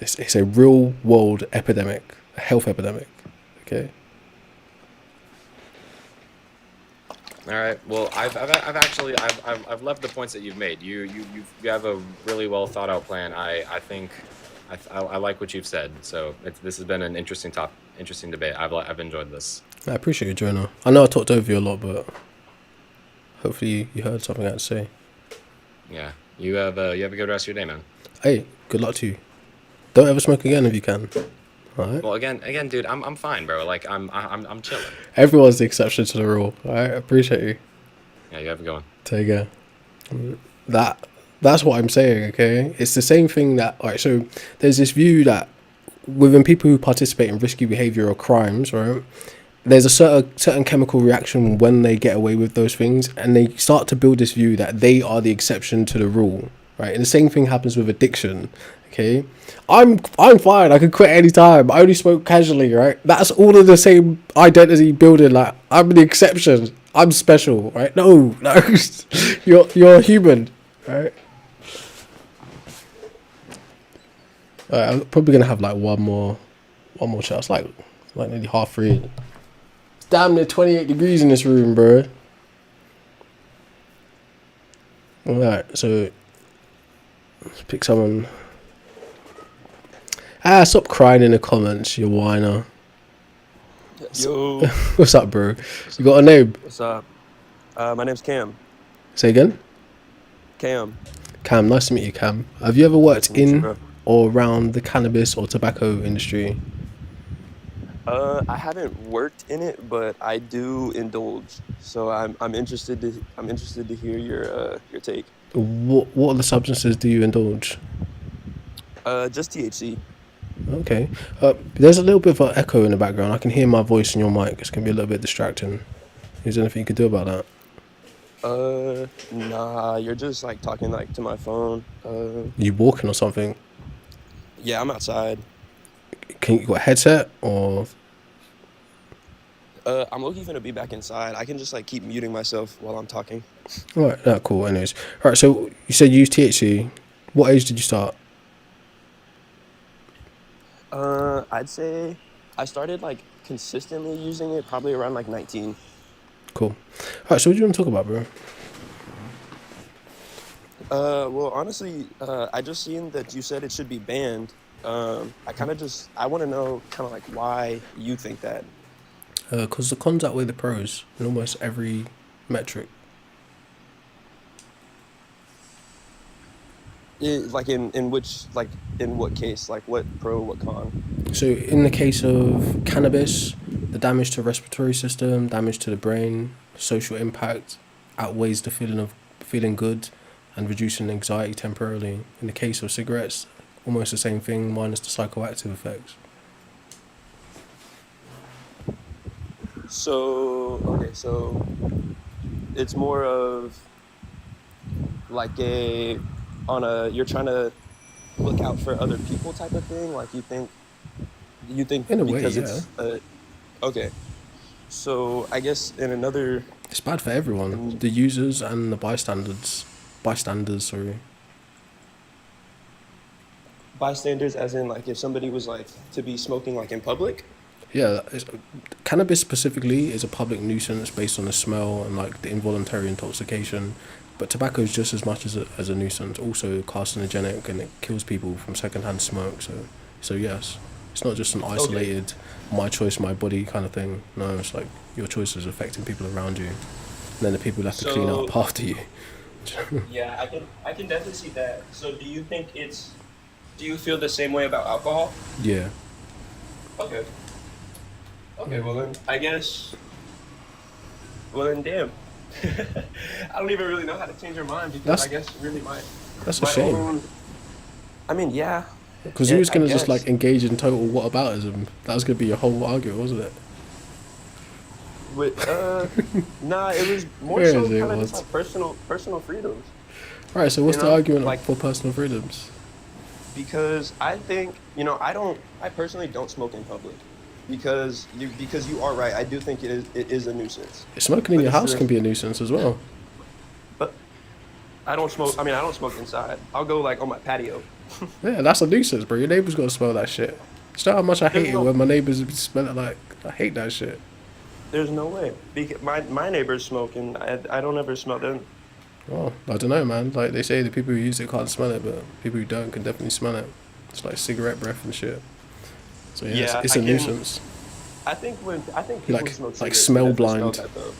It's a real world epidemic, a health epidemic. Okay. All right. Well, I've actually loved the points that you've made. You have a really well thought out plan. I think I like what you've said. So this has been an interesting debate. I've enjoyed this. I appreciate you, Jonah. I know I talked over you a lot, but hopefully you heard something I had to say. Yeah. You have a good rest of your day, man. Hey, good luck to you. Don't ever smoke again if you can. All right. Well, again, dude, I'm fine, bro. Like I'm chilling. Everyone's the exception to the rule. All right. I appreciate you. Yeah, you have a good one. Take care. That's what I'm saying. Okay. It's the same thing that. All right. So there's this view that within people who participate in risky behavior or crimes, right? There's a certain chemical reaction when they get away with those things, and they start to build this view that they are the exception to the rule, right? And the same thing happens with addiction. Okay, I'm fine. I can quit anytime. I only smoke casually, right? That's all of the same identity building. Like, I'm the exception. I'm special, right? No, you're human, right? I'm probably gonna have like one more shot. It's like nearly half three. It's damn near 28 degrees in this room, bro. All right, so let's pick someone. Stop crying in the comments, you whiner. Yo, What's up, bro? You got a name? what's up? My name's Cam. Say again. Cam. Cam, nice to meet you, Cam. Have you ever Nice worked to meet you, in bro. or around the cannabis or tobacco industry? I haven't worked in it, but I do indulge. So I'm interested to hear your take. What other substances do you indulge? Just THC. Okay. There's a little bit of an echo in the background. I can hear my voice in your mic. It's gonna be a little bit distracting. Is there anything you could do about that? Nah, you're just like talking like to my phone. You walking or something? Yeah, I'm outside. Can you got a headset or? I'm looking gonna be back inside. I can just like keep muting myself while I'm talking. All right, no, cool. Anyways, all right. So you said you use THC. What age did you start? I'd say I started like consistently using it probably around like 19. Cool. All right. So what do you want to talk about, bro? Well, honestly, I just seen that you said it should be banned. I want to know kind of like why you think that. Because the cons outweigh the pros in almost every metric. Like in which, like in what case, like what pro, what con? So in the case of cannabis, the damage to respiratory system, damage to the brain, social impact outweighs the feeling of feeling good and reducing anxiety temporarily. In the case of cigarettes, almost the same thing minus the psychoactive effects. So, okay, so it's more of like you're trying to look out for other people type of thing. Like you think In a way, because yeah. okay. So I guess in another, It's bad for everyone, in the users and the bystanders. Bystanders, sorry. bystanders, as in like if somebody was like to be smoking like in public. Yeah, cannabis specifically is a public nuisance based on the smell and like the involuntary intoxication. But tobacco is just as much as a nuisance, also carcinogenic, and it kills people from secondhand smoke. So yes, it's not just an Okay. isolated, my choice, my body kind of thing. No, it's like your choice is affecting people around you, and then the people have to clean So up after you. yeah, I can definitely see that. So do you feel the same way about alcohol? Yeah. Okay. Okay, well then I guess well then damn. I don't even really know how to change your mind because That's I guess really that's a my shame. own I mean yeah, Because you was I gonna just guess. like engage in total whataboutism. That was gonna be your whole argument, wasn't it? With nah, it was more Where so is it? kind of just Was like personal freedoms, right. So what's you the know? argument Like for personal freedoms? because I think, I personally don't smoke in public because you are right. I do think it is a nuisance. Smoking in But your this is house can be a nuisance as well. but I don't smoke. I mean, I don't smoke inside. I'll go like on my patio. Yeah, that's a nuisance, bro. Your neighbor's gonna smell that shit. You know how much I There's hate it no when my neighbors smell it like I hate that shit. there's no way. Because my neighbors smoke and I don't ever smell them. Oh, I don't know, man. Like they say, the people who use it can't smell it, but people who don't can definitely smell it. It's like cigarette breath and shit. So yeah, Yeah, it's I a can. nuisance. I think You people who like smoke like cigarettes can smell definitely smell blind. that though.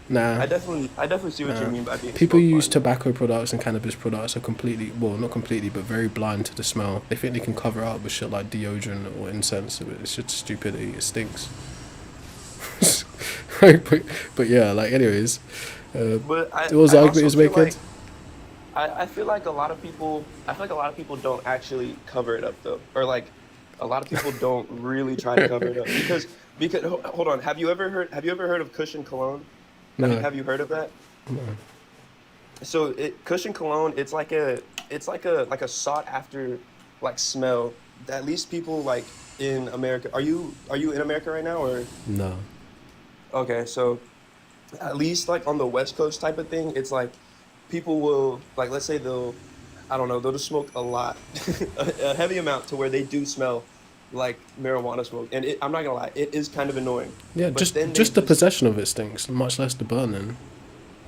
Nah, I definitely see what you nah. mean by being People who smoke use blind. tobacco products and cannabis products are completely, well, not completely, but very blind to the smell. They think they can cover it up with shit like deodorant or incense, but it's just stupidity. It stinks. but yeah, like anyways, But what was the I argument he also was feel making? like I feel like a lot of people don't actually cover it up though, or like a lot of people don't really try to cover it up because hold on, have you ever heard of cushion cologne? No, Have you heard of that? no. So cushion cologne, it's like a sought after like smell that at least people like in America. Are you in America right now or No. okay? So at least like on the West Coast type of thing, it's like people will like let's say they'll I don't know, they'll just smoke a lot, a heavy amount to where they do smell like marijuana smoke. And I'm not gonna lie, it is kind of annoying. Yeah, But then they just the possession of it stinks, much less the burning.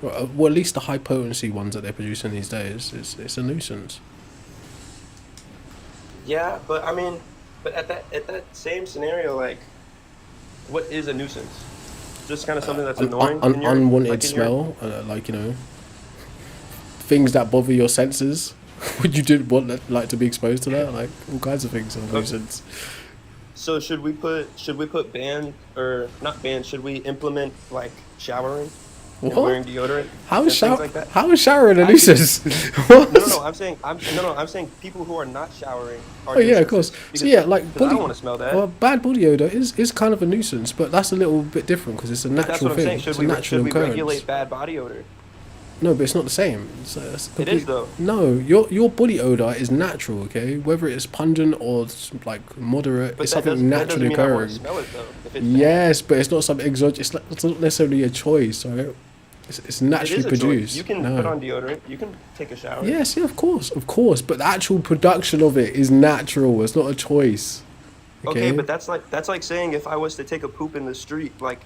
Well, at least the high potency ones that they're producing these days, it's a nuisance. yeah, but I mean, but at that same scenario, like, what is a nuisance? Just kind of something that's An annoying in your unwanted like in your smell, like, you know, things that bother your senses. Would you didn't want like to be exposed to that? Like all kinds of things are a Okay. nuisance. So should we put ban or not ban? Should we implement like showering and What? wearing deodorant How and is things like that? how is showering a I do. nuisance? What? No. I'm saying people who are not showering are Oh yeah, of course. nuisances So yeah, like because I body. don't want to smell that. Well, bad body odor is kind of a nuisance, but that's a little bit different because it's a But that's natural what I'm saying. thing. It's a natural Should we occurrence. regulate bad body odor? No, but it's not the same. It's It is though. No, your body odor is natural. Okay, whether it's pungent or like moderate, But it's that something doesn't naturally mean I want occurring. to smell it though. If it's bad. Yes, but it's not something exogenous. It's not necessarily a choice. Right? It's It naturally is a choice. produced. You can No. put on deodorant. You can take a shower. Yes, yeah, of course. But the actual production of it is natural. It's not a choice. Okay, but that's like saying if I was to take a poop in the street, like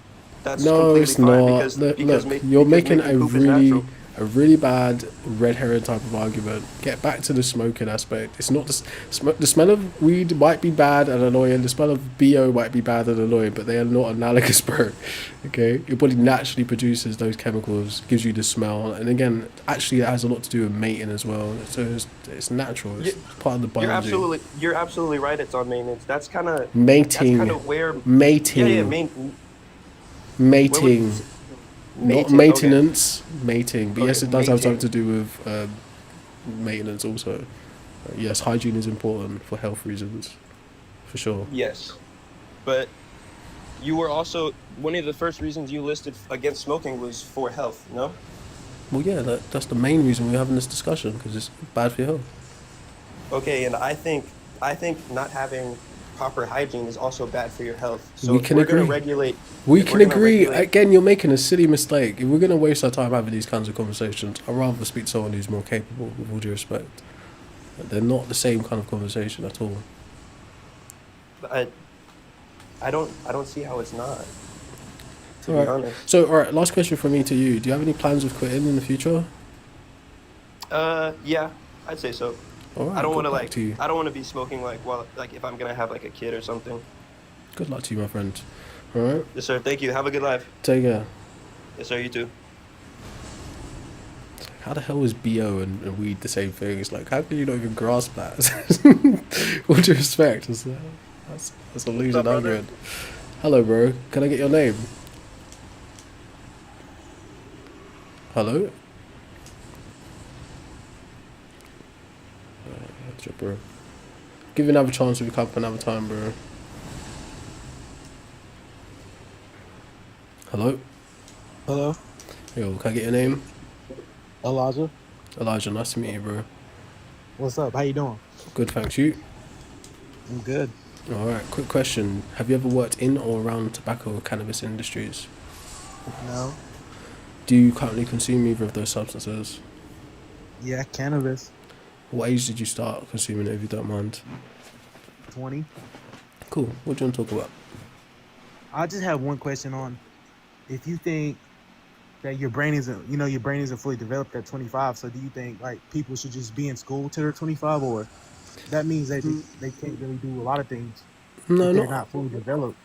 that's No, completely it's fine not. because Look, because, you're because making making poop is natural. a really bad red herring type of argument. Get back to the smoking aspect. It's not the smell of weed might be bad and annoying. The smell of BO might be bad and annoying, but they are not analogous, bro. Okay, your body naturally produces those chemicals, gives you the smell, and again, actually, it has a lot to do with mating as well. So it's natural. It's part of the biology. You're absolutely right. It's on maintenance. That's kind of Mating. where Mating. yeah Mating. Not mating, maintenance, mating. But Okay, yes, it does have mating. something to do with maintenance also. Yes, hygiene is important for health reasons, for sure. Yes, but you were also one of the first reasons you listed against smoking was for health. No. Well, yeah, that's the main reason we're having this discussion because it's bad for your health. Okay, and I think not having proper hygiene is also bad for your health. So We if can we're gonna agree. regulate. We if can we're gonna agree. regulate- Again, you're making a silly mistake. If we're going to waste our time having these kinds of conversations, I'd rather speak to someone who's more capable, with all due respect. They're not the same kind of conversation at all. I don't see how it's not. To Alright. be honest. So, all right, last question from me to you. Do you have any plans of quitting in the future? Yeah, I'd say so. All right, I don't good want to luck like. to you. I don't want to be smoking like if I'm gonna have like a kid or something. Good luck to you, my friend. All right, Yes, sir. Thank you. Have a good life. take care. Yes, sir. You too. How the hell is BO and weed the same thing? It's like, how can you not even grasp that? All due respect, that's a losing up, brother? argument. Hello, bro. Can I get your name? Hello? That's your bro. Give you another chance if you come up another time, bro. Hello? Hello, Yo, can I get your name? Elijah. Elijah, nice to meet you, bro. What's up? How you doing? Good, thanks. You? I'm good. Alright, quick question. Have you ever worked in or around tobacco or cannabis industries? No. Do you currently consume either of those substances? Yeah, cannabis. What age did you start consuming it, if you don't mind? 20. Cool. What do you want to talk about? I just have one question on if you think that your brain isn't fully developed at 25. So do you think like people should just be in school till they're 25, or that means they can't really do a lot of things No, if they're not. not fully developed?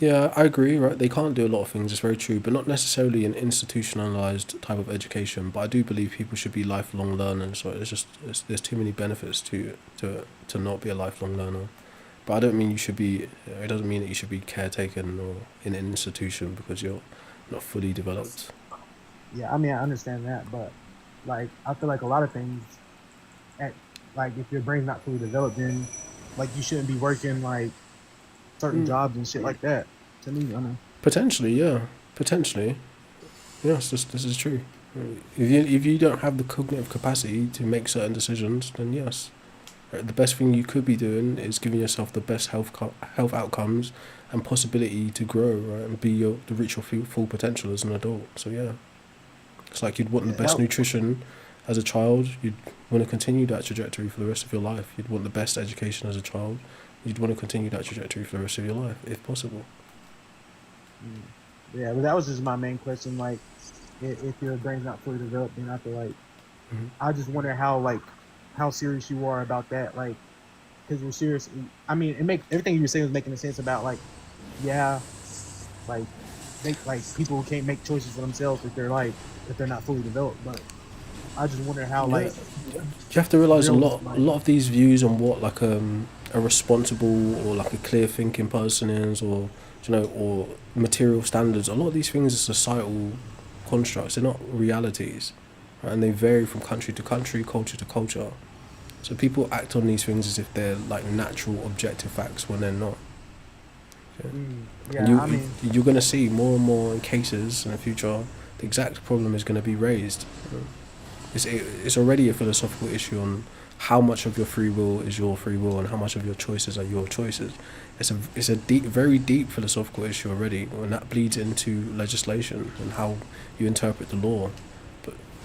Yeah, I agree, right? They can't do a lot of things, it's very true, but not necessarily an institutionalized type of education. But I do believe people should be lifelong learners. So there's too many benefits to not be a lifelong learner. But I don't mean you should be. It doesn't mean that you should be caretaken or in an institution because you're not fully developed. Yeah, I mean I understand that, but like I feel like a lot of things at like if your brain's not fully developed, then like you shouldn't be working like certain jobs and shit like that. To me, I mean. Potentially, yeah. Potentially. Yes, this is true. If you don't have the cognitive capacity to make certain decisions, then yes. The best thing you could be doing is giving yourself the best health outcomes and possibility to grow, right, and reach your full potential as an adult. So yeah, it's like you'd want the best nutrition as a child, you'd want to continue that trajectory for the rest of your life. You'd want the best education as a child. You'd want to continue that trajectory for the rest of your life, if possible. Yeah, but that was just my main question. Like, if your brain's not fully developed, then I feel like I just wonder how serious you are about that. Like, because you're serious. I mean, everything you were saying was making sense about like, yeah, like people can't make choices for themselves if they're not fully developed. But I just wonder how You have to realize a real, lot. A lot of these views on what like a responsible or like a clear thinking person is, or or material standards. A lot of these things are societal constructs. They're not realities, right? And they vary from country to country, culture to culture. So people act on these things as if they're like natural, objective facts when they're not. yeah, And I mean, you're going to see more and more in cases in the future. The exact problem is going to be raised. It's already a philosophical issue on how much of your free will is your free will and how much of your choices are your choices. It's a deep, very deep philosophical issue already, and that bleeds into legislation and how you interpret the law.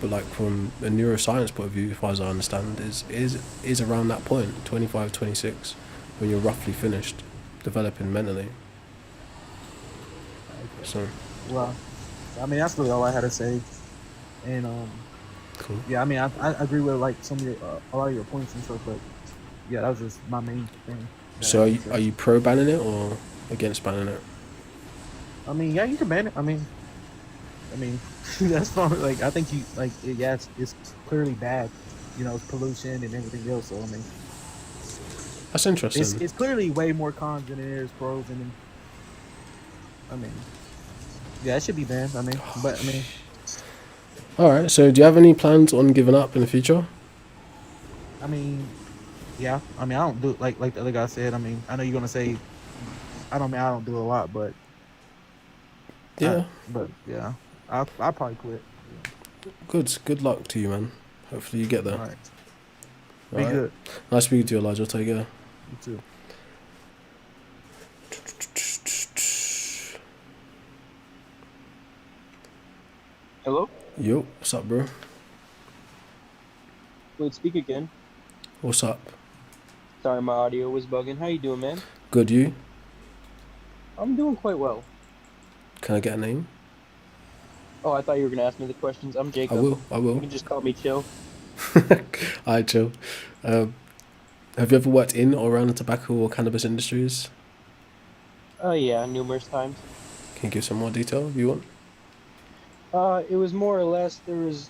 But like from a neuroscience point of view, as far as I understand, is around that point, 25, 26, when you're roughly finished developing mentally. So well, I mean that's really all I had to say. And cool. yeah, I mean I agree with like some of your a lot of your points and stuff, but yeah, that was just my main thing. So are you pro banning it or against banning it? I mean, yeah, you can ban it. I mean, that's fine. Like, I think yeah, it's clearly bad. It's pollution and everything else. So I mean, That's interesting. it's clearly way more cons than it is pros. And I mean, yeah, it should be banned. I mean, but I mean, All right. So do you have any plans on giving up in the future? I mean, yeah. I mean, I don't do like the other guy said. I mean, I know you're gonna say, I don't do a lot, but Yeah. but yeah, I'll probably quit. Good luck to you, man. Hopefully you get there. All right. All Be right. good. Nice speaking to you, Elijah. Take care. You too. Hello? Yo, what's up, bro? Wait, speak again. What's up? Sorry, my audio was bugging. How you doing, man? Good, you? I'm doing quite well. Can I get a name? Oh, I thought you were gonna ask me the questions. I'm Jacob. I You will. can just call me Chill. Alright, chill. Have you ever worked in or around the tobacco or cannabis industries? Oh yeah, numerous times. Can you give some more detail if you want? It was more or less there was.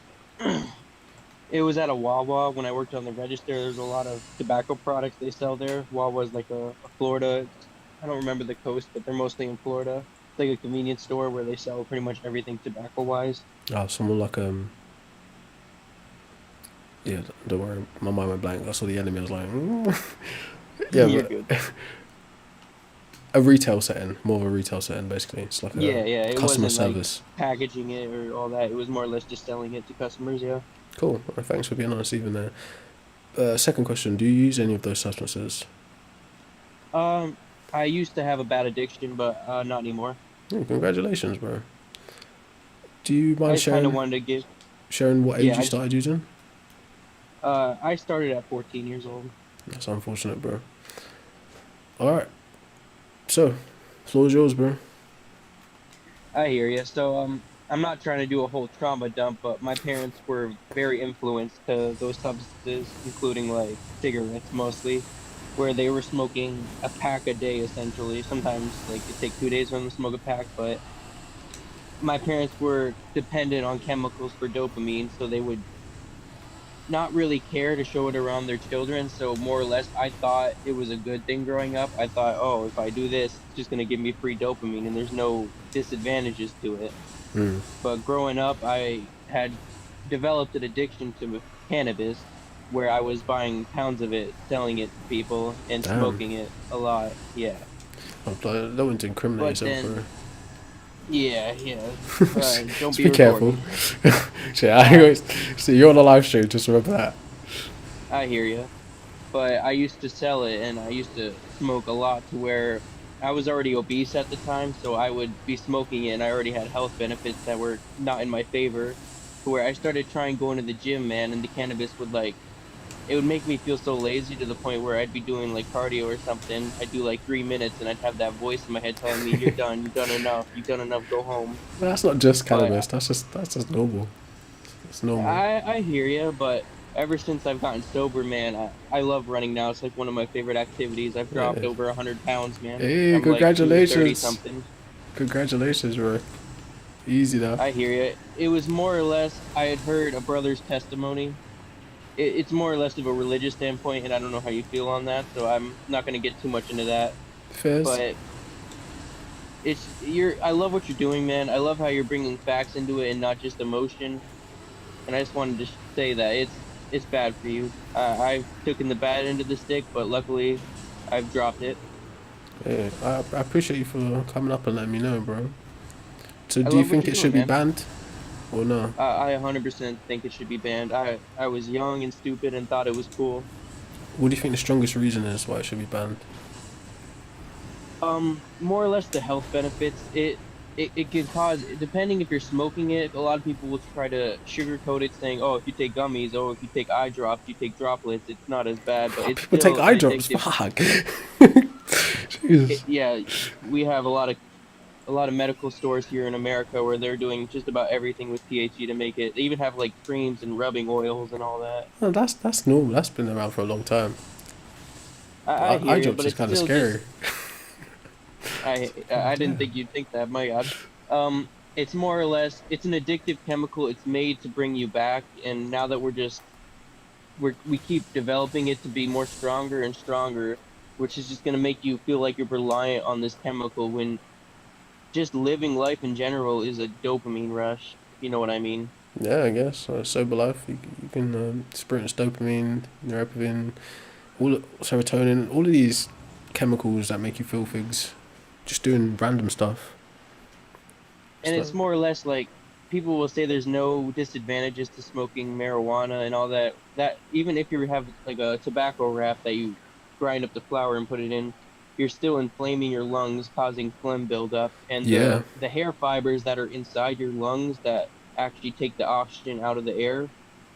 It was at a Wawa when I worked on the register. There's a lot of tobacco products they sell there. Wawa's like a Florida. I don't remember the coast, but they're mostly in Florida. It's like a convenience store where they sell pretty much everything tobacco wise. Oh, someone like yeah, don't worry, my mind went blank. I saw the enemy. I was like, yeah, You're but good. a retail setting, more of a retail setting, basically. It's like a Yeah, it customer wasn't service. like packaging it or all that. It was more or less just selling it to customers. Yeah. Cool. Well, thanks for being honest, even there. Second question: do you use any of those substances? I used to have a bad addiction, but not anymore. Congratulations, bro. Do you I mind just kind of sharing wanted to give. what age Yeah, you started using? I started at 14 years old. That's unfortunate, bro. All right. So, floor is yours, bro. I hear you. So, I'm not trying to do a whole trauma dump, but my parents were very influenced to those substances, including like cigarettes mostly, where they were smoking a pack a day essentially. Sometimes like it take 2 days for them to smoke a pack, but my parents were dependent on chemicals for dopamine, so they would not really care to show it around their children. So more or less, I thought it was a good thing growing up. I thought, oh, if I do this, it's just gonna give me free dopamine, and there's no disadvantages to it. But growing up, I had developed an addiction to cannabis, where I was buying pounds of it, selling it to people, and Damn. smoking it a lot. Yeah. I don't want to incriminate But yourself, then, bro. yeah. Don't Just be be careful. recording. Shit, I always see you're on a live stream. Just remember that. I hear you. But I used to sell it, and I used to smoke a lot to where I was already obese at the time, so I would be smoking it, and I already had health benefits that were not in my favor. to where I started trying going to the gym, man, and the cannabis would like it would make me feel so lazy to the point where I'd be doing like cardio or something. I'd do like 3 minutes and I'd have that voice in my head telling me, "You're done. You've done enough. You've done enough. Go home." But that's not just But cannabis. That's just normal. It's normal. I hear you. But ever since I've gotten sober, man, I love running now. It's like one of my favorite activities. I've dropped Yeah. over 100 pounds, man. Hey, I'm like 230 congratulations. something. Congratulations, bro. Easy though. I hear you. It was more or less I had heard a brother's testimony. It's more or less of a religious standpoint, and I don't know how you feel on that, so I'm not going to get too much into that. Fizz. But I love what you're doing, man. I love how you're bringing facts into it and not just emotion. And I just wanted to say that it's bad for you. I've taken the bad end of the stick, but luckily I've dropped it. Yeah, I appreciate you for coming up and letting me know, bro. So I do you love what think you're it doing, should be man. banned or no? I 100% think it should be banned. I was young and stupid and thought it was cool. What do you think the strongest reason is why it should be banned? More or less the health benefits. It can cause, depending if you're smoking it, a lot of people will try to sugarcoat it saying, oh, if you take gummies, oh, if you take eye drops, you take droplets, it's not as bad, but it's People take still eye an drops. addictive. Fuck. Jesus. Yeah, we have a lot of medical stores here in America where they're doing just about everything with THC to make it. They even have like creams and rubbing oils and all that. Oh, that's normal. That's been around for a long time. I Eye hear you, drops but is it's kind of still scary. just I didn't think you'd think that. My God. It's more or less it's an addictive chemical. It's made to bring you back, and now that we keep developing it to be more stronger and stronger, which is just gonna make you feel like you're reliant on this chemical when just living life in general is a dopamine rush. If you know what I mean. Yeah, I guess. Sober life, you can experience dopamine, norepinephrine, serotonin, all of these chemicals that make you feel things, just doing random stuff. And So, it's more or less like people will say there's no disadvantages to smoking marijuana and all that. That even if you have like a tobacco wrap that you grind up the flower and put it in, you're still inflaming your lungs, causing phlegm buildup, and yeah, the hair fibers that are inside your lungs that actually take the oxygen out of the air,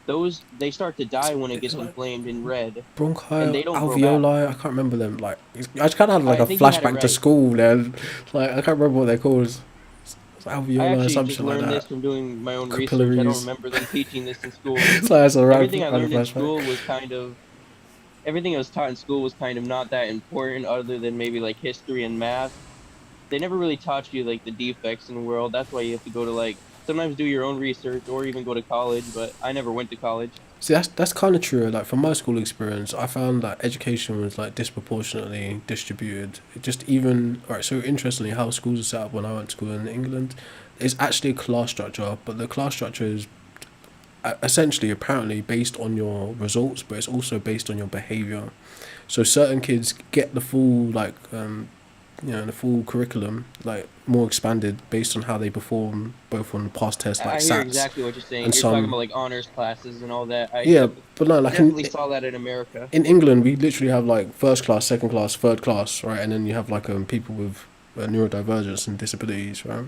those they start to die when it it's gets like inflamed and red, and bronchi, they don't grow back. alveoli. I can't remember them. Like, I just kind of had like I a think you had it flashback to right. school. Then, like, I can't remember what they're called. It's I alveoli, actually some just shit like learned this that. from doing my own research. I don't Capillaries. remember them teaching this in school. So that's a Everything I random learned in flashback. school was kind of everything I was taught in school was kind of not that important other than maybe like history and math. They never really taught you like the defects in the world. That's why you have to go to like sometimes do your own research or even go to college, but I never went to college. See, that's kind of true. Like from my school experience, I found that education was like disproportionately distributed. It just even right. So interestingly, how schools are set up when I went to school in England, is actually a class structure, but the class structure is essentially apparently based on your results, but it's also based on your behavior. So certain kids get the full the full curriculum like more expanded based on how they perform both on past tests like I hear SATs exactly what you're saying. and You're talking some about like honors classes and all that. yeah, but no, like Definitely saw that in America. in England we literally have like first class, second class, third class, right, and then you have like people with neurodivergence and disabilities, right.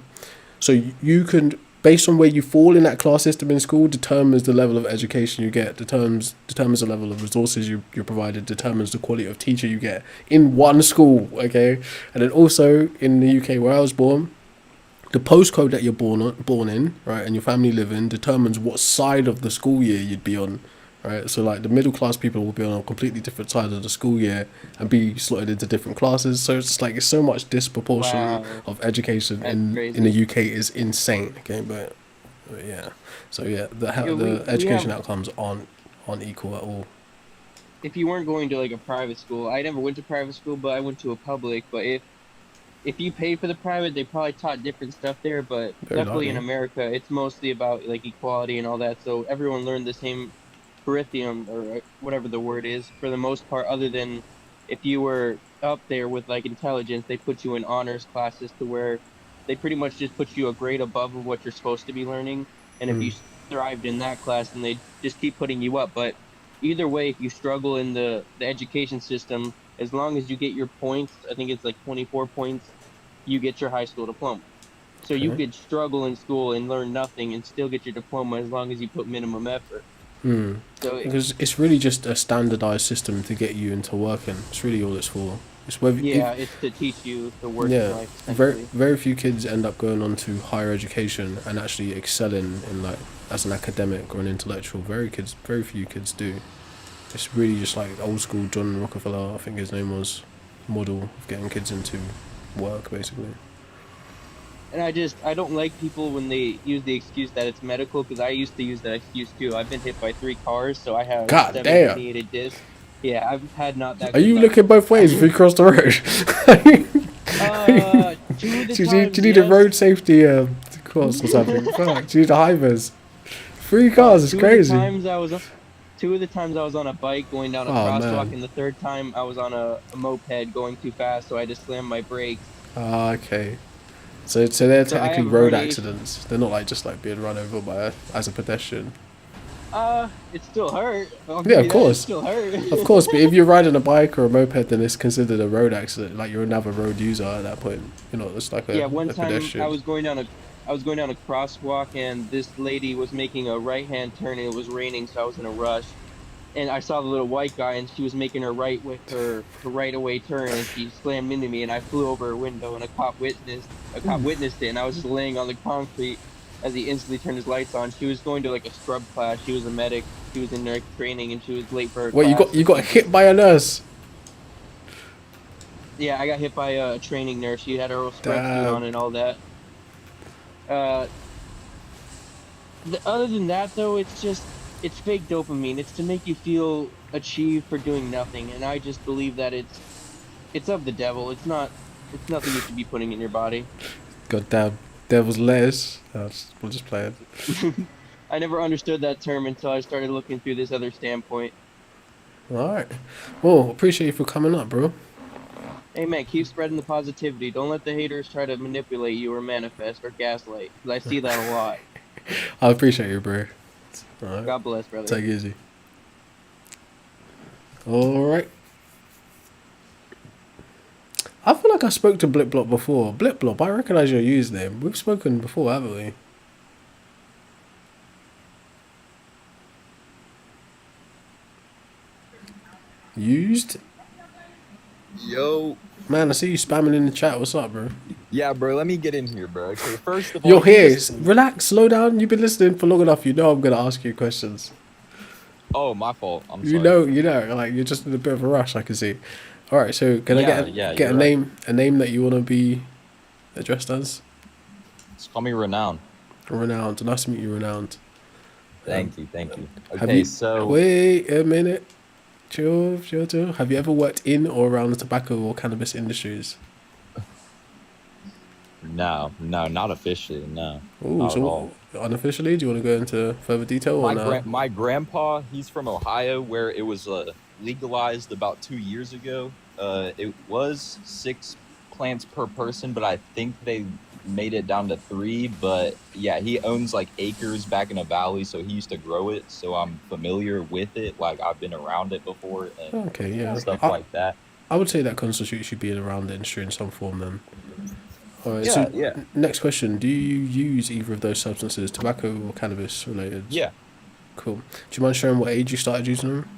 So you can, based on where you fall in that class system in school, determines the level of education you get, determines the level of resources you're provided, determines the quality of teacher you get in one school, okay? And then also in the UK where I was born, the postcode that you're born in, right, and your family live in determines what side of the school year you'd be on, right? So like the middle class people will be on a completely different side of the school year and be slotted into different classes. So it's like it's so much disproportion Wow, of education that's in the crazy. UK is insane. Okay, but yeah, so yeah, Yeah, the we education have outcomes aren't equal at all. if you weren't going to like a private school, I never went to private school, but I went to a public. But if you paid for the private, they probably taught different stuff there. But Very luckily in likely. America, it's mostly about like equality and all that. So everyone learned the same curriculum or whatever the word is for the most part. Other than if you were up there with like intelligence, they put you in honors classes to where they pretty much just put you a grade above of what you're supposed to be learning. And if you Mm. thrived in that class, then they just keep putting you up. But either way, if you struggle in the education system, as long as you get your points, I think it's like 24 points, you get your high school diploma. So you Okay. could struggle in school and learn nothing and still get your diploma as long as you put minimum effort. Hmm. So Because it's really just a standardized system to get you into working. It's really all it's for. It's whether yeah, if it's to teach you the working yeah, life very essentially. very few kids end up going on to higher education and actually excelling in like as an academic or an intellectual. Very few kids do. It's really just like old school John Rockefeller, I think his name was, model of getting kids into work basically. And I don't like people when they use the excuse that it's medical, because I used to use that excuse too. I've been hit by 3 cars, so I have God seven damn. herniated discs. Yeah, I've had not that Are good you luck. looking both ways if you cross the road? 2 of the do you times, need a yes. road safety course or something? Fuck, do you need a high vis? 3 cars is Two of the crazy. times I was 2 of the times I was on a bike going down a Oh crosswalk, man. and the third time I was on a moped going too fast, so I just slammed my brakes. Ah, okay. So they're So I technically have road herniation. accidents. They're not like just like being run over by as a pedestrian. It still hurt. I'll Yeah, give of you that. It course. still hurt. Of course, but if you're riding a bike or a moped, then it's considered a road accident. Like you're another road user at that point. You know, it's like Yeah, one a time pedestrian. I was going down a crosswalk, and this lady was making a right-hand turn, and it was raining, so I was in a rush. And I saw the little white guy, and she was making her her right away turn, and she slammed into me, and I flew over her window, and a cop witnessed it, and I was just laying on the concrete as he instantly turned his lights on. She was going to like a scrub class. She was a medic. She was in there training, and she was late for her Wait, class. you So got she just hit by a nurse? Yeah, I got hit by a training nurse. She had her little scrub suit on Damn. and all that. Uh, Other than that, though, it's fake dopamine. It's to make you feel achieved for doing nothing, and I just believe that it's of the devil. It's nothing you should be putting in your body. Goddamn, devil's lettuce. We'll just play it. I never understood that term until I started looking through this other standpoint. All right. Well, appreciate you for coming up, bro. Hey man, keep spreading the positivity. Don't let the haters try to manipulate you or manifest or gaslight, because I see that a lot. I appreciate you, bro. All right. God bless, brother. Take it easy. All right. I feel like I spoke to Blipblop before. Blipblop, I recognize your username. We've spoken before, haven't we? Used? Yo. Man, I see you spamming in the chat. What's up, bro? Yeah, bro, let me get in here, bro. Okay, first of all, You're here. just... Relax, slow down. You've been listening for long enough. You know I'm going to ask you questions. Oh, my fault. I'm You sorry. know, like you're just in a bit of a rush, I can see. All right, so can I get Yeah, a you're right. name that you want to be addressed as? Just call me Renown. Renowned. Nice to meet you, Renowned. Thank you. Have Okay, you? so... Wait a minute. Chill. Have you ever worked in or around the tobacco or cannabis industries? No, not officially, no. Ooh, Not at so all. unofficially, do you want to go into further detail or no? My grandpa, he's from Ohio, where it was legalized about 2 years ago. It was 6 plants per person, but I think they made it down to 3. But yeah, he owns like acres back in a valley, so he used to grow it. So I'm familiar with it. Like I've been around it before and Okay, yeah. stuff like that. I would say that constitutes you being around the industry in some form then. All right, Yeah, so yeah. next question. Do you use either of those substances, tobacco or cannabis related? Yeah. Cool. Do you mind sharing what age you started using them?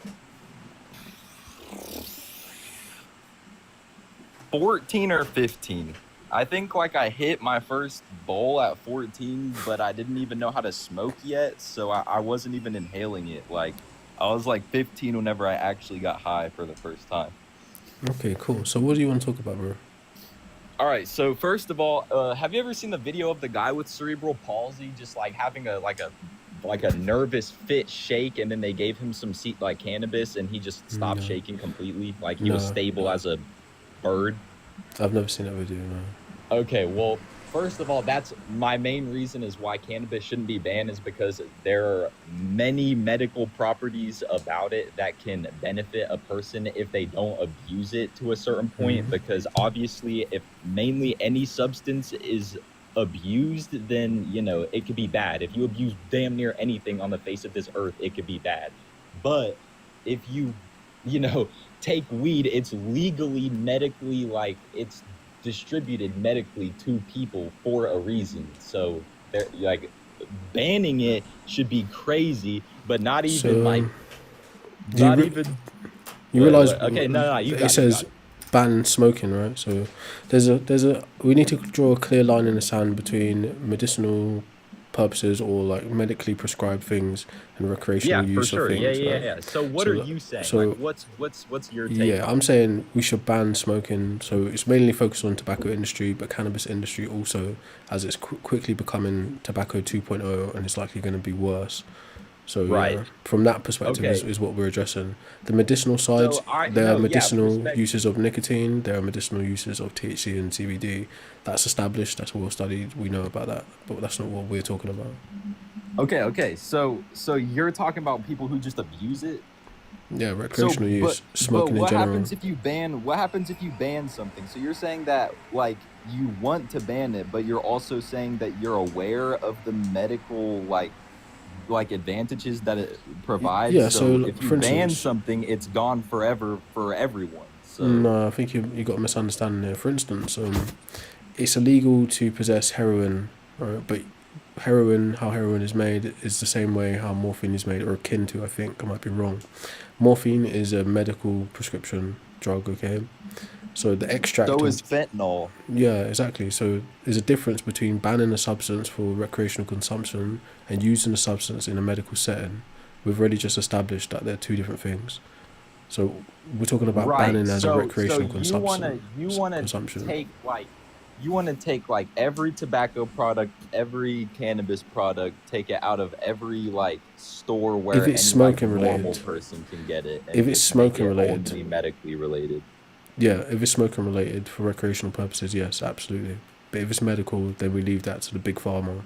14 or 15. I think like I hit my first bowl at 14, but I didn't even know how to smoke yet, so I wasn't even inhaling it. Like I was like 15 whenever I actually got high for the first time. Okay, cool. So what do you want to talk about, bro? All right, so first of all, have you ever seen the video of the guy with cerebral palsy just like having a nervous fit shake, and then they gave him some like cannabis and he just stopped No. shaking completely, like he was stable as a bird? I've never seen that video, no. Okay, well, first of all, that's my main reason is why cannabis shouldn't be banned, is because there are many medical properties about it that can benefit a person if they don't abuse it to a certain point. Because obviously, if mainly any substance is abused, then, you know, it could be bad. If you abuse damn near anything on the face of this earth, it could be bad. But if you know, take weed, it's legally, medically, like, it's distributed medically to people for a reason. So they're like banning it should be crazy, but not even like So you not re- even you realize okay, no, you it got it, you got says it. ban smoking, right? So there's a we need to draw a clear line in the sand between medicinal purposes or like medically prescribed things and Yeah, recreational for use of sure. Yeah, things, yeah, right? yeah. So what are So you saying? Like so what's your take yeah, on I'm it? saying we should ban smoking. So it's mainly focused on tobacco industry, but cannabis industry also, as it's quickly becoming tobacco 2.0, and it's likely going to be worse. So Right. yeah, from that perspective Okay. is what we're addressing. The medicinal side, So I there are no, yeah, medicinal respect. uses of nicotine, there are medicinal uses of THC and CBD. That's established, that's well studied, we know about that, but that's not what we're talking about. Okay. So you're talking about people who just abuse it? Yeah, So, recreational but use, smoking in what general. happens if you ban? What happens if you ban something? So you're saying that like you want to ban it, but you're also saying that you're aware of the medical like advantages that it provides. Yeah, So so if you for ban instance, something, it's gone forever for everyone. So no, I think you got a misunderstanding there. For instance, it's illegal to possess heroin, right? But heroin, how heroin is made, is the same way how morphine is made, or akin to. I think I might be wrong. Morphine is a medical prescription drug. Okay, so the extract so of is fentanyl. yeah, exactly. So there's a difference between banning a substance for recreational consumption and using a substance in a medical setting. We've already just established that they're two different things. So we're talking about Right. banning as a So recreational you wanna consumption. take like you want to take like every tobacco product, every cannabis product, take it out of every like store If where it's any like smoking normal related, person can get it, and if it's just make smoking it related, only medically related. yeah, if it's smoking related for recreational purposes, yes, absolutely. But if it's medical, then we leave that to the big pharma.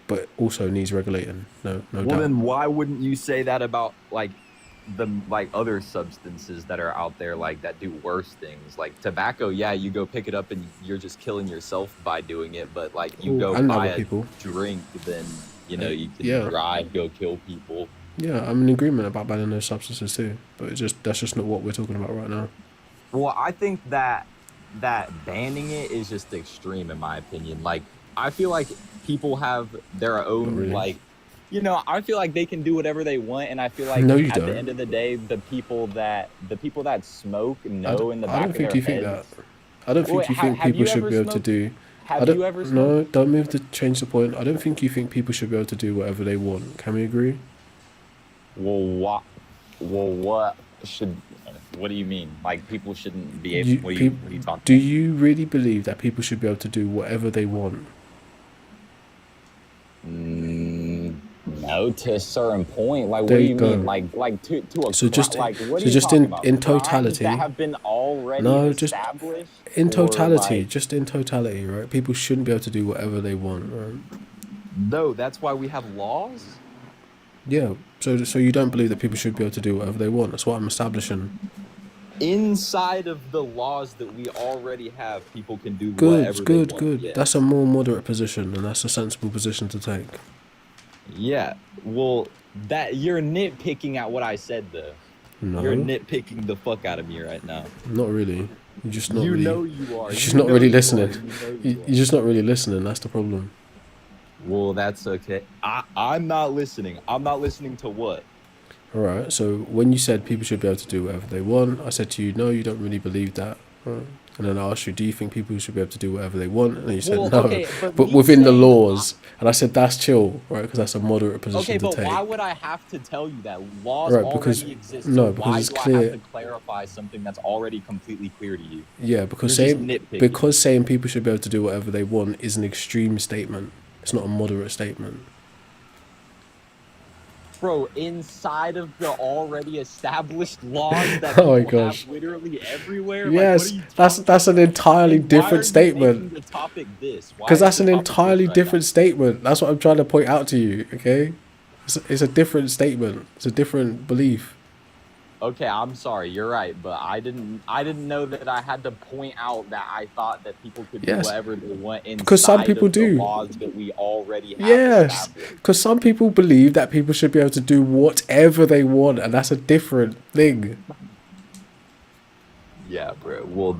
But also needs regulating, no Well, doubt. then why wouldn't you say that about like the like other substances that are out there like that do worse things? Like tobacco, yeah, you go pick it up and you're just killing yourself by doing it, but like you Oh, go and buy other a people. drink, then you know you can Yeah, drive, go kill people. yeah, I'm in agreement about banning those substances too. But that's just not what we're talking about right now. Well, I think that banning it is just extreme in my opinion. Like I feel like people have their Not own really. like I feel like they can do whatever they want, and I feel like No, you at the end don't. of the day, the people that smoke know in the I back don't of think their you think that. heads. I don't Wait, think you think have people you should ever be able to smoked? do. I Have you don't. ever smoked? No, don't move to change the point. I don't think you think people should be able to do whatever they want. Can we agree? Well, what? Well, what should? What do you mean? Like people shouldn't be able? You What people, are you talking do about? you really believe that people should be able to do whatever they want? No, to a certain point. Like, what There do you you mean? go. Like to a So just like, what are so you just talking about? in Crimes that totality, have been already no, just established, in or totality, like, just in totality, right? People shouldn't be able to do whatever they want, right? no? That's why we have laws. Yeah. So you don't believe that people should be able to do whatever they want? That's what I'm establishing. Inside of the laws that we already have, people can do Good, whatever they good, want. good. That's a Yes. more moderate position, and that's a sensible position to take. Yeah. Well, that you're nitpicking at what I said, though. You're No, nitpicking the fuck out of me right now. not really. You're just not You really. know you are. You're just You not know really you are. listening. You know you You're are. just not really listening. That's the problem. Well, that's okay. I'm not listening. I'm not listening to what? All right. So when you said people should be able to do whatever they want, I said to you, no, you don't really believe that. Right? And then I asked you, do you think people should be able to do whatever they want? And then you said Well, no, okay, but but me within the saying laws. And I said that's chill, right? Because that's a moderate okay, position to but take. why would I have to tell you that? Laws Right? Because already exist. So no, because why it's do I have clear. to clarify something that's already completely clear to you? Yeah, because You're just saying nitpicking. people should be able to do whatever they want is an extreme statement. It's not a moderate statement. Bro, inside of the already established laws that Oh my people gosh. have literally everywhere, like what Yes, are you that's talking an about? entirely And why are different you statement. making the topic this? Why Because is that's the an topic this entirely right now? different statement. That's what I'm trying to point out to you. Okay, it's a different statement. It's a different belief. Okay, I'm sorry. You're right, but I didn't know that I had to point out that I thought that people could do Yes, whatever they want because some inside people of the do. laws that we already have Yes, established. because some people believe that people should be able to do whatever they want, and that's a different thing. Yeah, bro. Well,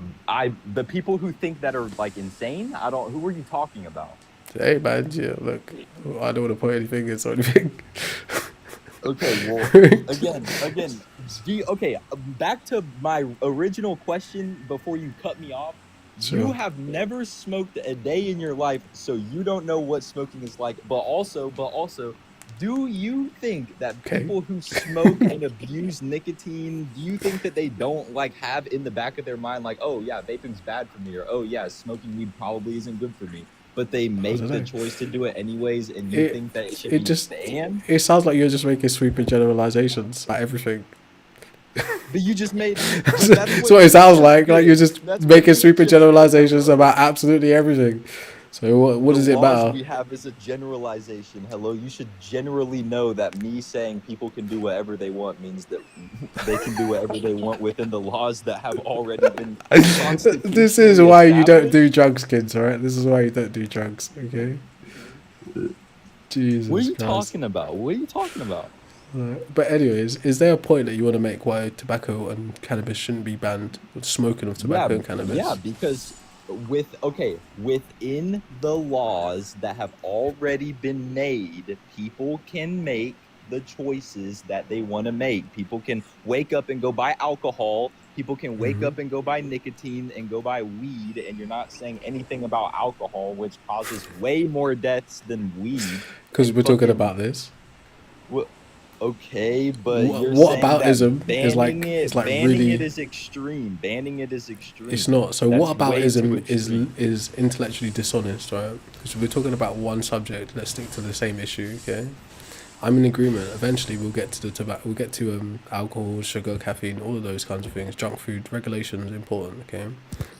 the people who think that are like insane. I don't. Who are you talking about? Hey man, yeah, look, I don't want to point any fingers or anything. Okay, well, again, okay, back to my original question before you cut me off. You Sure. have never smoked a day in your life, so you don't know what smoking is like. But also, do you think that Okay. people who smoke and abuse nicotine, do you think that they don't like have in the back of their mind, like, oh yeah, vaping's bad for me, or oh yeah, smoking weed probably isn't good for me, but they I don't make the know. choice to do it anyways, and you It think that it should it be just banned? it sounds like you're just making sweeping generalizations about everything. But you just made, but That's what it sounds like. Like you're just That's what making you sweeping just did. generalizations about absolutely everything. So what The does it laws matter? we have is a generalization. Hello, you should generally know that me saying people can do whatever they want means that they can do whatever they want within the laws that have already been This is constitutionally why you don't do established. drugs, kids. All right. This is why you don't do drugs. Okay. What are Jesus you Christ. talking about? What are you talking about? But anyways, is there a point that you want to make why tobacco and cannabis shouldn't be banned? Smoking of Yeah, tobacco and yeah, cannabis. because within the laws that have already been made, people can make the choices that they want to make. People can wake up and go buy alcohol. People can wake up and go buy nicotine and go buy weed, and you're not saying anything about alcohol, which causes way more deaths than weed. Because And we're talking fucking about this. okay, but you're What saying that aboutism is like banning it really. is extreme. Banning it is It's extreme. not. So That's what way too aboutism extreme. is intellectually dishonest, right? Because we're talking about one subject. Let's stick to the same issue, okay? I'm in agreement. Eventually, we'll get to the tobacco. We'll get to alcohol, sugar, caffeine, all of those kinds of things. Junk food regulation is important, okay?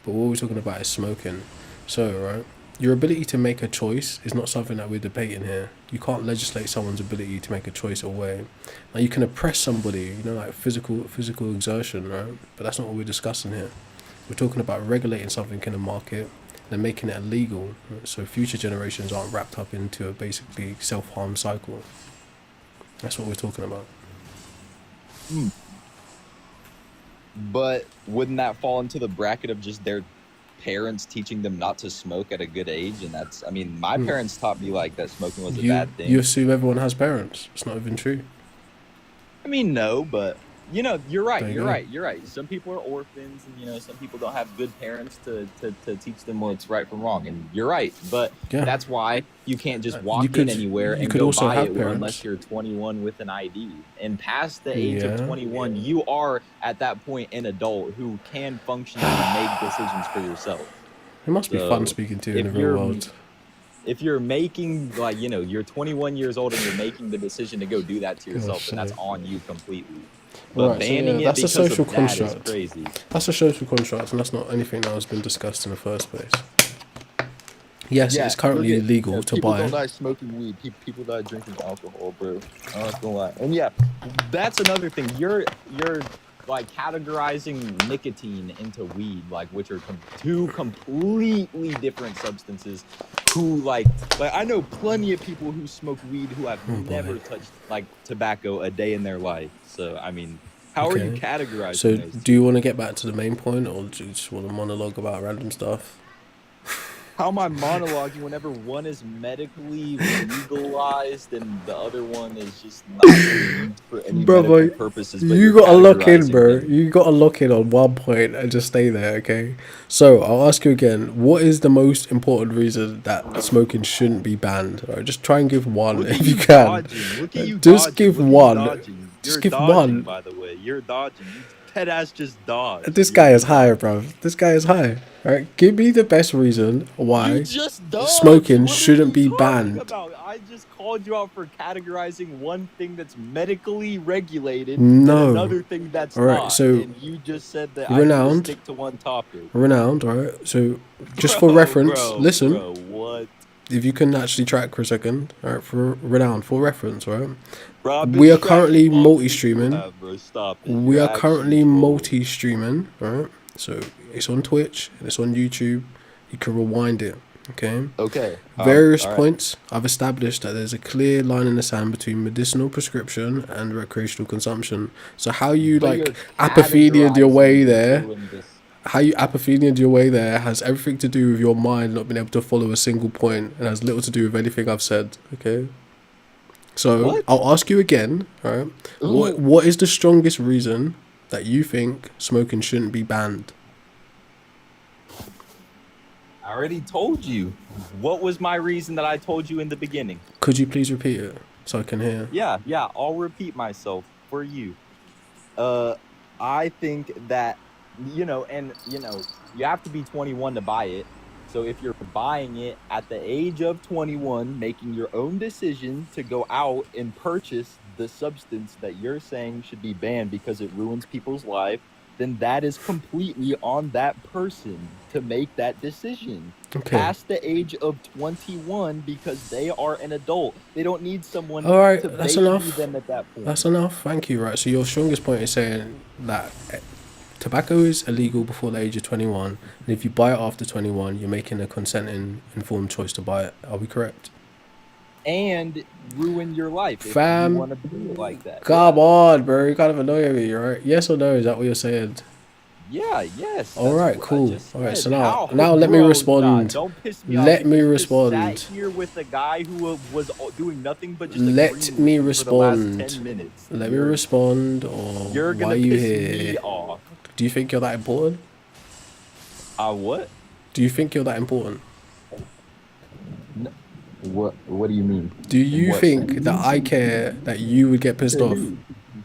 But what we're talking about is smoking. So, right, your ability to make a choice is not something that we're debating here. You can't legislate someone's ability to make a choice away. Now, you can oppress somebody, like physical exertion, right? But that's not what we're discussing here. We're talking about regulating something in the market and making it illegal, right? So future generations aren't wrapped up into a basically self-harm cycle. That's what we're talking about. But wouldn't that fall into the bracket of just their parents teaching them not to smoke at a good age? And that's, I mean, my parents taught me like that smoking was a bad You thing. assume everyone has parents. It's not even true. I mean, no, but you're right. There you You're go. right. You're right. Some people are orphans, and some people don't have good parents to teach them what's right from wrong. And you're right, but Yeah. that's why you can't just You walk in could- anywhere you and could go also buy have it parents. unless you're 21 with an ID. And past the age Yeah. of 21, you are at that point an adult who can functionally make decisions for yourself. It must be So, fun speaking to you in the if real you're world. if you're making you're 21 years old and you're making the decision to go do that to yourself, then that's sake. on you completely. But Right, so banning yeah, it that's a because social of that is construct. crazy. That's a social construct, and that's not anything that has been discussed in the first place. Yes, it's currently illegal to people buy. don't die smoking weed. People die drinking alcohol, bro. I'm not gonna lie. And yeah, that's another thing. You're like categorizing nicotine into weed, like which are two completely different substances. Who like I know plenty of people who smoke weed who have never touched like tobacco a day in their life. So I mean, how are you Okay. categorizing So, those do two? you want to get back to the main point, or do you just want to monologue about random stuff? How am I monologuing whenever one is medically legalized and the other one is just not really used for any medical purposes? But you you're gotta lock in, categorizing bro. them. You gotta lock in on one point and just stay there, okay? So I'll ask you again. What is the most important reason that smoking shouldn't be banned? All right, just try and give one Look at if you you can. dodging. Look at you Just dodging. give Look at you one. dodging. Just You're give dodging, one. by the way. You're dodging. You dead ass just dodged. This guy is high, bro. This guy is high. All right, give me the best reason why You just dodged. smoking What are shouldn't you be talking banned. about? I just called you out for categorizing one thing that's medically regulated No. and another thing that's All right, not. so And you just said that I need to renowned. stick to one topic. Renowned, all right? So just for reference, listen. Bro, what? If you can actually track for a second, all right, for renowned, for reference, right? Bro, I've been We are tracking currently longer than you multi-streaming. have, bro. Stop it. We You're are currently actually trolling. multi-streaming, right? So it's on Twitch and it's on YouTube. You can rewind it, okay? Okay. Various all right. points I've established that there's a clear line in the sand between medicinal prescription and recreational consumption. So how you But like you're apathenied your way categorizing there? people in this- how you apopheniaed your way there has everything to do with your mind not being able to follow a single point, and has little to do with anything I've said. Okay. So What? I'll ask you again. All right. What is the strongest reason that you think smoking shouldn't be banned? I already told you. What was my reason that I told you in the beginning? Could you please repeat it so I can hear? Yeah, I'll repeat myself for you. I think that, you have to be 21 to buy it. So if you're buying it at the age of 21, making your own decision to go out and purchase the substance that you're saying should be banned because it ruins people's life, then that is completely on that person to make that decision. Okay. Past the age of 21, because they are an adult. They don't need someone All right, to that's baby enough. them at that point. That's enough. Thank you. Right. So your strongest point is saying that tobacco is illegal before the age of 21, and if you buy it after 21, you're making a consenting, informed choice to buy it. Are we correct? And ruin your life if Fam, you want to be like that. Come on, bro. You kind of annoy me, right? Yes or no? Is that what you're saying? Yeah, yes. All right, what I cool. just All right, said. so now let me Bro, respond. nah, don't piss me off. Let me You just respond. sat here with a guy who was doing nothing but just Let agreeing me with you for the last respond. 10 minutes. Let me respond, or You're why gonna are you piss here? me off. Do you think you're that important? What? Do you think you're that important? What do you mean? Do you think that I care that you would get pissed off?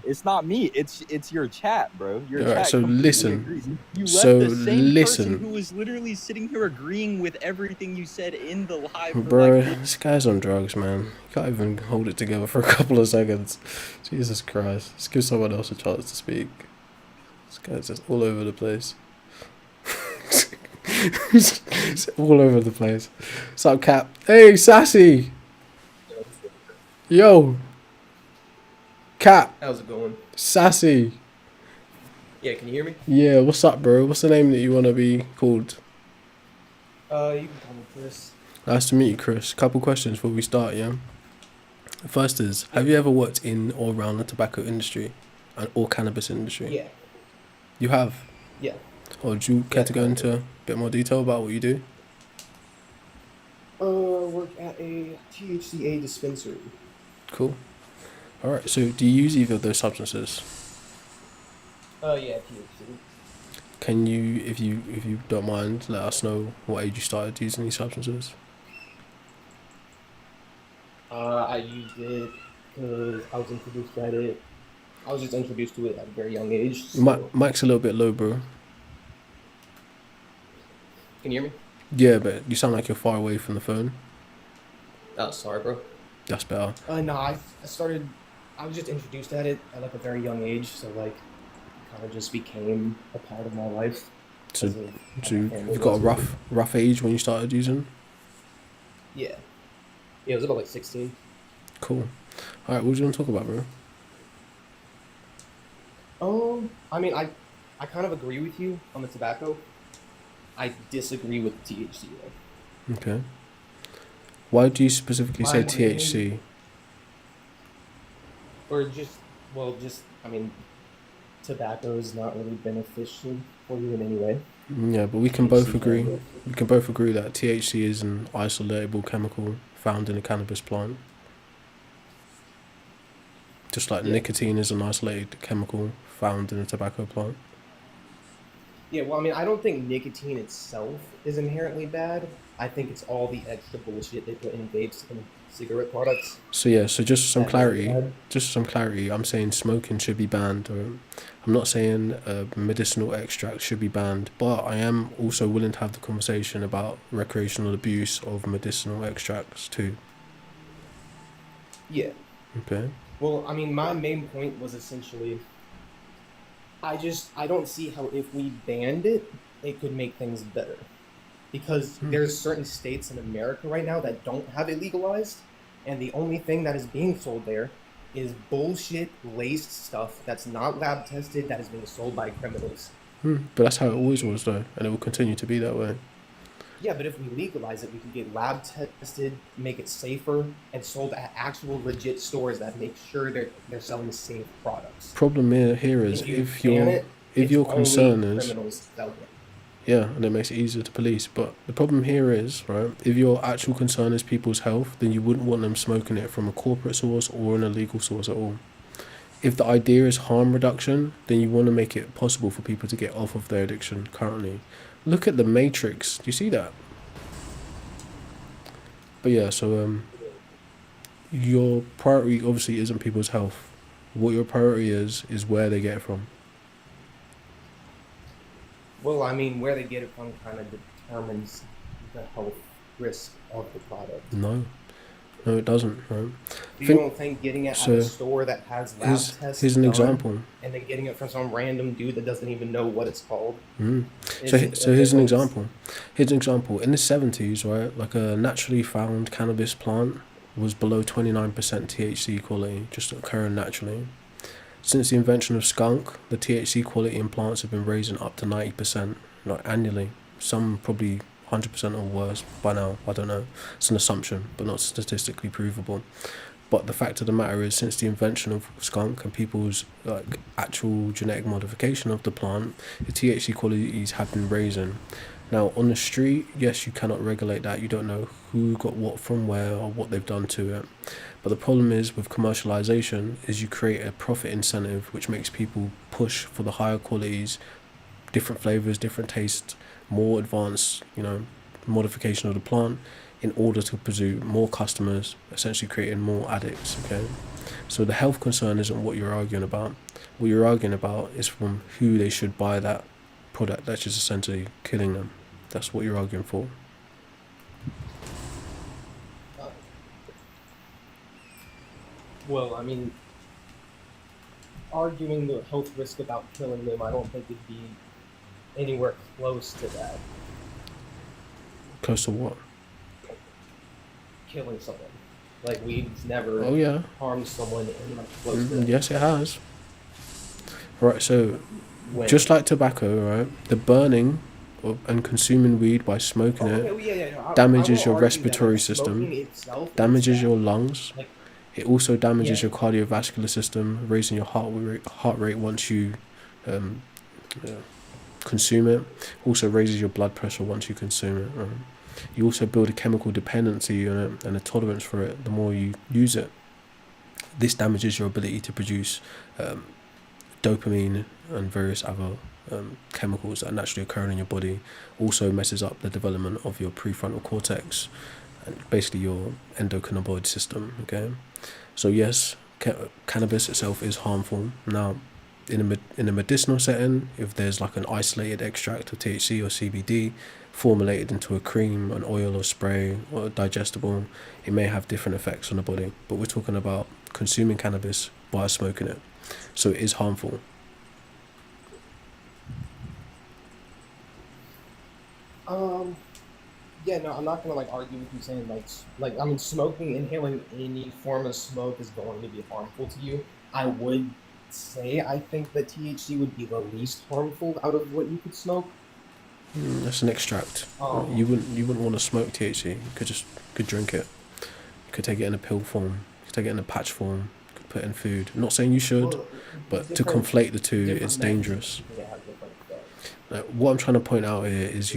It's not me. It's your chat, bro. Your All right, chat so completely listen. agrees. You let So the same listen. person who was literally sitting here agreeing with everything you said in the live. For Bro, like, this guy's on drugs, man. He can't even hold it together for a couple of seconds. Jesus Christ. Let's give someone else a chance to speak. This guy's just all over the place. It's all over the place. What's up, Cap? Hey, Sassy! Yo! Cap! How's it going? Sassy! Yeah, can you hear me? Yeah, what's up, bro? What's the name that you want to be called? You can call me Chris. Nice to meet you, Chris. Couple questions before we start, yeah? First is, have you ever worked in or around the tobacco industry or cannabis industry? Yeah. You have? Yeah. Or do you care to go into a bit more detail about what you do? Work at a THCA dispensary. Cool. Alright, so do you use either of those substances? Yeah, THC. Can you, if you don't mind, let us know what age you started using these substances? I used it because I was introduced at it. I was just introduced to it at a very young age. So. Mic's a little bit low, bro. Can you hear me? Yeah, but you sound like you're far away from the phone. Oh, sorry, bro. That's better. No, I was just introduced at it at like a very young age, so like, kind of just became a part of my life. So you've got a rough age when you started using? Yeah. Yeah, it was about like 16. Cool. Alright, what do you want to talk about, bro? I mean, I kind of agree with you on the tobacco. I disagree with THC though. Okay. Why do you specifically say THC? Or I mean, tobacco is not really beneficial for you in any way. Yeah, but we can both agree. We can both agree that THC is an isolatable chemical found in a cannabis plant. Just like nicotine is an isolated chemical found in a tobacco plant. Yeah, well, I mean, I don't think nicotine itself is inherently bad. I think it's all the extra bullshit they put in vapes and cigarette products. So yeah, so just some clarity, I'm saying smoking should be banned. Or I'm not saying medicinal extract should be banned, but I am also willing to have the conversation about recreational abuse of medicinal extracts too. Yeah. Okay. Well, I mean, my main point was essentially, I don't see how if we banned it, it could make things better. Because there's certain states in America right now that don't have it legalized, and the only thing that is being sold there is bullshit laced stuff that's not lab tested, that is being sold by criminals. But that's how it always was though, and it will continue to be that way. Yeah, but if we legalize it, we can get lab tested, make it safer, and sold at actual legit stores that make sure they're selling safe products. Problem here is if your concern is Yeah, and it makes it easier to police. But the problem here is, right, if your actual concern is people's health, then you wouldn't want them smoking it from a corporate source or an illegal source at all. If the idea is harm reduction, then you want to make it possible for people to get off of their addiction currently. Look at the Matrix. Do you see that? But yeah, so your priority obviously isn't people's health. What your priority is where they get it from. Well, I mean, where they get it from kind of determines the health risk of the product. No, it doesn't. Right? You don't think getting it at a store that has lab tests here's an done, example. and then getting it from some random dude that doesn't even know what it's called? So here's an example. Here's an example. In the 70s, right, like a naturally found cannabis plant was below 29% THC quality, just occurring naturally. Since the invention of skunk, the THC quality in plants have been raising up to 90%, like annually. Some probably 100% or worse by now, I don't know. It's an assumption, but not statistically provable. But the fact of the matter is, since the invention of skunk and people's like actual genetic modification of the plant, the THC qualities have been raising. Now, on the street, yes, you cannot regulate that. You don't know who got what from where or what they've done to it. But the problem is with commercialization is you create a profit incentive which makes people push for the higher qualities, different flavors, different tastes, more advanced, modification of the plant in order to pursue more customers, essentially creating more addicts, okay? So the health concern isn't what you're arguing about. What you're arguing about is from who they should buy that product that's just essentially killing them. That's what you're arguing for. Well, I mean, arguing the health risk about killing them, I don't think it'd be anywhere close to that. Close to what? Killing someone. Like, weed's never harmed someone anywhere close to that. Yes, it has. Right, so just like tobacco, right, the burning and consuming weed by smoking it damages your respiratory system, damages your lungs. It also damages your cardiovascular system, raising your heart rate once you consume it. Also raises your blood pressure once you consume it. Right? You also build a chemical dependency on it and a tolerance for it the more you use it. This damages your ability to produce dopamine and various other chemicals that naturally occur in your body. Also messes up the development of your prefrontal cortex and basically your endocannabinoid system. Okay, so yes, cannabis itself is harmful. Now, in a medicinal setting, if there's like an isolated extract of THC or CBD formulated into a cream, an oil or spray or digestible, it may have different effects on the body. But we're talking about consuming cannabis while smoking it, so it is harmful. Yeah, no, I'm not gonna argue with you saying I mean, smoking, inhaling any form of smoke is going to be harmful to you. I would say I think that THC would be the least harmful out of what you could smoke. That's an extract. You wouldn't want to smoke THC. You could drink it. You could take it in a pill form. You could take it in a patch form. You could put it in food. I'm not saying you should, but to conflate the two, it's dangerous. What I'm trying to point out here is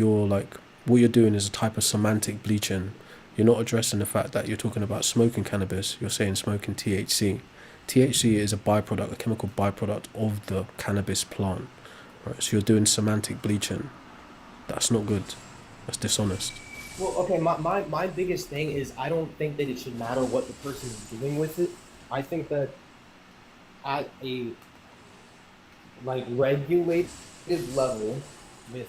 what you're doing is a type of semantic bleaching. You're not addressing the fact that you're talking about smoking cannabis. You're saying smoking THC. THC is a byproduct, a chemical byproduct of the cannabis plant. Right? So you're doing semantic bleaching. That's not good. That's dishonest. Well, okay, my biggest thing is I don't think that it should matter what the person is doing with it. I think that at a regulated level with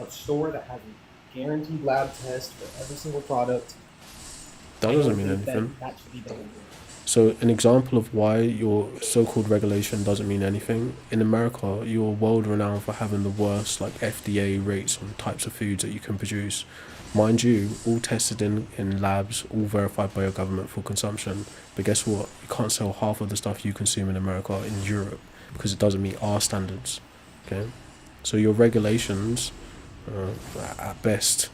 a store that has a guaranteed lab test for every single product, that doesn't mean anything. That should be done. So an example of why your so-called regulation doesn't mean anything, in America, you're world renowned for having the worst FDA rates on types of foods that you can produce. Mind you, all tested in labs, all verified by your government for consumption. But guess what? You can't sell half of the stuff you consume in America in Europe because it doesn't meet our standards. Okay? So your regulations are at best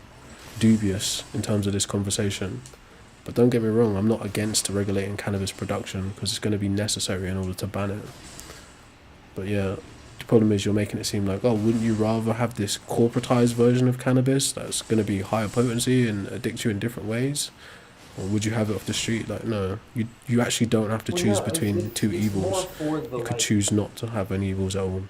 dubious in terms of this conversation. But don't get me wrong, I'm not against regulating cannabis production because it's going to be necessary in order to ban it. But yeah, The problem is you're making it seem like, oh, wouldn't you rather have this corporatized version of cannabis that's going to be higher potency and addict you in different ways? Or would you have it off the street? Like, no, you actually don't have to Well, choose no, between two it's more evils. for the You could like. choose not to have any evils at all.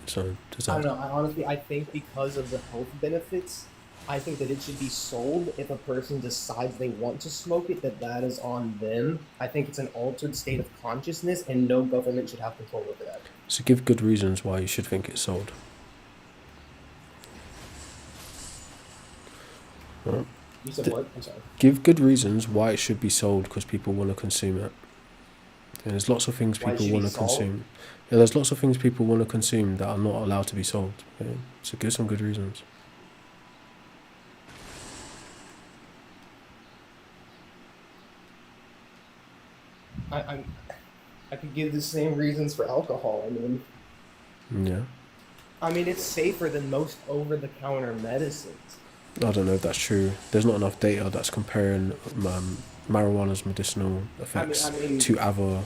So, does I don't that... know. I think because of the health benefits, I think that it should be sold if a person decides they want to smoke it, that is on them. I think it's an altered state of consciousness, and no government should have control over that. So give good reasons why you should think it's sold. Right. You said what? I'm sorry. Give good reasons why it should be sold, because people want to consume it. And there's lots of things Why it people should want be to sold? consume. Yeah, there's lots of things people want to consume that are not allowed to be sold. Okay? So give some good reasons. I could give the same reasons for alcohol. Yeah. It's safer than most over-the-counter medicines. I don't know if that's true. There's not enough data that's comparing marijuana's medicinal effects to other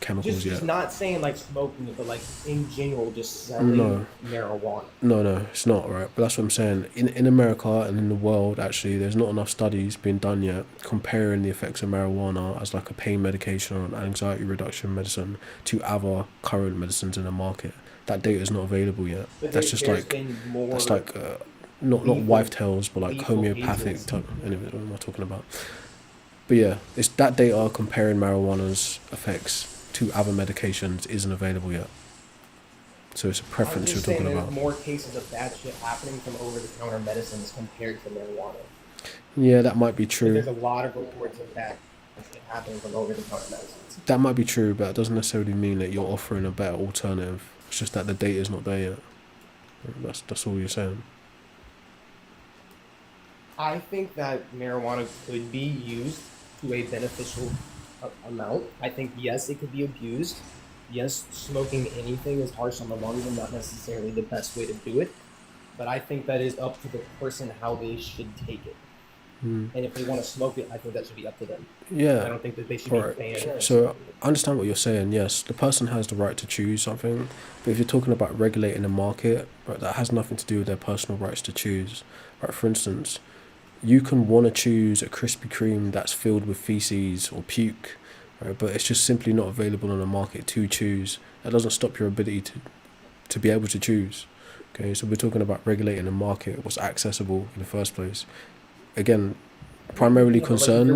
chemicals yet. Just not saying like smoking it, but like in general, just selling marijuana. No, it's not, right? But that's what I'm saying. In America and in the world, actually, there's not enough studies being done yet comparing the effects of marijuana as like a pain medication or an anxiety reduction medicine to other current medicines in the market. That data is not available yet. But That's just there's like, been more that's like not wife tales, but like lethal homeopathic agents. type. Anyway, what am I talking about? But yeah, it's that data comparing marijuana's effects to other medications isn't available yet. So it's a I'm preference you're just saying talking there's about. more cases of bad shit happening from over-the-counter medicines compared to marijuana. Yeah, that might be But true. there's a lot of reports of bad shit happening from over-the-counter medicines. That might be true, but it doesn't necessarily mean that you're offering a better alternative. It's just that the data is not there yet. That's all you're saying. I think that marijuana could be used to a beneficial amount. I think, yes, it could be abused. Yes, smoking anything is harsh on the lungs and not necessarily the best way to do it. But I think that is up to the person how they should take it. And if they want to smoke it, I think that should be up to them. Yeah. I don't think that they should Right. be banned. So I understand what you're saying. Yes, the person has the right to choose something, but if you're talking about regulating the market, right, that has nothing to do with their personal rights to choose. Right. For instance, you can want to choose a Krispy Kreme that's filled with feces or puke, right, but it's just simply not available on the market to choose. That doesn't stop your ability to be able to choose. Okay, so we're talking about regulating the market, what's accessible in the first place. Again, primary concern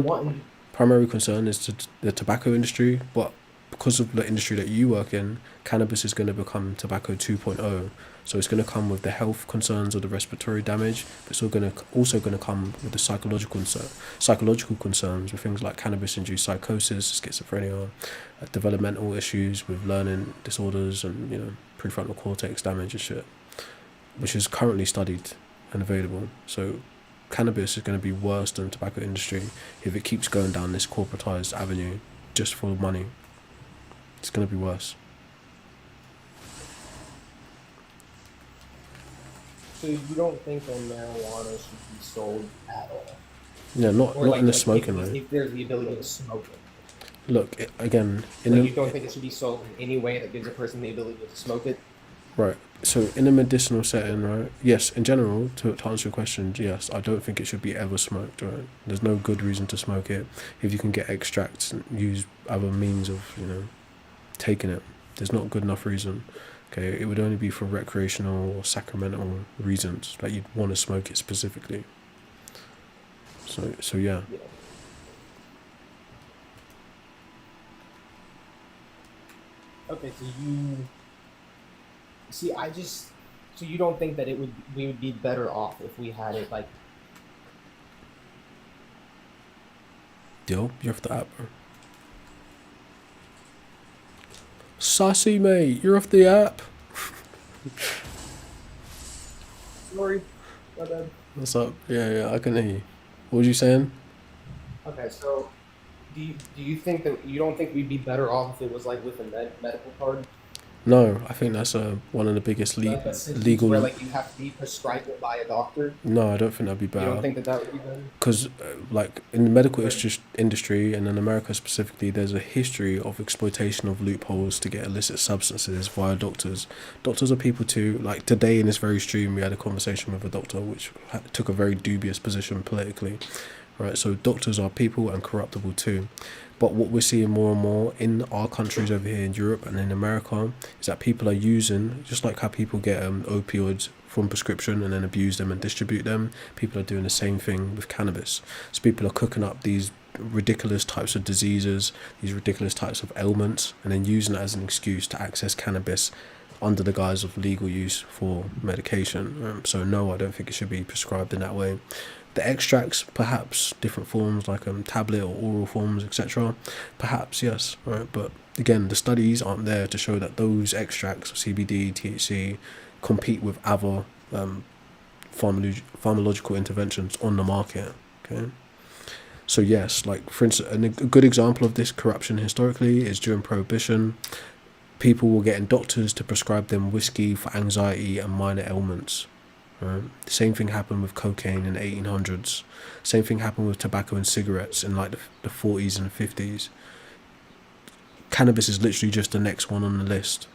is the tobacco industry, but because of the industry that you work in, cannabis is going to become tobacco 2.0. So it's going to come with the health concerns of the respiratory damage, but it's also going to come with the psychological concerns with things like cannabis-induced psychosis, schizophrenia, developmental issues with learning disorders, and prefrontal cortex damage and shit, which is currently studied and available. So cannabis is going to be worse than the tobacco industry if it keeps going down this corporatized avenue just for money. It's going to be worse. So you don't think that marijuana should be sold at all? Yeah, not in the smoking way. If there's the ability to smoke it. Look, again, you don't think it should be sold in any way that gives a person the ability to smoke it? right. So in a medicinal setting, right? Yes, in general, to answer your question, yes, I don't think it should be ever smoked, right? There's no good reason to smoke it. If you can get extracts and use other means of, taking it, there's not good enough reason. Okay, it would only be for recreational or sacramental reasons that you'd want to smoke it specifically. So yeah. Okay, so you don't think that we would be better off if we had it like... Yo, you're off the app, bro. Sassy, mate, you're off the app. Sorry, my bad. What's up? Yeah, I can hear you. What was you saying? Okay, so do you think that you don't think we'd be better off if it was like with a medical card? No, I think that's one of the biggest But since where legal. like you have to be prescribed it by a doctor, No, I don't think that'd be you don't better. think that that would be better? Because like in the medical Or industry and in America specifically, there's a history of exploitation of loopholes to get illicit substances via doctors. Doctors are people too. Like today in this very stream, we had a conversation with a doctor which took a very dubious position politically, right? So doctors are people and corruptible too. But what we're seeing more and more in our countries over here in Europe and in America is that people are using, just like how people get opioids from prescription and then abuse them and distribute them, people are doing the same thing with cannabis. So people are cooking up these ridiculous types of diseases, these ridiculous types of ailments, and then using it as an excuse to access cannabis under the guise of legal use for medication. So no, I don't think it should be prescribed in that way. The extracts, perhaps different forms like tablet or oral forms, etc. Perhaps yes, right. But again, the studies aren't there to show that those extracts, CBD, THC, compete with other pharmacological interventions on the market. Okay. So yes, like for instance, a good example of this corruption historically is during Prohibition. People were getting doctors to prescribe them whiskey for anxiety and minor ailments. Right? The same thing happened with cocaine in the 1800s. Same thing happened with tobacco and cigarettes in like the 40s and 50s. Cannabis is literally just the next one on the list.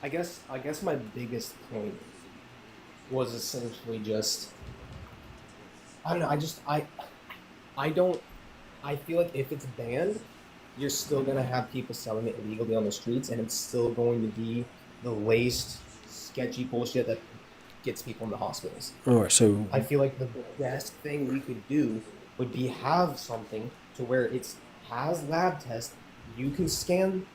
I guess my biggest point was essentially just I don't know. I don't. I feel like if it's banned, you're still gonna have people selling it illegally on the streets, and it's still going to be the laced, sketchy bullshit that gets people in the hospitals. All right, so I feel like the best thing we could do would be have something to where it's has lab tests. You can scan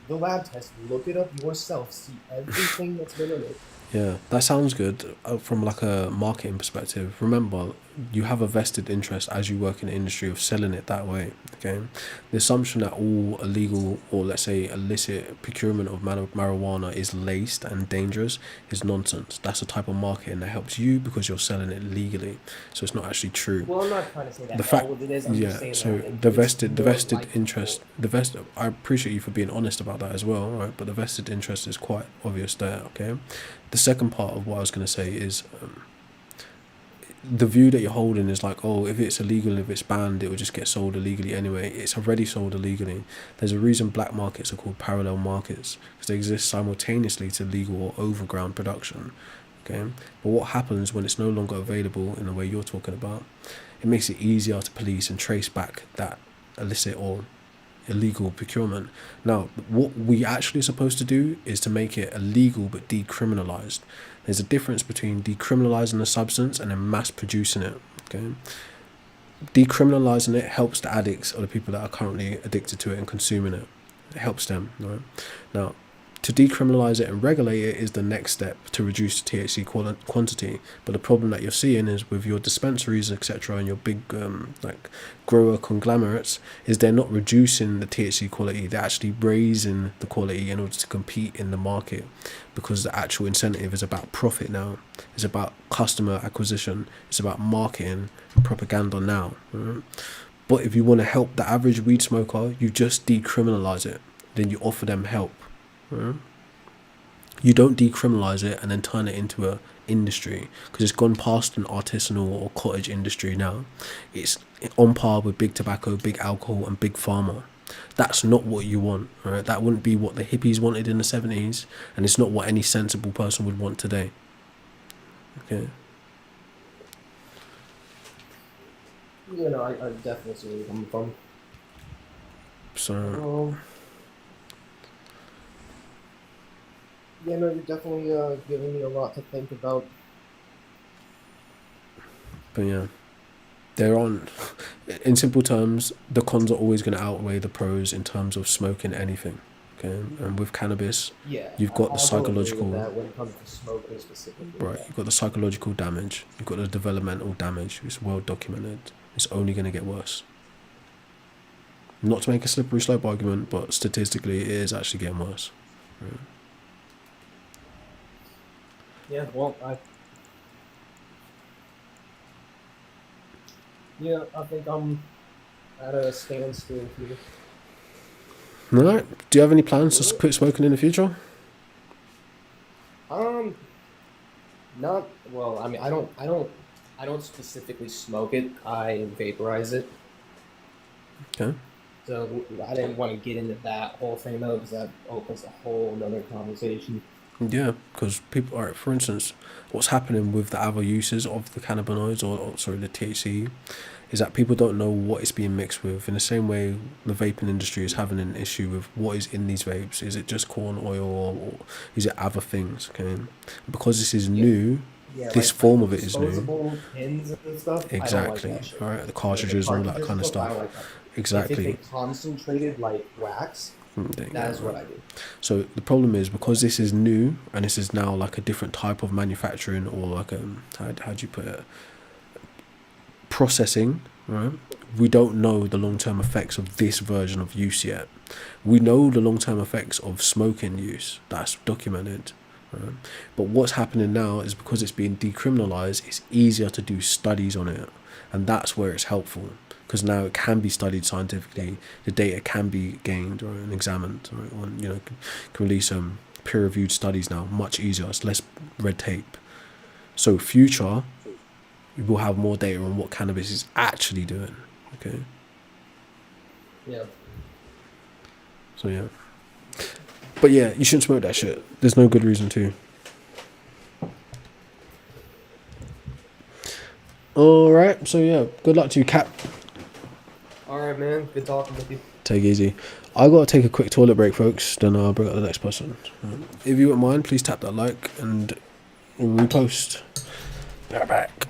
the lab test, look it up yourself, see everything that's been in it. yeah, that sounds good from like a marketing perspective. Remember, you have a vested interest as you work in the industry of selling it that way. Okay, the assumption that all illegal or let's say illicit procurement of marijuana is laced and dangerous is nonsense. That's a type of marketing that helps you because you're selling it legally, so it's not actually true. Well, I'm not trying to say The that fact, all of it is. I'm just yeah. saying So that the it's more vested likely. interest, I appreciate you for being honest about that as well, right? But the vested interest is quite obvious there. Okay, the second part of what I was going to say is the view that you're holding is like, oh, if it's illegal, if it's banned, it will just get sold illegally anyway. It's already sold illegally. There's a reason black markets are called parallel markets because they exist simultaneously to legal or overground production. Okay, but what happens when it's no longer available in the way you're talking about? It makes it easier to police and trace back that illicit or illegal procurement. Now, what we actually are supposed to do is to make it illegal but decriminalized. There's a difference between decriminalizing a substance and then mass producing it. Okay, decriminalizing it helps the addicts or the people that are currently addicted to it and consuming it. It helps them. Right now, to decriminalize it and regulate it is the next step to reduce the THC quantity. But the problem that you're seeing is with your dispensaries, etc., and your big like grower conglomerates, is they're not reducing the THC quality; they're actually raising the quality in order to compete in the market, because the actual incentive is about profit now. It's about customer acquisition. It's about marketing and propaganda now. Right? But if you want to help the average weed smoker, you just decriminalize it. Then you offer them help. Right? You don't decriminalize it and then turn it into a industry because it's gone past an artisanal or cottage industry now. It's on par with big tobacco, big alcohol, and big pharma. That's not what you want. Right? That wouldn't be what the hippies wanted in the 70s, and it's not what any sensible person would want today. Okay. You know, I definitely see where you're coming from. So. Yeah, no, you're definitely giving me a lot to think about. But yeah, there aren't. In simple terms, the cons are always going to outweigh the pros in terms of smoking anything. Okay, and with cannabis, Yeah, you've got the I will agree with psychological. that when it comes to smoking specifically. Right, you've got the psychological damage. You've got the developmental damage. It's well documented. It's only going to get worse. Not to make a slippery slope argument, but statistically, it is actually getting worse. Right. Yeah, well, I think at a standstill here. All right. Do you have any plans to quit smoking in the future? Um, Not well. I mean, I don't specifically smoke it. I vaporize it. Okay. So I didn't want to get into that whole thing though, because that opens a whole another conversation. Yeah, because people, all right, for instance, what's happening with the other uses of the cannabinoids, or sorry, the THC, is that people don't know what it's being mixed with. In the same way, the vaping industry is having an issue with what is in these vapes. Is it just corn oil, or is it other things? Okay, because this is new, Yeah, this like form the of it is new. disposable pins and stuff. I don't like Exactly. that shit. All right, the Like the cartridges, all that cartridges kind and of stuff. I stuff. don't like that. If it's a Exactly. concentrated like wax, There you that go, is what right. I do. So the problem is, because this is new and this is now like a different type of manufacturing, or like how do you put it, processing, right? We don't know the long term effects of this version of use yet. We know the long term effects of smoking use, that's documented. Right? But what's happening now is, because it's being decriminalized, it's easier to do studies on it, and that's where it's helpful, because now it can be studied scientifically. The data can be gained, right, and examined, right, and, can release peer reviewed studies now much easier. It's less red tape. So future, we will have more data on what cannabis is actually doing. Okay. Yeah. So yeah. But yeah, you shouldn't smoke that shit. There's no good reason to. Alright, so yeah, good luck to you, Cap. All right, man. Good talking with you. Take it easy. I gotta take a quick toilet break, folks, then I'll bring up the next person. If you wouldn't mind, please tap that like and repost. Be right back.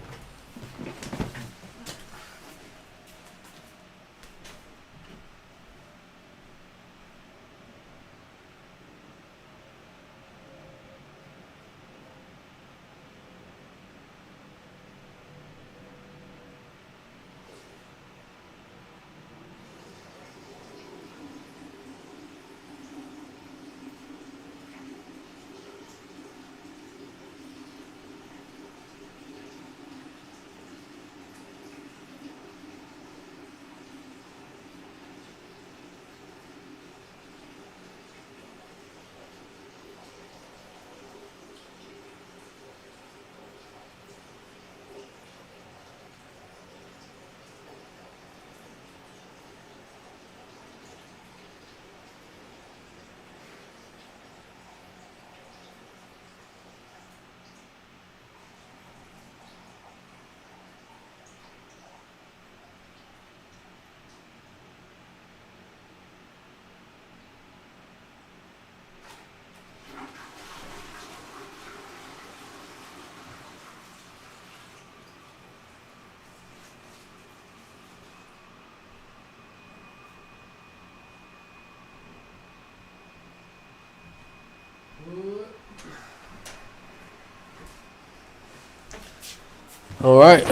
Alright.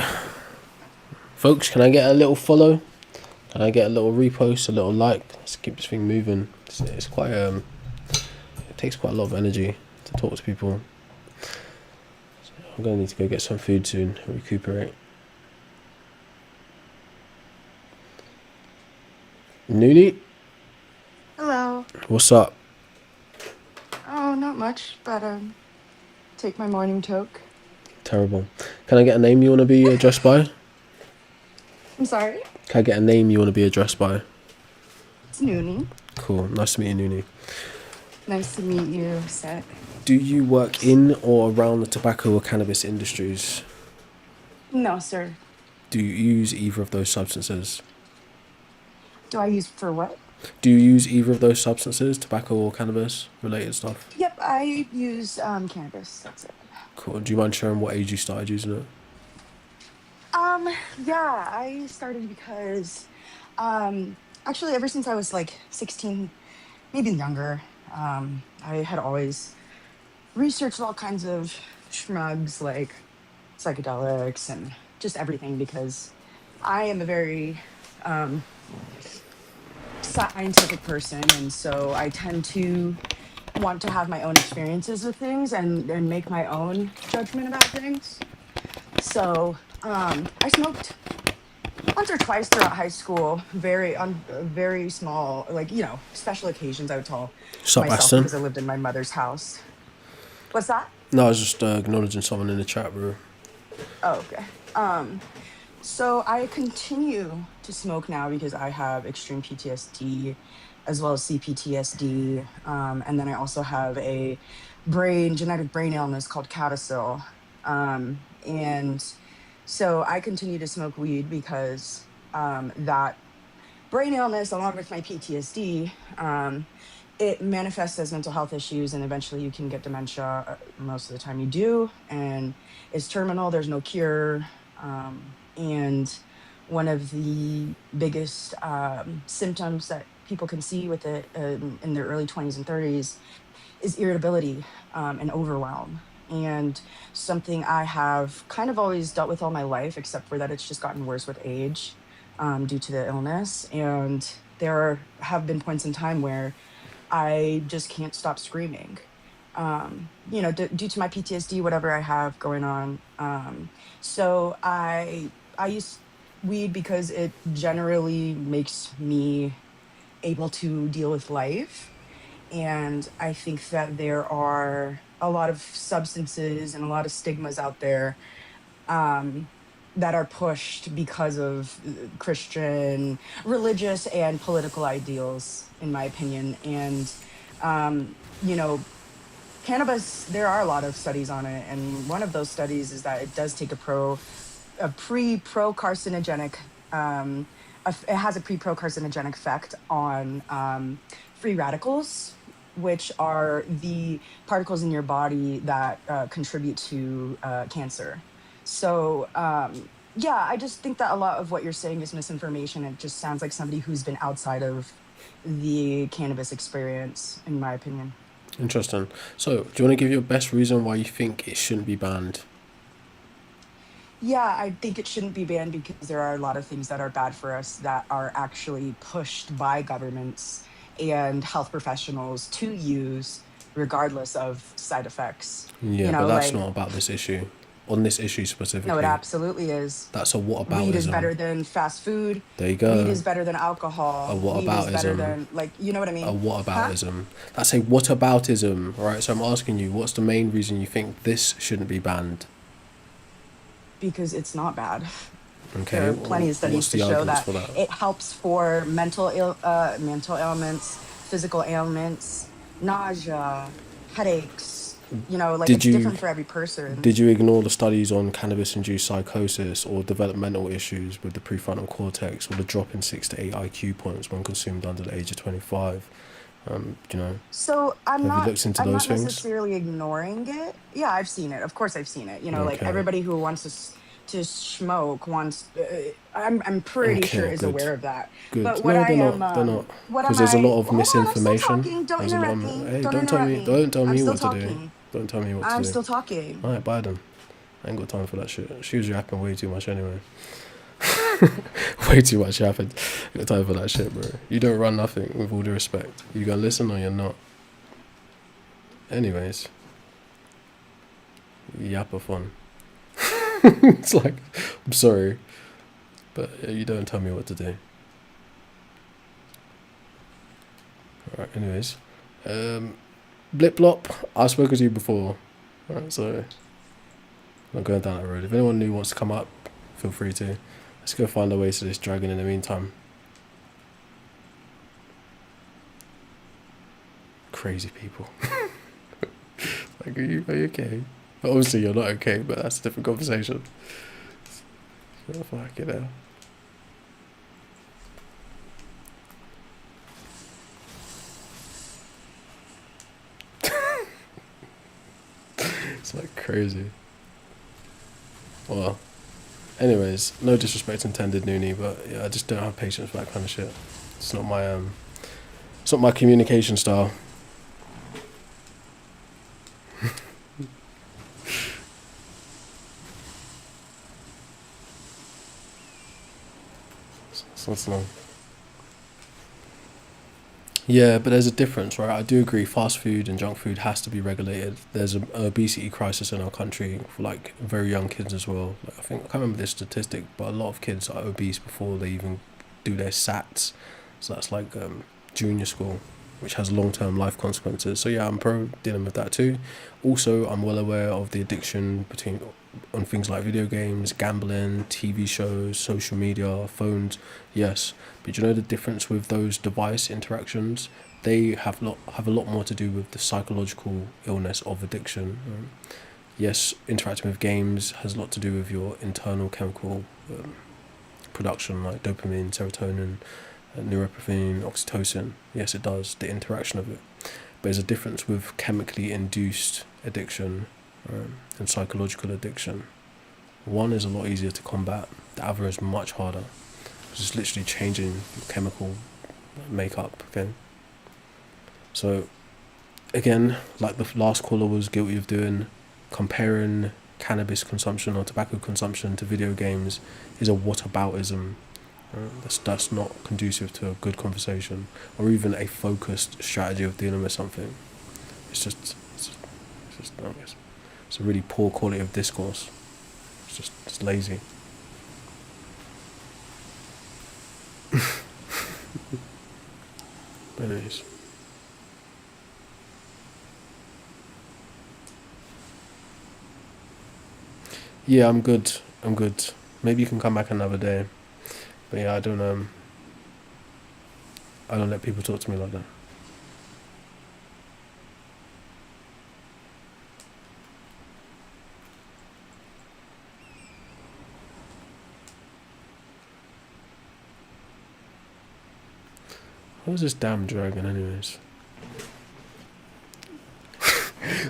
Folks, can I get a little follow? Can I get a little repost, a little like? Let's keep this thing moving. It's quite it takes quite a lot of energy to talk to people. So I'm gonna need to go get some food soon, recuperate. Noonie, Hello. what's up? Oh, not much, but take my morning toke. Terrible. Can I get a name you want to be addressed by? I'm sorry. Can I get a name you want to be addressed by? It's Noonie. Cool. Nice to meet you, Noonie. Nice to meet you, Seth. Do you work in or around the tobacco or cannabis industries? No, sir. Do you use either of those substances? Do I use for what? Do you use either of those substances, tobacco or cannabis related stuff? Yep, I use cannabis. That's it. Cool. Do you mind sharing what age you started using it? Yeah, I started because actually ever since I was like 16, maybe younger, I had always researched all kinds of shmugs like psychedelics and just everything because I am a very scientific person, and so I tend to want to have my own experiences with things and make my own judgment about things. So I smoked once or twice throughout high school, very on very small, like special occasions. I would tell Sup, myself Aston? because I lived in my mother's house. What's that? No, I was just acknowledging someone in the chat, bro. Oh, okay. So I continue to smoke now because I have extreme PTSD as well as CPTSD. And then I also have a genetic brain illness called CADASIL. And so I continue to smoke weed because that brain illness, along with my PTSD, it manifests as mental health issues, and eventually you can get dementia. Most of the time, you do, and it's terminal. There's no cure, and one of the biggest symptoms that people can see with it in their early 20s and 30s is irritability and overwhelm. And something I have kind of always dealt with all my life, except for that it's just gotten worse with age due to the illness. And have been points in time where I just can't stop screaming. Due to my PTSD, whatever I have going on. So I use weed because it generally makes me able to deal with life. And I think that there are a lot of substances and a lot of stigmas out there um, that are pushed because of Christian, religious, and political ideals, in my opinion. And, um, you know, cannabis, there are a lot of studies on it. And one of those studies is that it does take a pre-pro carcinogenic it has a pre-pro carcinogenic effect on free radicals, which are the particles in your body that contribute to cancer. So yeah, I just think that a lot of what you're saying is misinformation. It just sounds like somebody who's been outside of the cannabis experience, in my opinion. Interesting. So, do you want to give your best reason why you think it shouldn't be banned? Yeah, I think it shouldn't be banned because there are a lot of things that are bad for us that are actually pushed by governments and health professionals to use regardless of side effects. Yeah, but that's Like, not about this issue. On this issue no, it specifically, absolutely is. that's a Weed is whataboutism. better than fast food. There you Weed go. is better than A alcohol. Weed is better whataboutism. than, like, you know what I A mean? Huh? whataboutism. That's a whataboutism, right? So I'm asking you, what's the main reason you think this shouldn't be banned? Because it's not bad. Okay, There are plenty of studies what's to the show arguments that for that? it helps for mental ailments, physical ailments, nausea, headaches. Like Did it's you different for every person. did you ignore the studies on cannabis-induced psychosis or developmental issues with the prefrontal cortex or the drop in 6 to 8 IQ points when consumed under the age of 25? You know, So I'm have you not looked into I'm those not things? necessarily ignoring it. Yeah, I've seen it. Of course I've seen it. Like Okay. everybody who wants to smoke wants I'm pretty sure Okay, is good. aware of that. Good. But what No, I they're am not. They're not. what Because am there's a I lot of Hold on, I'm still misinformation. talking. Don't There's a lot interrupt of. me. Hey, Don't don't tell interrupt me. me. Don't tell I'm me still what to do. talking. Don't tell me what to I'm do. still talking. Alright, bye then. I ain't got time for that shit. She was yapping way too much anyway. Way too much yapping. Ain't got time for that shit, bro. You don't run nothing, with all due respect. You gonna listen or you're not. Anyways. Yappathon. It's like, I'm sorry. But you don't tell me what to do. Alright, anyways. Blip Blop, I've spoken to you before. Alright, so I'm not going down that road. If anyone new wants to come up, feel free to. Let's go find our way to this dragon in the meantime. Crazy people. Like, are you okay? Obviously you're not okay, but that's a different conversation. Oh, fuck it out. It's like crazy. Well, anyways, no disrespect intended, Noonie, but yeah, I just don't have patience for that kind of shit. It's not my communication style. So what's long? Yeah, but there's a difference, right? I do agree. Fast food and junk food has to be regulated. There's an obesity crisis in our country for like very young kids as well. Like, I can't remember this statistic, but a lot of kids are obese before they even do their SATs. So that's like junior school, which has long-term life consequences. So yeah, I'm pro dealing with that too. Also, I'm well aware of the addiction between on things like video games, gambling, TV shows, social media, phones. Yes, but you know the difference with those device interactions? They have a lot more to do with the psychological illness of addiction. Yes, interacting with games has a lot to do with your internal chemical production, like dopamine, serotonin, neuropathin, oxytocin. Yes, it does, the interaction of it. But there's a difference with chemically induced addiction and psychological addiction. One is a lot easier to combat, the other is much harder. It's just literally changing your chemical makeup, okay? So, again, like the last caller was guilty of doing, comparing cannabis consumption or tobacco consumption to video games is a whataboutism. That's not conducive to a good conversation or even a focused strategy of dealing with something. It's a really poor quality of discourse. It's lazy. Anyways. Yeah, I'm good. I'm good. Maybe you can come back another day. But yeah, I don't let people talk to me like that. What was this damn dragon anyways?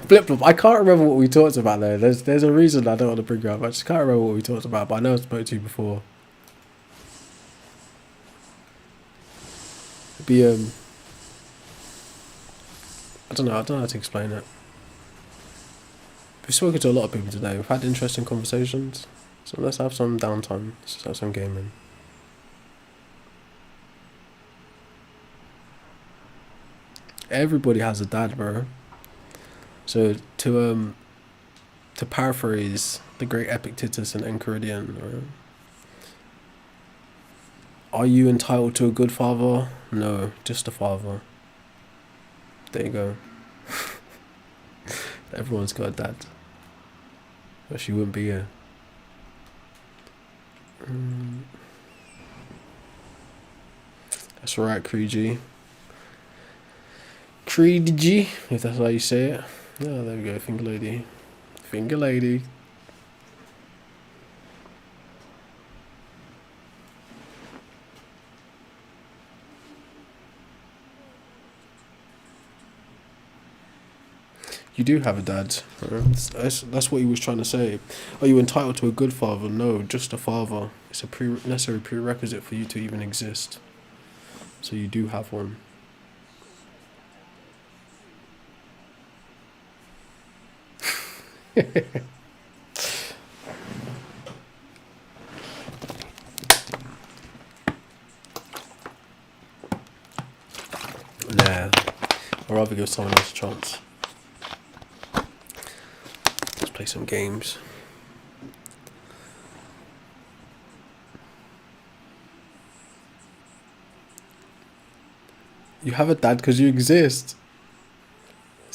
Flip flop. I can't remember what we talked about there. There's a reason I don't want to bring it up. I just can't remember what we talked about, but I know I spoke to you before. It'd be I don't know how to explain it. We've spoken to a lot of people today. We've had interesting conversations. So let's have some downtime. Let's just have some gaming. Everybody has a dad, bro. So to paraphrase the great Epictetus and Enchiridion, are you entitled to a good father? No, just a father. There you go. Everyone's got a dad. Or she wouldn't be here. That's right, Creedy. Creedy, if that's how you say it. Oh, there we go, finger lady. Finger lady. You do have a dad. That's what he was trying to say. Are you entitled to a good father? No, just a father. It's a necessary prerequisite for you to even exist. So you do have one. Nah, I'd rather give someone else a chance. Let's play some games. You have a dad because you exist.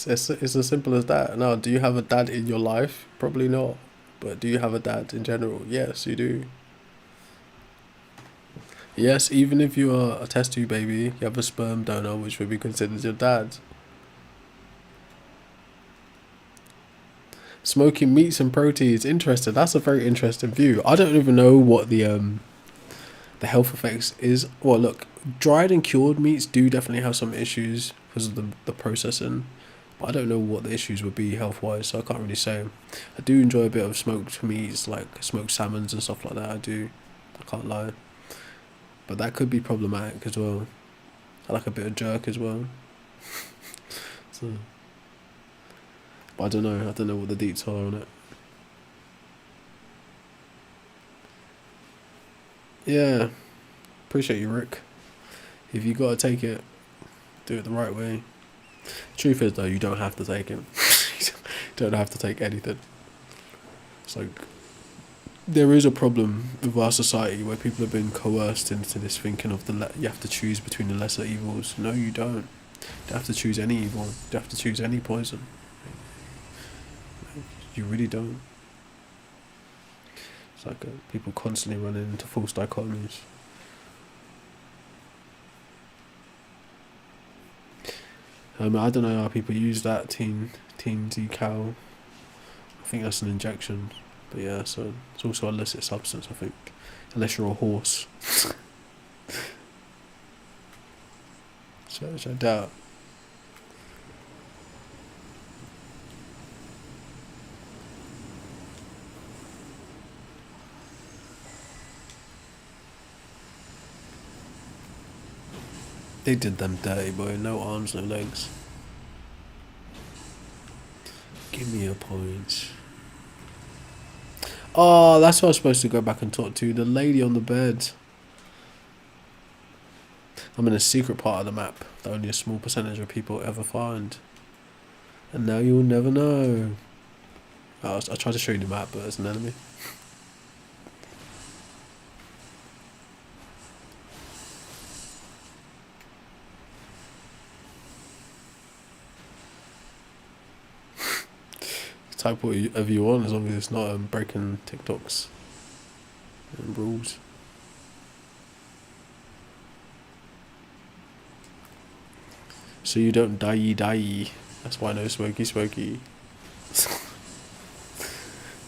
It's as simple as that. Now, do you have a dad in your life? Probably not. But do you have a dad in general? Yes, you do. Yes, even if you are a test tube baby, you have a sperm donor, which would be considered your dad. Smoking meats and proteins, interesting. That's a very interesting view. I don't even know what the health effects is. Well, look, dried and cured meats do definitely have some issues because of the processing. But I don't know what the issues would be health-wise, so I can't really say. I do enjoy a bit of smoked meats, like smoked salmons and stuff like that. I do. I can't lie. But that could be problematic as well. I like a bit of jerk as well. So, but I don't know. I don't know what the deets are on it. Yeah. Appreciate you, Rick. If you gotta take it, Do it the right way. Truth is, though, you don't have to take it. You don't have to take anything. It's like there is a problem with our society where people have been coerced into this thinking of you have to choose between the lesser evils. No, you don't. You don't have to choose any evil. You don't have to choose any poison. You really don't. It's like people constantly running into false dichotomies. I don't know how people use that teen decal. I think that's an injection. But yeah, so it's also an illicit substance, I think. Unless you're a horse. Which I doubt. They did them dirty, boy. No arms, no legs. Give me a point. Oh, that's who I was supposed to go back and talk to. The lady on the bed. I'm in a secret part of the map that only a small percentage of people ever find. And now you'll never know. I tried to show you the map, but there's an enemy. Type whatever you want as long as it's not breaking TikToks and rules. So you don't die. That's why no smoky.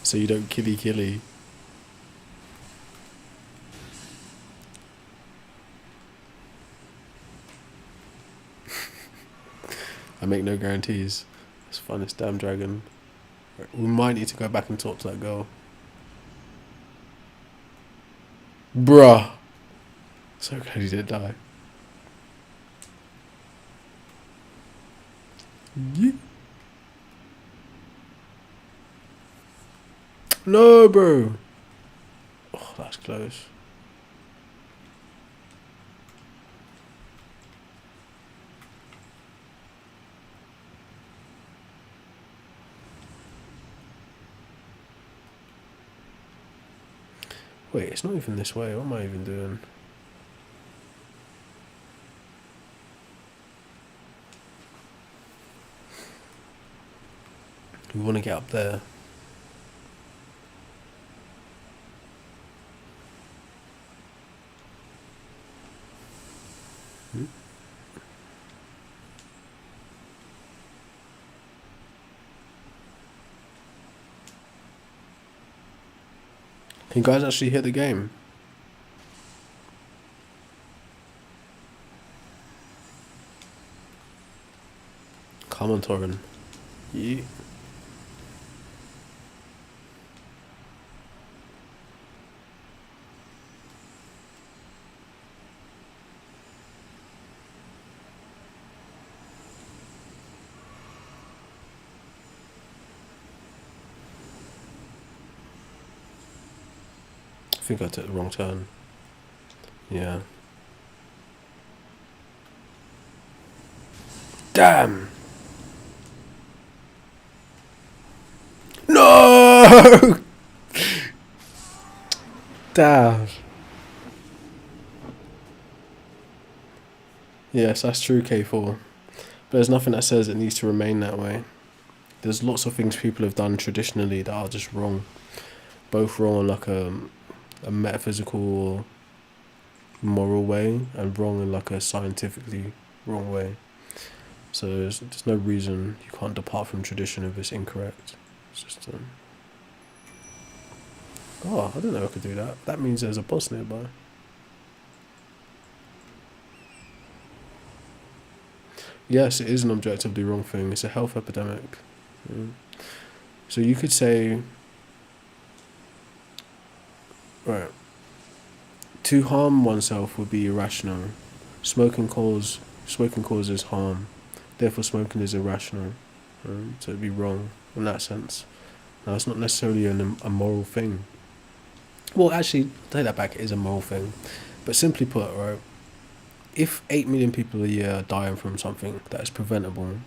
So you don't killy. I make no guarantees. It's fun, this damn dragon. We might need to go back and talk to that girl. Bruh. So glad he didn't die. Yeah. No, bro. Oh, that's close. Wait, it's not even this way. What am I even doing? We want to get up there. Can you guys actually hit the game? Come on, Torrin. Yeah. I think I took the wrong turn. Yeah. Damn! No! Damn. Yes, that's true, K4. But there's nothing that says it needs to remain that way. There's lots of things people have done traditionally that are just wrong. Both wrong on like a metaphysical or moral way, and wrong in like a scientifically wrong way. So there's no reason you can't depart from tradition if it's incorrect. It's just oh, I didn't know I could do that. That means there's a boss nearby. Yes, it is an objectively wrong thing. It's a health epidemic. Yeah. So you could say, right, to harm oneself would be irrational. Smoking causes harm. Therefore, smoking is irrational. So it'd be wrong in that sense. Now, it's not necessarily a moral thing. Well, actually, take that back. It is a moral thing. But simply put, right, if 8 million people a year are dying from something that is preventable,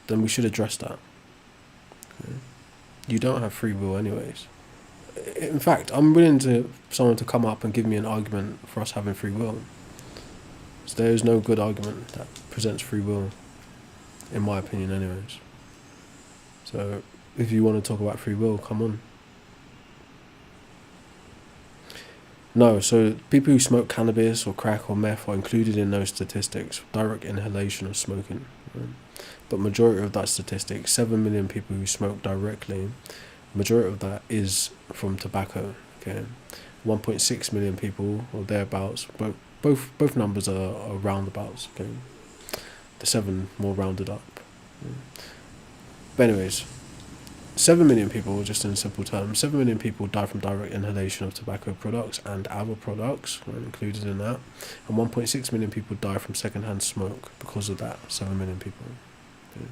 then we should address that. Okay? You don't have free will anyways. In fact, I'm willing to someone to come up and give me an argument for us having free will. So there is no good argument that presents free will, in my opinion anyways. So if you want to talk about free will, come on. No, so people who smoke cannabis or crack or meth are included in those statistics, direct inhalation of smoking. Right? But majority of that statistic, 7 million people who smoke directly, majority of that is from tobacco. Okay, 1.6 million people or thereabouts. Both numbers are roundabouts. Okay, the 7 more rounded up. But anyways, 7 million people, just in simple terms, 7 million people die from direct inhalation of tobacco products and other products, right, included in that. And 1.6 million people die from secondhand smoke because of that, 7 million people. Okay.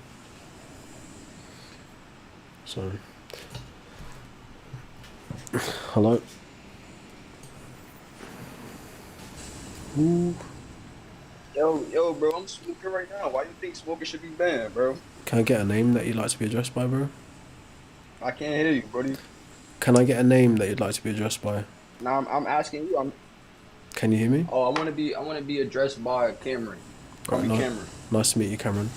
So, hello? Ooh. Yo, bro, I'm smoking right now. Why do you think smoking should be banned, bro? Can I get a name that you'd like to be addressed by, bro? I can't hear you, buddy. Can I get a name that you'd like to be addressed by? Now I'm asking you. Can you hear me? Oh, I want to be addressed by Cameron. Call me Cameron. Nice to meet you, Cameron.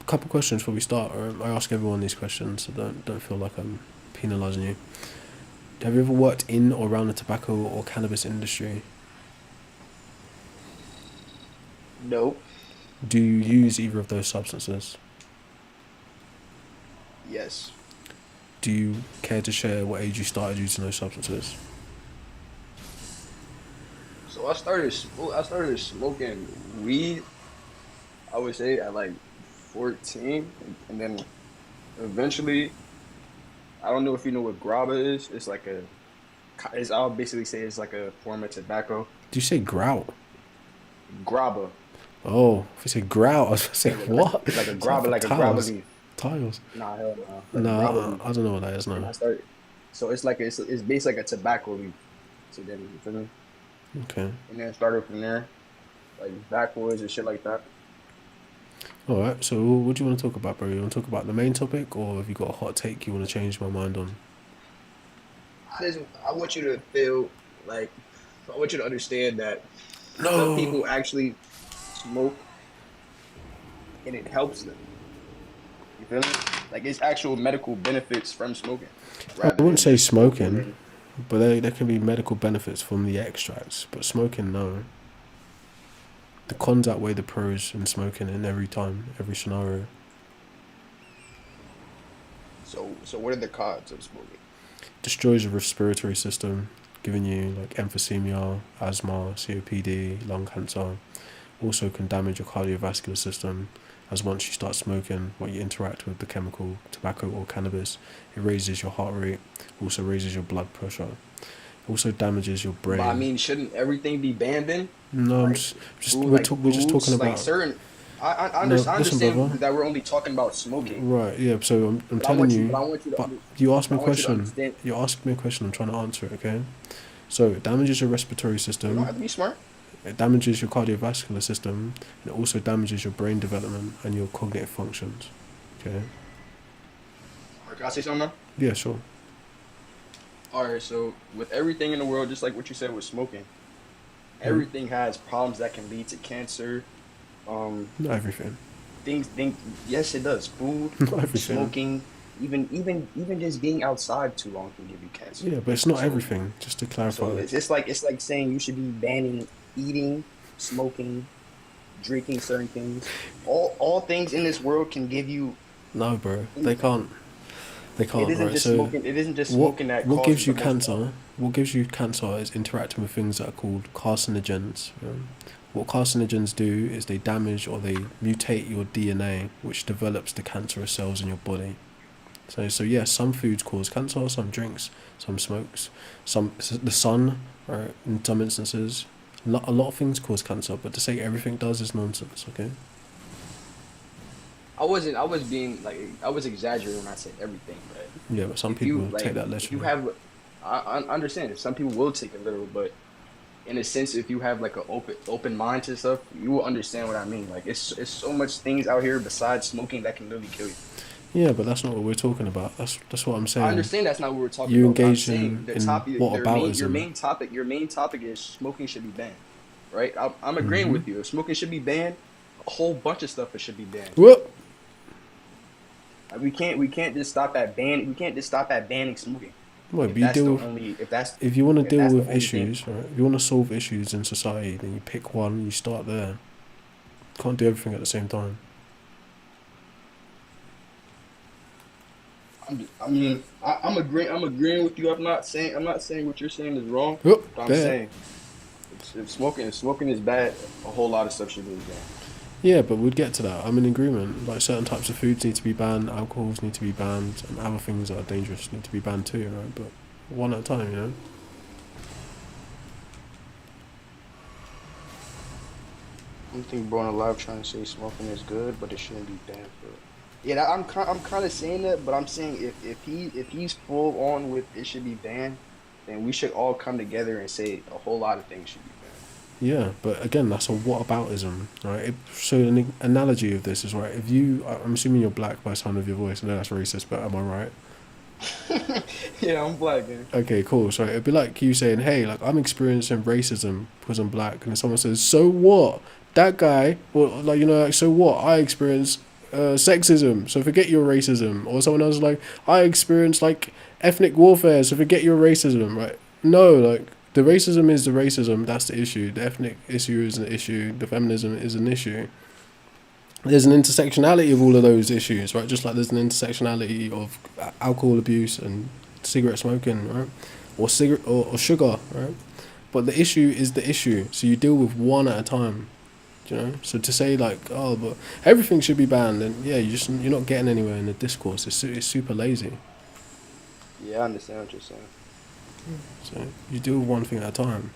Couple questions before we start. I ask everyone these questions, so don't feel like I'm penalising you. Have you ever worked in or around the tobacco or cannabis industry? No. Do you use either of those substances? Yes. Do you care to share what age you started using those substances? So I started smoking weed, I would say at like 14, and then eventually, I don't know if you know what graba is. I'll basically say it's like a form of tobacco. Do you say grout? Graba. Oh, if you say grout, I was going to say what? Like a graba leaf. Tiles. Nah, hell no. No, I don't know what that is now. So it's based like a tobacco leaf. So then, you feel me? Okay. And then started from there, like backwoods and shit like that. Alright, so what do you want to talk about, bro? You want to talk about the main topic, or have you got a hot take you want to change my mind on? I want you to feel like, I want you to understand that No. some people actually smoke and it helps them. You feel me? Like it's actual medical benefits from smoking. I wouldn't say smoking, but there can be medical benefits from the extracts. But smoking, no. The cons outweigh the pros in smoking in every time, every scenario. So what are the cons of smoking? Destroys your respiratory system, giving you like emphysema, asthma, COPD, lung cancer. Also can damage your cardiovascular system, as once you start smoking, when you interact with the chemical tobacco or cannabis, it raises your heart rate, also raises your blood pressure, also damages your brain. But I mean, shouldn't everything be banned then? No, like, we're just talking about like certain. I understand that we're only talking about smoking. Right, yeah. So I'm telling you. But you asked me a question. You asked me a question. I'm trying to answer it. Okay. So it damages your respiratory system. You don't have to be smart. It damages your cardiovascular system, and it also damages your brain development and your cognitive functions. Okay. Can I say something now? Yeah, sure. Alright, so with everything in the world, just like what you said with smoking, everything has problems that can lead to cancer. Not everything. Yes, it does. Food, smoking, even just being outside too long can give you cancer. Yeah, but it's not everything. Just to clarify. So it's like saying you should be banning eating, smoking, drinking certain things. All things in this world can give you. No, bro, they can't. They can't. It isn't right? just So smoking. It isn't just smoking that. What gives you causes the most cancer? What gives you cancer is interacting with things that are called carcinogens. What carcinogens do is they damage or they mutate your DNA, which develops the cancerous cells in your body. So yes, some foods cause cancer, some drinks, some smokes, the sun, right, in some instances. A lot of things cause cancer, but to say everything does is nonsense, okay? I was exaggerating when I said everything, but yeah, but some people take that literally. I understand. Some people will take it literal, but in a sense, if you have like an open mind to stuff, you will understand what I mean. Like it's so much things out here besides smoking that can literally kill you. Yeah, but that's not what we're talking about. That's what I'm I saying. understand that's not what we're talking You about, but I'm engage saying the in topic, what aboutism. your main topic is smoking should be banned, right? I'm agreeing Mm-hmm. with you. If smoking should be banned, a whole bunch of stuff should be banned. Well, Like, we can't just stop at we can't just stop at banning smoking. well, If you that's the deal. only If you want to if deal that's the with only thing. issues, right? If you want to solve issues in society, then you pick one. You start there. Can't do everything at the same time. I'm agreeing. I'm agreeing with you. I'm not saying what you're saying is wrong. Oh, But I'm there. saying if smoking is bad, a whole lot of stuff should be banned. Yeah, but we'd get to that. I'm in agreement. Like certain types of foods need to be banned, alcohols need to be banned, and other things that are dangerous need to be banned too, right? But one at a time, you know. I don't think Born Alive trying to say smoking is good, but it shouldn't be banned for it. Yeah, I'm kind of saying that, but I'm saying if he's full on with it should be banned, then we should all come together and say a whole lot of things should be banned. Yeah, but again, that's a whataboutism, right? So an analogy of this is right. If you, I'm assuming you're black by the sound of your voice. I know that's racist, but am I right? Yeah, I'm black, man. Okay, cool. So it'd be like you saying, "Hey, like I'm experiencing racism because I'm black," and then someone says, "So what? That guy, well, like like, so what? I experience sexism, so forget your racism." Or someone else is like, "I experience like ethnic warfare, so forget your racism." Right? No, like the racism is the racism. That's the issue. The ethnic issue is an issue. The feminism is an issue. There's an intersectionality of all of those issues, right? Just like there's an intersectionality of alcohol abuse and cigarette smoking, right? Or cigarette or sugar, right? But the issue is the issue, so you deal with one at a time. You know, so to say like, oh, but everything should be banned, then yeah, you're not getting anywhere in the discourse. It's super lazy. Yeah, I understand what you're saying. So you deal with one thing at a time.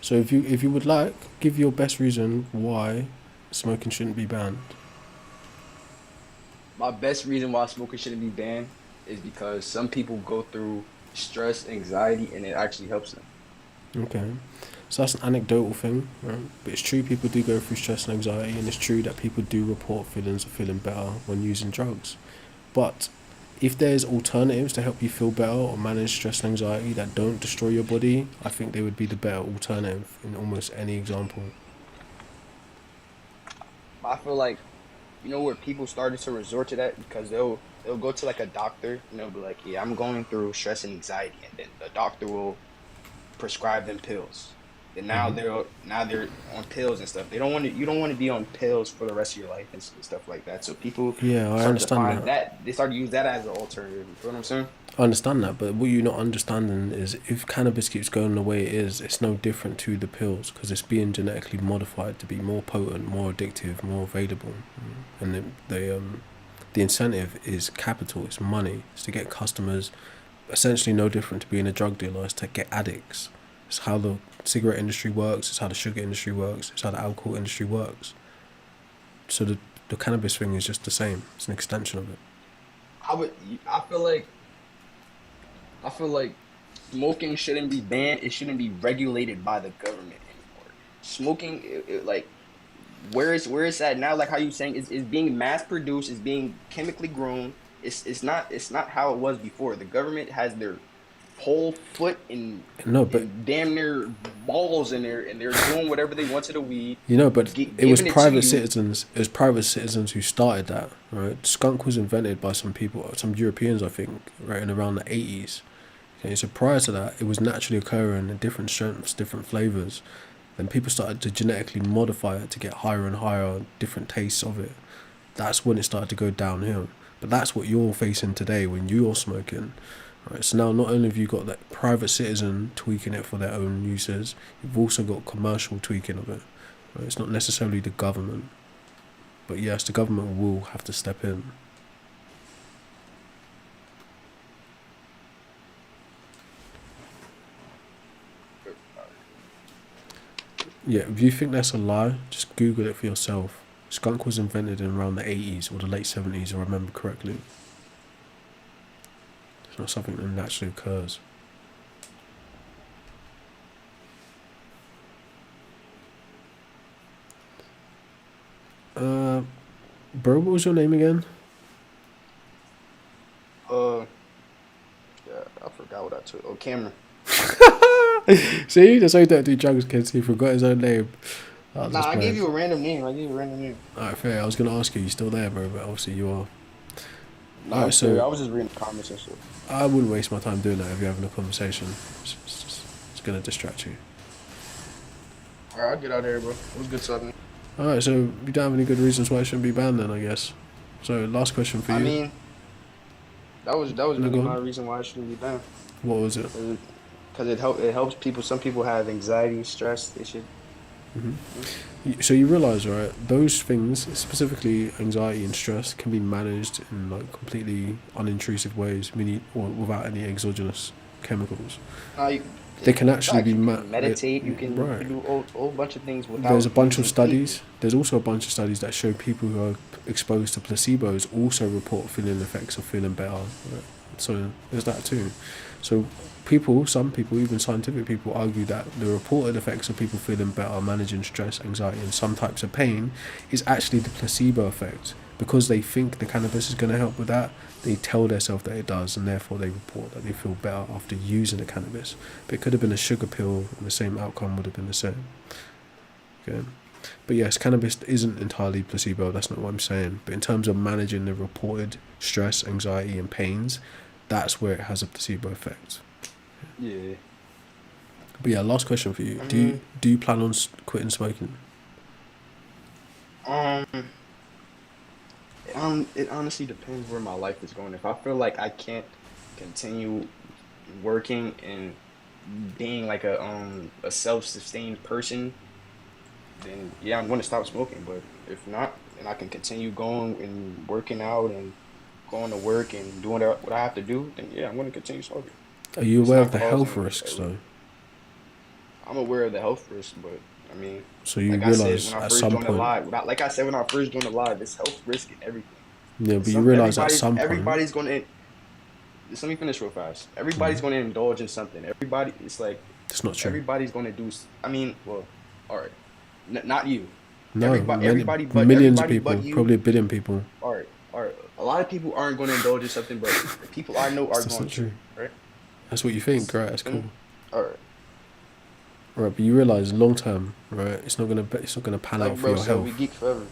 So if you would like, give your best reason why smoking shouldn't be banned. My best reason why smoking shouldn't be banned is because some people go through stress, anxiety, and it actually helps them. Okay. So that's an anecdotal thing, right? But it's true people do go through stress and anxiety, and it's true that people do report feelings of feeling better when using drugs. But if there's alternatives to help you feel better or manage stress and anxiety that don't destroy your body, I think they would be the better alternative in almost any example. I feel like, where people started to resort to that because they'll go to like a doctor and they'll be like, yeah, I'm going through stress and anxiety, and then the doctor will prescribe them pills. And now they're on pills and stuff. You don't want to be on pills for the rest of your life and stuff like that. So people Yeah, I start to understand find that. they start to use that as an alternative. You know what I'm saying? I understand that, but what you're not understanding is if cannabis keeps going the way it is, it's no different to the pills because it's being genetically modified to be more potent, more addictive, more available, and the incentive is capital, it's money, it's to get customers. Essentially, no different to being a drug dealer, it's to get addicts. It's how the cigarette industry works. It's how the sugar industry works. It's how the alcohol industry works. So the cannabis thing is just the same. It's an extension of it. I feel like smoking shouldn't be banned. It shouldn't be regulated by the government anymore. Smoking, like where it's at now, like how you saying, is being mass produced, is being chemically grown. It's not how it was before. The government has their whole foot in damn near balls in there, and they're doing whatever they want to the weed. But it was giving to private you. citizens. It was private citizens who started that, right? Skunk was invented by some people, some Europeans, I think, right in around the 80s. Okay, so prior to that, it was naturally occurring in different strengths, different flavors. Then people started to genetically modify it to get higher and higher, different tastes of it. That's when it started to go downhill. But that's what you're facing today when you're smoking. Right, so now not only have you got that private citizen tweaking it for their own uses, you've also got commercial tweaking of it. Right? It's not necessarily the government. But yes, the government will have to step in. Yeah, if you think that's a lie, just Google it for yourself. Skunk was invented in around the 80s or the late 70s, if I remember correctly. It's not something that naturally occurs. Bro, what was your name again? Yeah, I forgot what I took. Oh, Cameron. See, that's why you don't do drugs, kids. He forgot his own name. Nah, I gave you a random name. Alright, fair. I was gonna ask you still there, bro, but obviously you are. Nah, Alright, I'm serious. so I was just reading the comments and stuff. I wouldn't waste my time doing that if you're having a conversation. It's gonna distract you. All right, I'll get out of here, bro. It was good talking. Alright, so you don't have any good reasons why it shouldn't be banned then, I guess. So last question for you. I mean, that was No, really go on. my reason why it shouldn't be banned. What was it? Because it helps people. Some people have anxiety, stress. They should. So you realise, right? Those things, specifically anxiety and stress, can be managed in like completely unintrusive ways, or without any exogenous chemicals. They can actually be you can meditate. You can right. do a whole bunch of things without. There's a bunch of studies. There's also a bunch of studies that show people who are exposed to placebos also report feeling effects of feeling better. Right? So there's that too. So some people, even scientific people, argue that the reported effects of people feeling better, managing stress, anxiety, and some types of pain is actually the placebo effect. Because they think the cannabis is going to help with that, they tell themselves that it does, and therefore they report that they feel better after using the cannabis. But it could have been a sugar pill, and the same outcome would have been the same. Okay. But yes, cannabis isn't entirely placebo, that's not what I'm saying. But in terms of managing the reported stress, anxiety, and pains, that's where it has a placebo effect. Yeah. But yeah, last question for you. Do you plan on quitting smoking? It honestly depends where my life is going. If I feel like I can't continue working and being like a self-sustained person, then yeah, I'm going to stop smoking. But if not, then I can continue going and working out and going to work and doing what I have to do, then yeah, I'm going to continue smoking. Are you aware of the health risks though? I'm aware of the health risks, but I mean, so you like realise I said, when I at first some joined the point, live, like I said when I first joined the live, there's health risk in everything. Yeah, but you realise at some point, everybody's going to. Just let me finish real fast. Everybody's going to indulge in something. Everybody, it's like it's not true. Everybody's going to do. I mean, well, all right, not you. No, everybody but millions everybody of people, but you. probably a billion people. All right. A lot of people aren't going to indulge in something, but the people I know are That's going not true. to. Right? That's what you think, right? That's cool. All right. Right, but you realise long term, right? It's not gonna pan out for your health. We geek forever.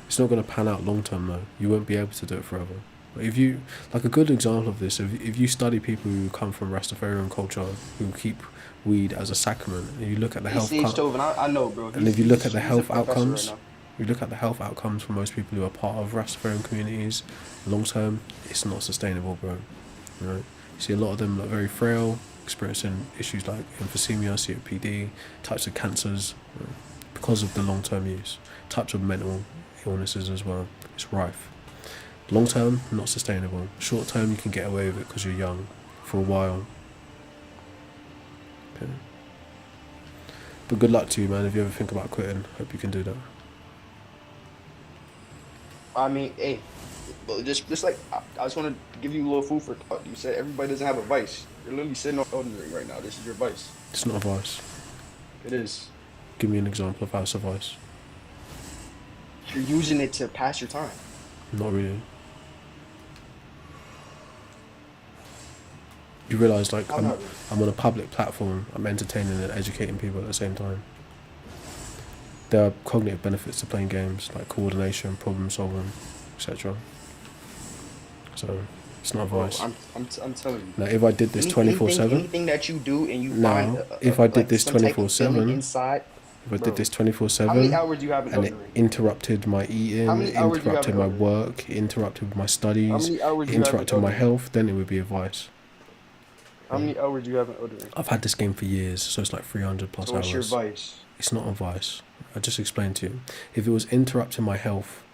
It's not gonna pan out long term though. You won't be able to do it forever. But if you like a good example of this, if you study people who come from Rastafarian culture who keep weed as a sacrament, and you look at the health, I know, bro. And if you look at the health outcomes, you look at the health outcomes for most people who are part of Rastafarian communities, long term, it's not sustainable, bro. Right? You see a lot of them are very frail, experiencing issues like emphysema, COPD, types of cancers, because of the long-term use, types of mental illnesses as well. It's rife. Long-term, not sustainable. Short-term, you can get away with it because you're young for a while. Okay. But good luck to you, man. If you ever think about quitting, hope you can do that. I mean, hey, just like I just want to give you a little food for thought. You said everybody doesn't have a vice. You're literally sitting on Elden Ring right now. This is your vice. It's not a vice. It is. Give me an example of how it's a vice. You're using it to pass your time. Not really. You realise, like, I'm on a public platform. I'm entertaining and educating people at the same time. There are cognitive benefits to playing games, like coordination, problem solving, etc. So it's not a vice. I'm telling you. Now, if I did this 24/7, anything that you do and you now, find if I did this some type of 24/7, inside, if I did this how many 24/7, hours do you have in and it Elden Ring? interrupted my eating, How many hours do you have interrupted in my Elden Ring? work, interrupted my studies, How many hours do you have in interrupted my Elden Ring? health, then it would be a vice. How many hours do you have in Elden Ring? I've had this game for years, so it's like 300 plus So what's hours. your vice? It's not a vice. I just explained to you. If it was interrupting my health,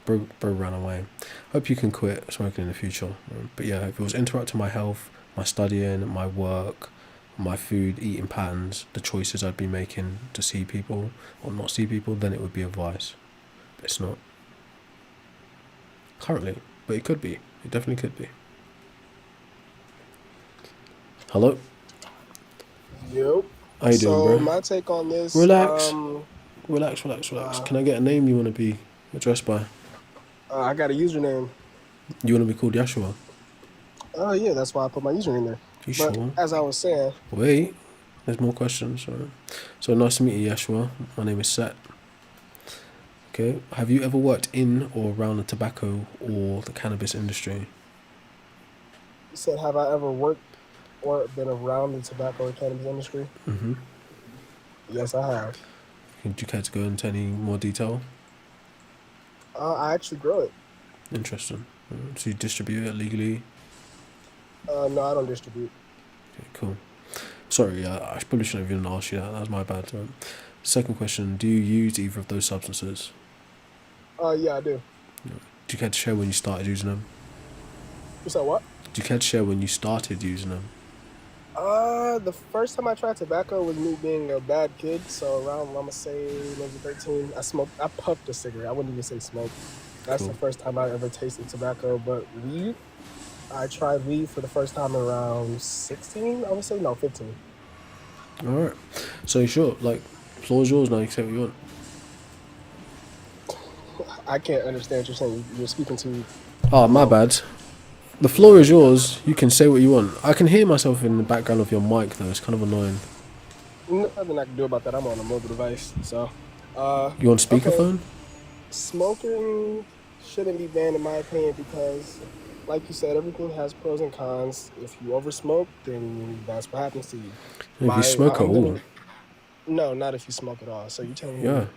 bro ran away. Hope you can quit smoking in the future. But yeah, if it was interrupting my health, my studying, my work, my food, eating patterns, the choices I'd be making to see people or not see people, then it would be a vice. But it's not. Currently. But it could be. It definitely could be. Hello? Yep. How you doing, bro? My take on this. Relax. Relax. Can I get a name you want to be addressed by? I got a username. You want to be called Yashua? Oh yeah, that's why I put my username there. You But sure? as I was saying, Wait, there's more questions. All right. So nice to meet you, Yashua. My name is Seth. Okay. Have you ever worked in or around the tobacco or the cannabis industry? you said, have I ever worked or been around the tobacco or cannabis industry? Mm-hmm. Yes, I have. Would you care to go into any more detail? I actually grow it. Interesting. So you distribute it legally? No, I don't distribute. Okay, cool. Sorry, I probably shouldn't have even asked you that. That was my bad. Right? Second question: do you use either of those substances? Yeah, I do. Do you care to share when you started using them? You said what? Do you care to share when you started using them? The first time I tried tobacco was me being a bad kid. So around, I'm gonna say maybe 13, I puffed a cigarette. I wouldn't even say smoke. That's Cool. the first time I ever tasted tobacco. But weed, I tried weed for the first time around 16. I would say no, 15. All right. So sure, like, floor's yours now. You can say what you want. I can't understand what you're saying. You're speaking to Oh, my low. bad. The floor is yours. You can say what you want. I can hear myself in the background of your mic though. It's kind of annoying. Nothing I can do about that. I'm on a mobile device. So, You on okay. speakerphone? Smoking shouldn't be banned in my opinion because, like you said, everything has pros and cons. If you oversmoke, then that's what happens to you. If you smoke at I'm all, gonna No, not if you smoke at all. So you're telling yeah. me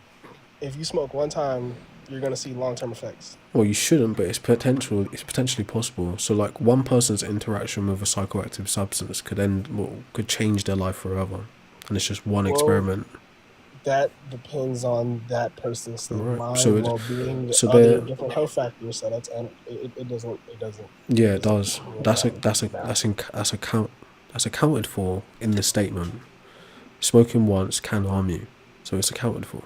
if you smoke one time, you're gonna see long-term effects. Well, you shouldn't, but it's potential. It's potentially possible. So, like, one person's interaction with a psychoactive substance could change their life forever, and it's just one Well, experiment. that depends on that person's All state of right. mind, well-being, So other there. different health factors. So it Yeah, it doesn't does. rule it out. Nah. That's accounted for in the statement. Smoking once can harm you, so it's accounted for.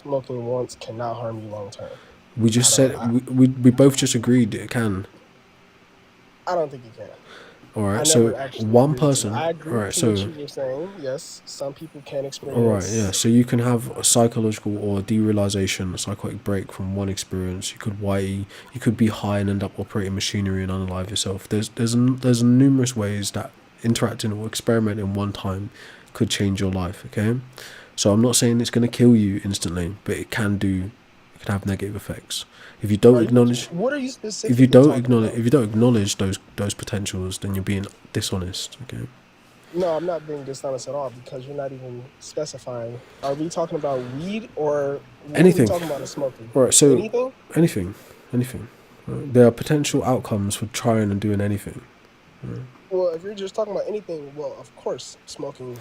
Smoking once cannot harm you long term. We just said we both just agreed it can. I don't think you can. All I right, so never actually one agreed to. person. I All agreed right, to what so you were saying. Yes, some people can all right, yeah. experience. So you can have a psychological or derealization, a psychotic break from one experience. You could you could be high and end up operating machinery and unalive yourself. There's numerous ways that interacting or experimenting one time could change your life. Okay, so I'm not saying it's going to kill you instantly, but it can do. It can have negative effects if you don't acknowledge. What are you specifically talking about? If you don't acknowledge those potentials, then you're being dishonest. Okay. No, I'm not being dishonest at all because you're not even specifying. Are we talking about weed or what are we Anything. talking about? Is smoking? All right. So Anything? anything. Right? There are potential outcomes for trying and doing anything. Right? Well, if you're just talking about anything, well, of course, smoking.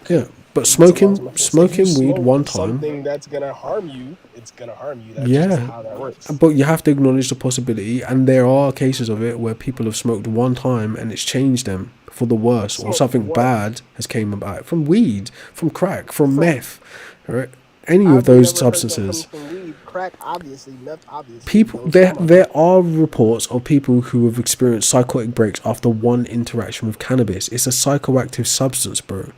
Yeah, but Lead to long-term effects. If you smoking weed smoke one time. something that's gonna harm you, it's gonna harm you. That's just Yeah, how that works. but you have to acknowledge the possibility, and there are cases of it where people have smoked one time and it's changed them for the worse, or Smoke something what? bad has came about from weed, from crack, from From meth, right? Any of I've those never heard that coming substances. from weed. Crack, obviously. Meth, obviously. People, Those come up. there are reports of people who have experienced psychotic breaks after one interaction with cannabis. It's a psychoactive substance, bro.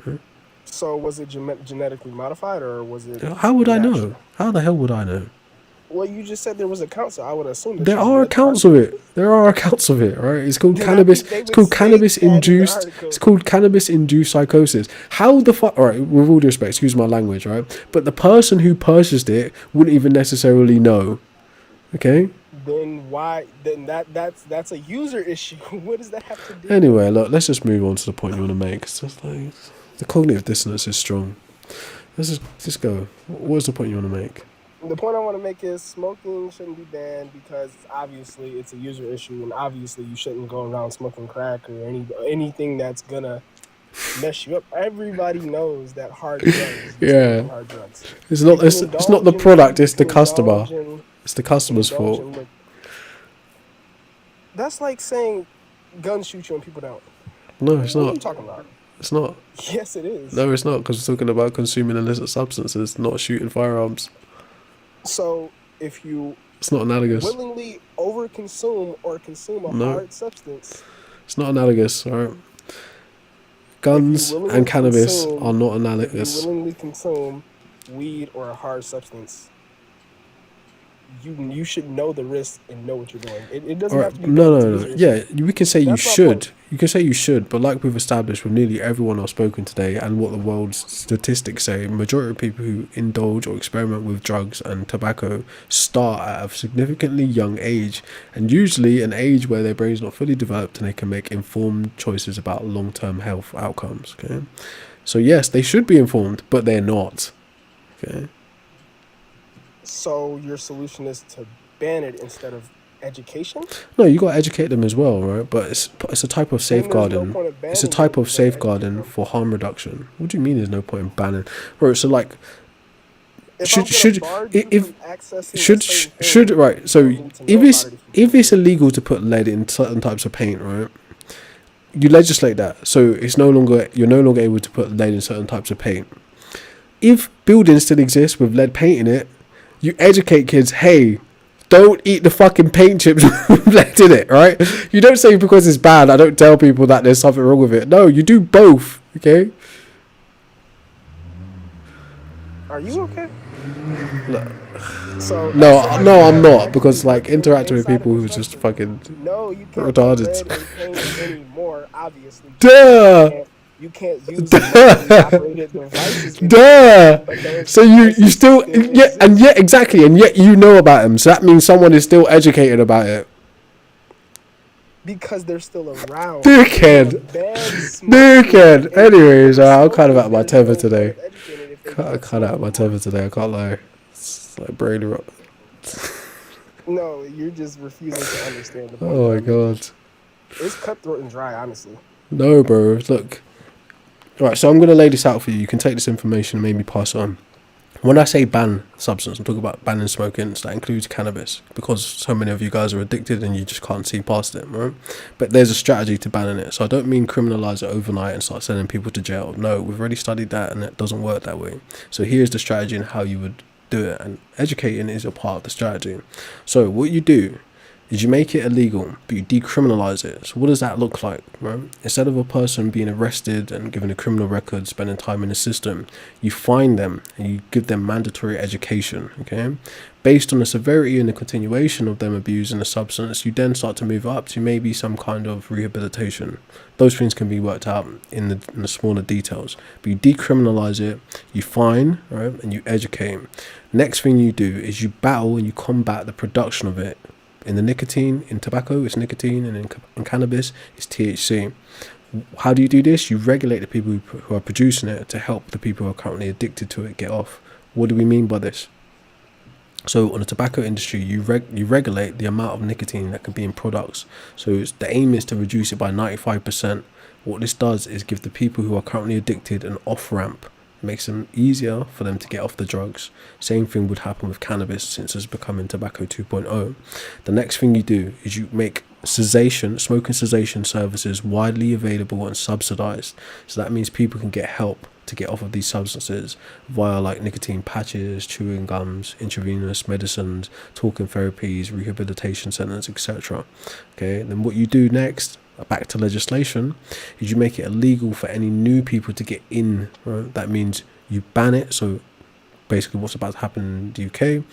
Right? So was it genetically modified or was it How would I know? natural? How the hell would I know? Well, you just said there was a count, so I would assume that There you are read the accounts of article. it. There are accounts of it, right? It's called Then I cannabis. think they It's would called state cannabis that in the induced. article. It's called cannabis induced psychosis. How the fuck? All right, with all due respect, excuse my language, right? But the person who purchased it wouldn't even necessarily know. Okay. Then why? Then that's a user issue. What does that have to do? Anyway, look, let's just move on to the point you want to make. It's just like the cognitive dissonance is strong. Let's just go. What's the point you want to make? The point I want to make is smoking shouldn't be banned because obviously it's a user issue, and obviously you shouldn't go around smoking crack or anything that's gonna mess you up. Everybody knows that hard drugs. You take Yeah. on hard drugs. It's not. It's not the product. It's the customer. It's the customer's fault. That's like saying guns shoot you and people don't. No, it's What are not. you talking about? It's not. Yes, it is. No, it's not, because we're talking about consuming illicit substances, not shooting firearms. So if you It's not analogous. willingly overconsume or consume a No. hard substance, It's not analogous, alright? Guns and cannabis are not if you analogous. willingly consume weed or a hard substance, you should know the risk and know what you're doing. It All doesn't have to right, be banned. no, It's a no, no. user issue. Yeah, we can say you That's my point. should. You can say you should, but like we've established with nearly everyone I've spoken today, and what the world's statistics say, majority of people who indulge or experiment with drugs and tobacco start at a significantly young age, and usually an age where their brain's not fully developed and they can make informed choices about long-term health outcomes. Okay, so yes, they should be informed, but they're not. Okay. So your solution is to ban it instead of education? No, you got to educate them as well, right? But it's a type of Then there's no safeguarding. point of It's a banning it type if of you're going to educate safeguarding them. for harm reduction. What do you mean? There's no point in banning, bro? So like, If should I'm going to should bar you if from accessing a should certain should thing, right? you So don't need to know about it if you if it's illegal to put lead in certain types of paint, right? You legislate that, so it's no longer you're no longer able to put lead in certain types of paint. If buildings still exist with lead paint in it, you educate kids, hey, don't eat the fucking paint chips with lead in it, right? You don't say because it's bad, I don't tell people that there's something wrong with it. No, you do both, okay? Are you okay? No, So no, as somebody no, who I'm has not, actually because like worked in interacting with inside people of who just construction, fucking no, you can't put retarded. lead in paint anymore, obviously. Duh! You can't use mercury Duh! operated devices anymore. Duh! But those So you devices still yeah, exist. and yet exactly, and yet you know about them. So that means someone is still educated about it. Because they're still around. Dickhead. Dickhead. Anyways, I'm kind of out of my temper today. Kind of out of my temper today. I can't lie. It's like brain rot. No, you're just refusing to understand the point. Oh my god. It's cutthroat and dry, honestly. No, bro. Look. Alright, so I'm going to lay this out for you. You can take this information and maybe pass it on. When I say ban substance, I'm talking about banning smoking. So that includes cannabis, because so many of you guys are addicted and you just can't see past it, right? But there's a strategy to banning it. So I don't mean criminalize it overnight and start sending people to jail. No, we've already studied that and it doesn't work that way. So here's the strategy and how you would do it. And educating is a part of the strategy. So what you do is you make it illegal, but you decriminalize it. So what does that look like, right? Instead of a person being arrested and given a criminal record, spending time in the system, you fine them and you give them mandatory education, okay? Based on the severity and the continuation of them abusing the substance, you then start to move up to maybe some kind of rehabilitation. Those things can be worked out in the smaller details. But you decriminalize it, you fine, right, and you educate. Next thing you do is you battle and you combat the production of it. In the nicotine, in tobacco, it's nicotine, and in cannabis, it's THC. How do you do this? You regulate the people who are producing it to help the people who are currently addicted to it get off. What do we mean by this? So on the tobacco industry, you regulate the amount of nicotine that can be in products. So the aim is to reduce it by 95%. What this does is give the people who are currently addicted an off-ramp. It makes them easier for them to get off the drugs. Same thing would happen with cannabis, since it's becoming tobacco 2.0. The next thing you do is you make smoking cessation services widely available and subsidized. So that means people can get help to get off of these substances via like nicotine patches, chewing gums, intravenous medicines, talking therapies, rehabilitation centers, etc. Okay, then what you do next, back to legislation, is you make it illegal for any new people to get in, right? That means you ban it. So basically what's about to happen in the UK in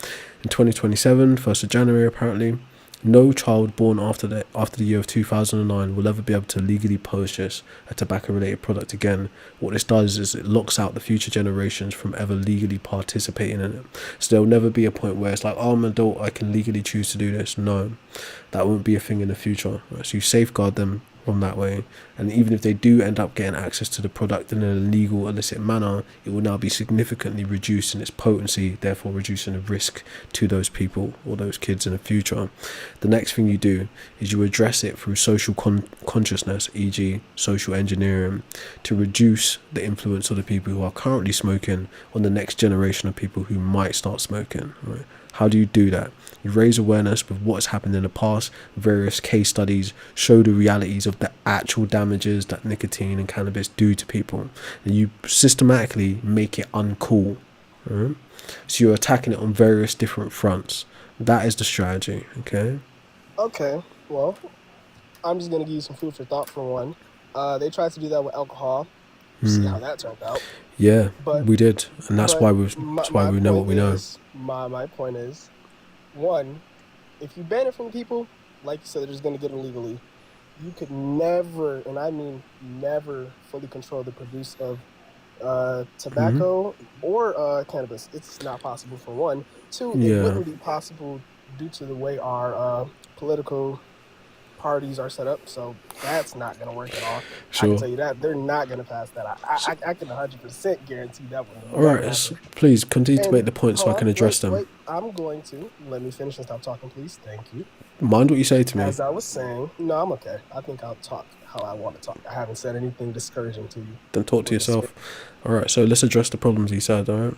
2027, 1st of January apparently, no child born after the year of 2009 will ever be able to legally purchase a tobacco related product again. What this does is it locks out the future generations from ever legally participating in it. So there'll never be a point where it's like, oh, I'm an adult, I can legally choose to do this. No, that won't be a thing in the future, right? So you safeguard them from that way, and even if they do end up getting access to the product in an illegal, illicit manner, it will now be significantly reduced in its potency, therefore reducing the risk to those people or those kids in the future. The next thing you do is you address it through social consciousness, e.g. social engineering, to reduce the influence of the people who are currently smoking on the next generation of people who might start smoking, right? How do you do that? You raise awareness with what's happened in the past. Various case studies show the realities of the actual damages that nicotine and cannabis do to people. And you systematically make it uncool. Right? So you're attacking it on various different fronts. That is the strategy, okay? Okay, well, I'm just gonna give you some food for thought for one. They tried to do that with alcohol. See how that turned out. Yeah, But we did. And that's why we know what we know. My point is, one, if you ban it from people, like you said, they're just going to get it illegally. You could never, and I mean never, fully control the produce of tobacco or cannabis. It's not possible for one. Two, it Yeah. wouldn't be possible due to the way our political parties are set up. So that's not going to work at all. I can Sure. tell you that they're not going to pass that. I can 100% guarantee that will All never right. happen. Please continue to make And the point so I hold can on, address them. wait. I'm going to let me finish and stop talking, please. Thank you. Mind what you say to me. As I was saying, no, I'm okay. I think I'll talk how I want to talk. I haven't said anything discouraging to you. Then talk to We'll just yourself. All right. So let's address the problems he said. All right.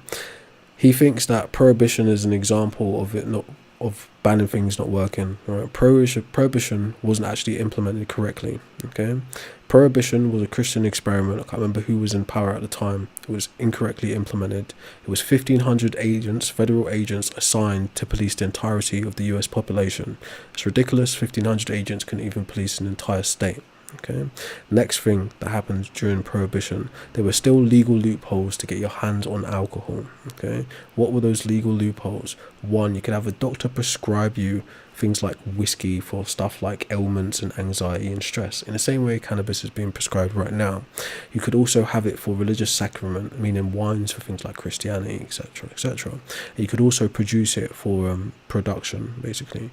He thinks that prohibition is an example of it not of banning things not working. Right? Prohibition wasn't actually implemented correctly. Okay, prohibition was a Christian experiment. I can't remember who was in power at the time. It was incorrectly implemented. It was 1,500 agents, federal agents, assigned to police the entirety of the U.S. population. It's ridiculous. 1,500 agents couldn't even police an entire state. Okay. Next thing that happened during prohibition, there were still legal loopholes to get your hands on alcohol. Okay. What were those legal loopholes? One, you could have a doctor prescribe you things like whiskey for stuff like ailments and anxiety and stress, in the same way cannabis is being prescribed right now. You could also have it for religious sacrament, meaning wines for things like Christianity, etc., etc. And you could also produce it for production, basically.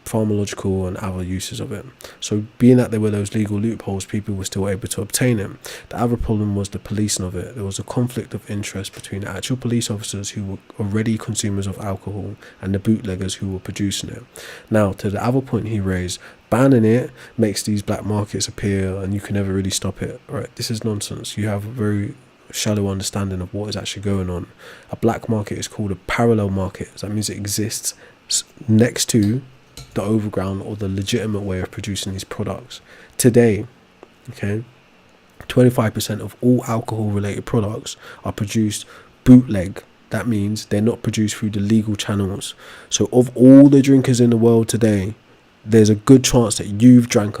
Pharmacological and other uses of it. So being that there were those legal loopholes, people were still able to obtain it. The other problem was the policing of it. There was a conflict of interest between the actual police officers who were already consumers of alcohol and the bootleggers who were producing it. Now, to the other point he raised, banning it makes these black markets appear and you can never really stop it. Right? This is nonsense. You have a very shallow understanding of what is actually going on. A black market is called a parallel market. That means it exists next to the overground or the legitimate way of producing these products. Today, okay, 25% of all alcohol related products are produced bootleg. That means they're not produced through the legal channels. So of all the drinkers in the world today, there's a good chance that you've drank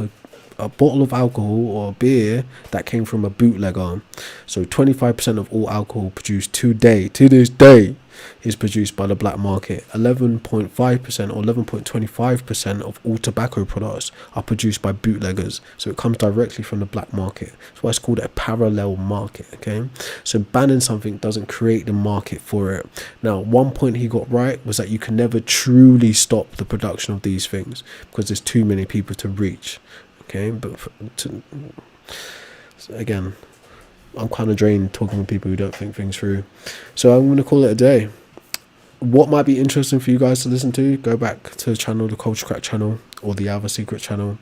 a bottle of alcohol or a beer that came from a bootlegger. So 25% of all alcohol produced to this day, is produced by the black market. 11.5% or 11.25% of all tobacco products are produced by bootleggers. So it comes directly from the black market. That's why it's called a parallel market. Okay, so banning something doesn't create the market for it. Now, one point he got right was that you can never truly stop the production of these things because there's too many people to reach. Okay, but again, I'm kind of drained talking to people who don't think things through. So I'm going to call it a day. What might be interesting for you guys to listen to, go back to the channel, the Culture Crack channel or the Other Secret channel,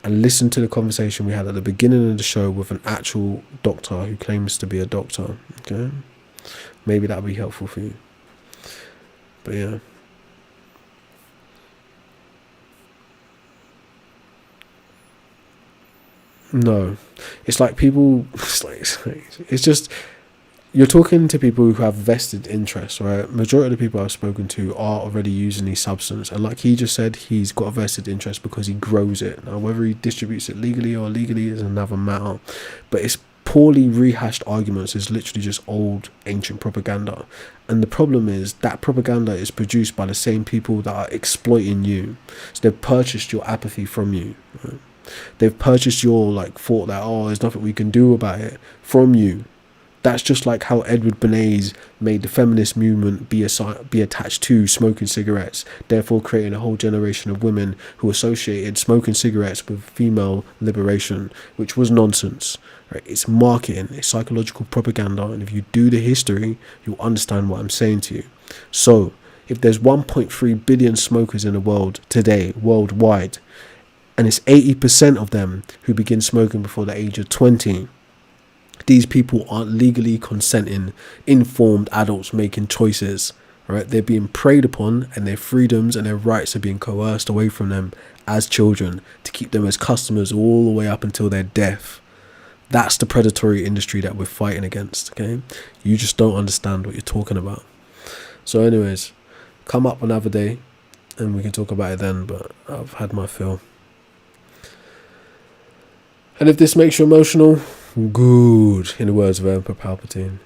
and listen to the conversation we had at the beginning of the show with an actual doctor who claims to be a doctor. Okay, maybe that'll be helpful for you. But yeah. No, it's like people. It's just you're talking to people who have vested interest, right? Majority of the people I've spoken to are already using these substances, and like he just said, he's got a vested interest because he grows it. Now, whether he distributes it legally or illegally is another matter, but it's poorly rehashed arguments. Is literally just old ancient propaganda, and the problem is that propaganda is produced by the same people that are exploiting you. So they've purchased your apathy from you. Right? They've purchased your thought that there's nothing we can do about it from you. That's just like how Edward Bernays made the feminist movement be attached to smoking cigarettes, therefore creating a whole generation of women who associated smoking cigarettes with female liberation, which was nonsense. Right? It's marketing, it's psychological propaganda, and if you do the history, you'll understand what I'm saying to you. So, if there's 1.3 billion smokers in the world today, worldwide, and it's 80% of them who begin smoking before the age of 20. These people aren't legally consenting, informed adults making choices, right? They're being preyed upon and their freedoms and their rights are being coerced away from them as children to keep them as customers all the way up until their death. That's the predatory industry that we're fighting against, okay? You just don't understand what you're talking about. So anyways, come up another day and we can talk about it then, but I've had my fill. And if this makes you emotional, good, in the words of Emperor Palpatine.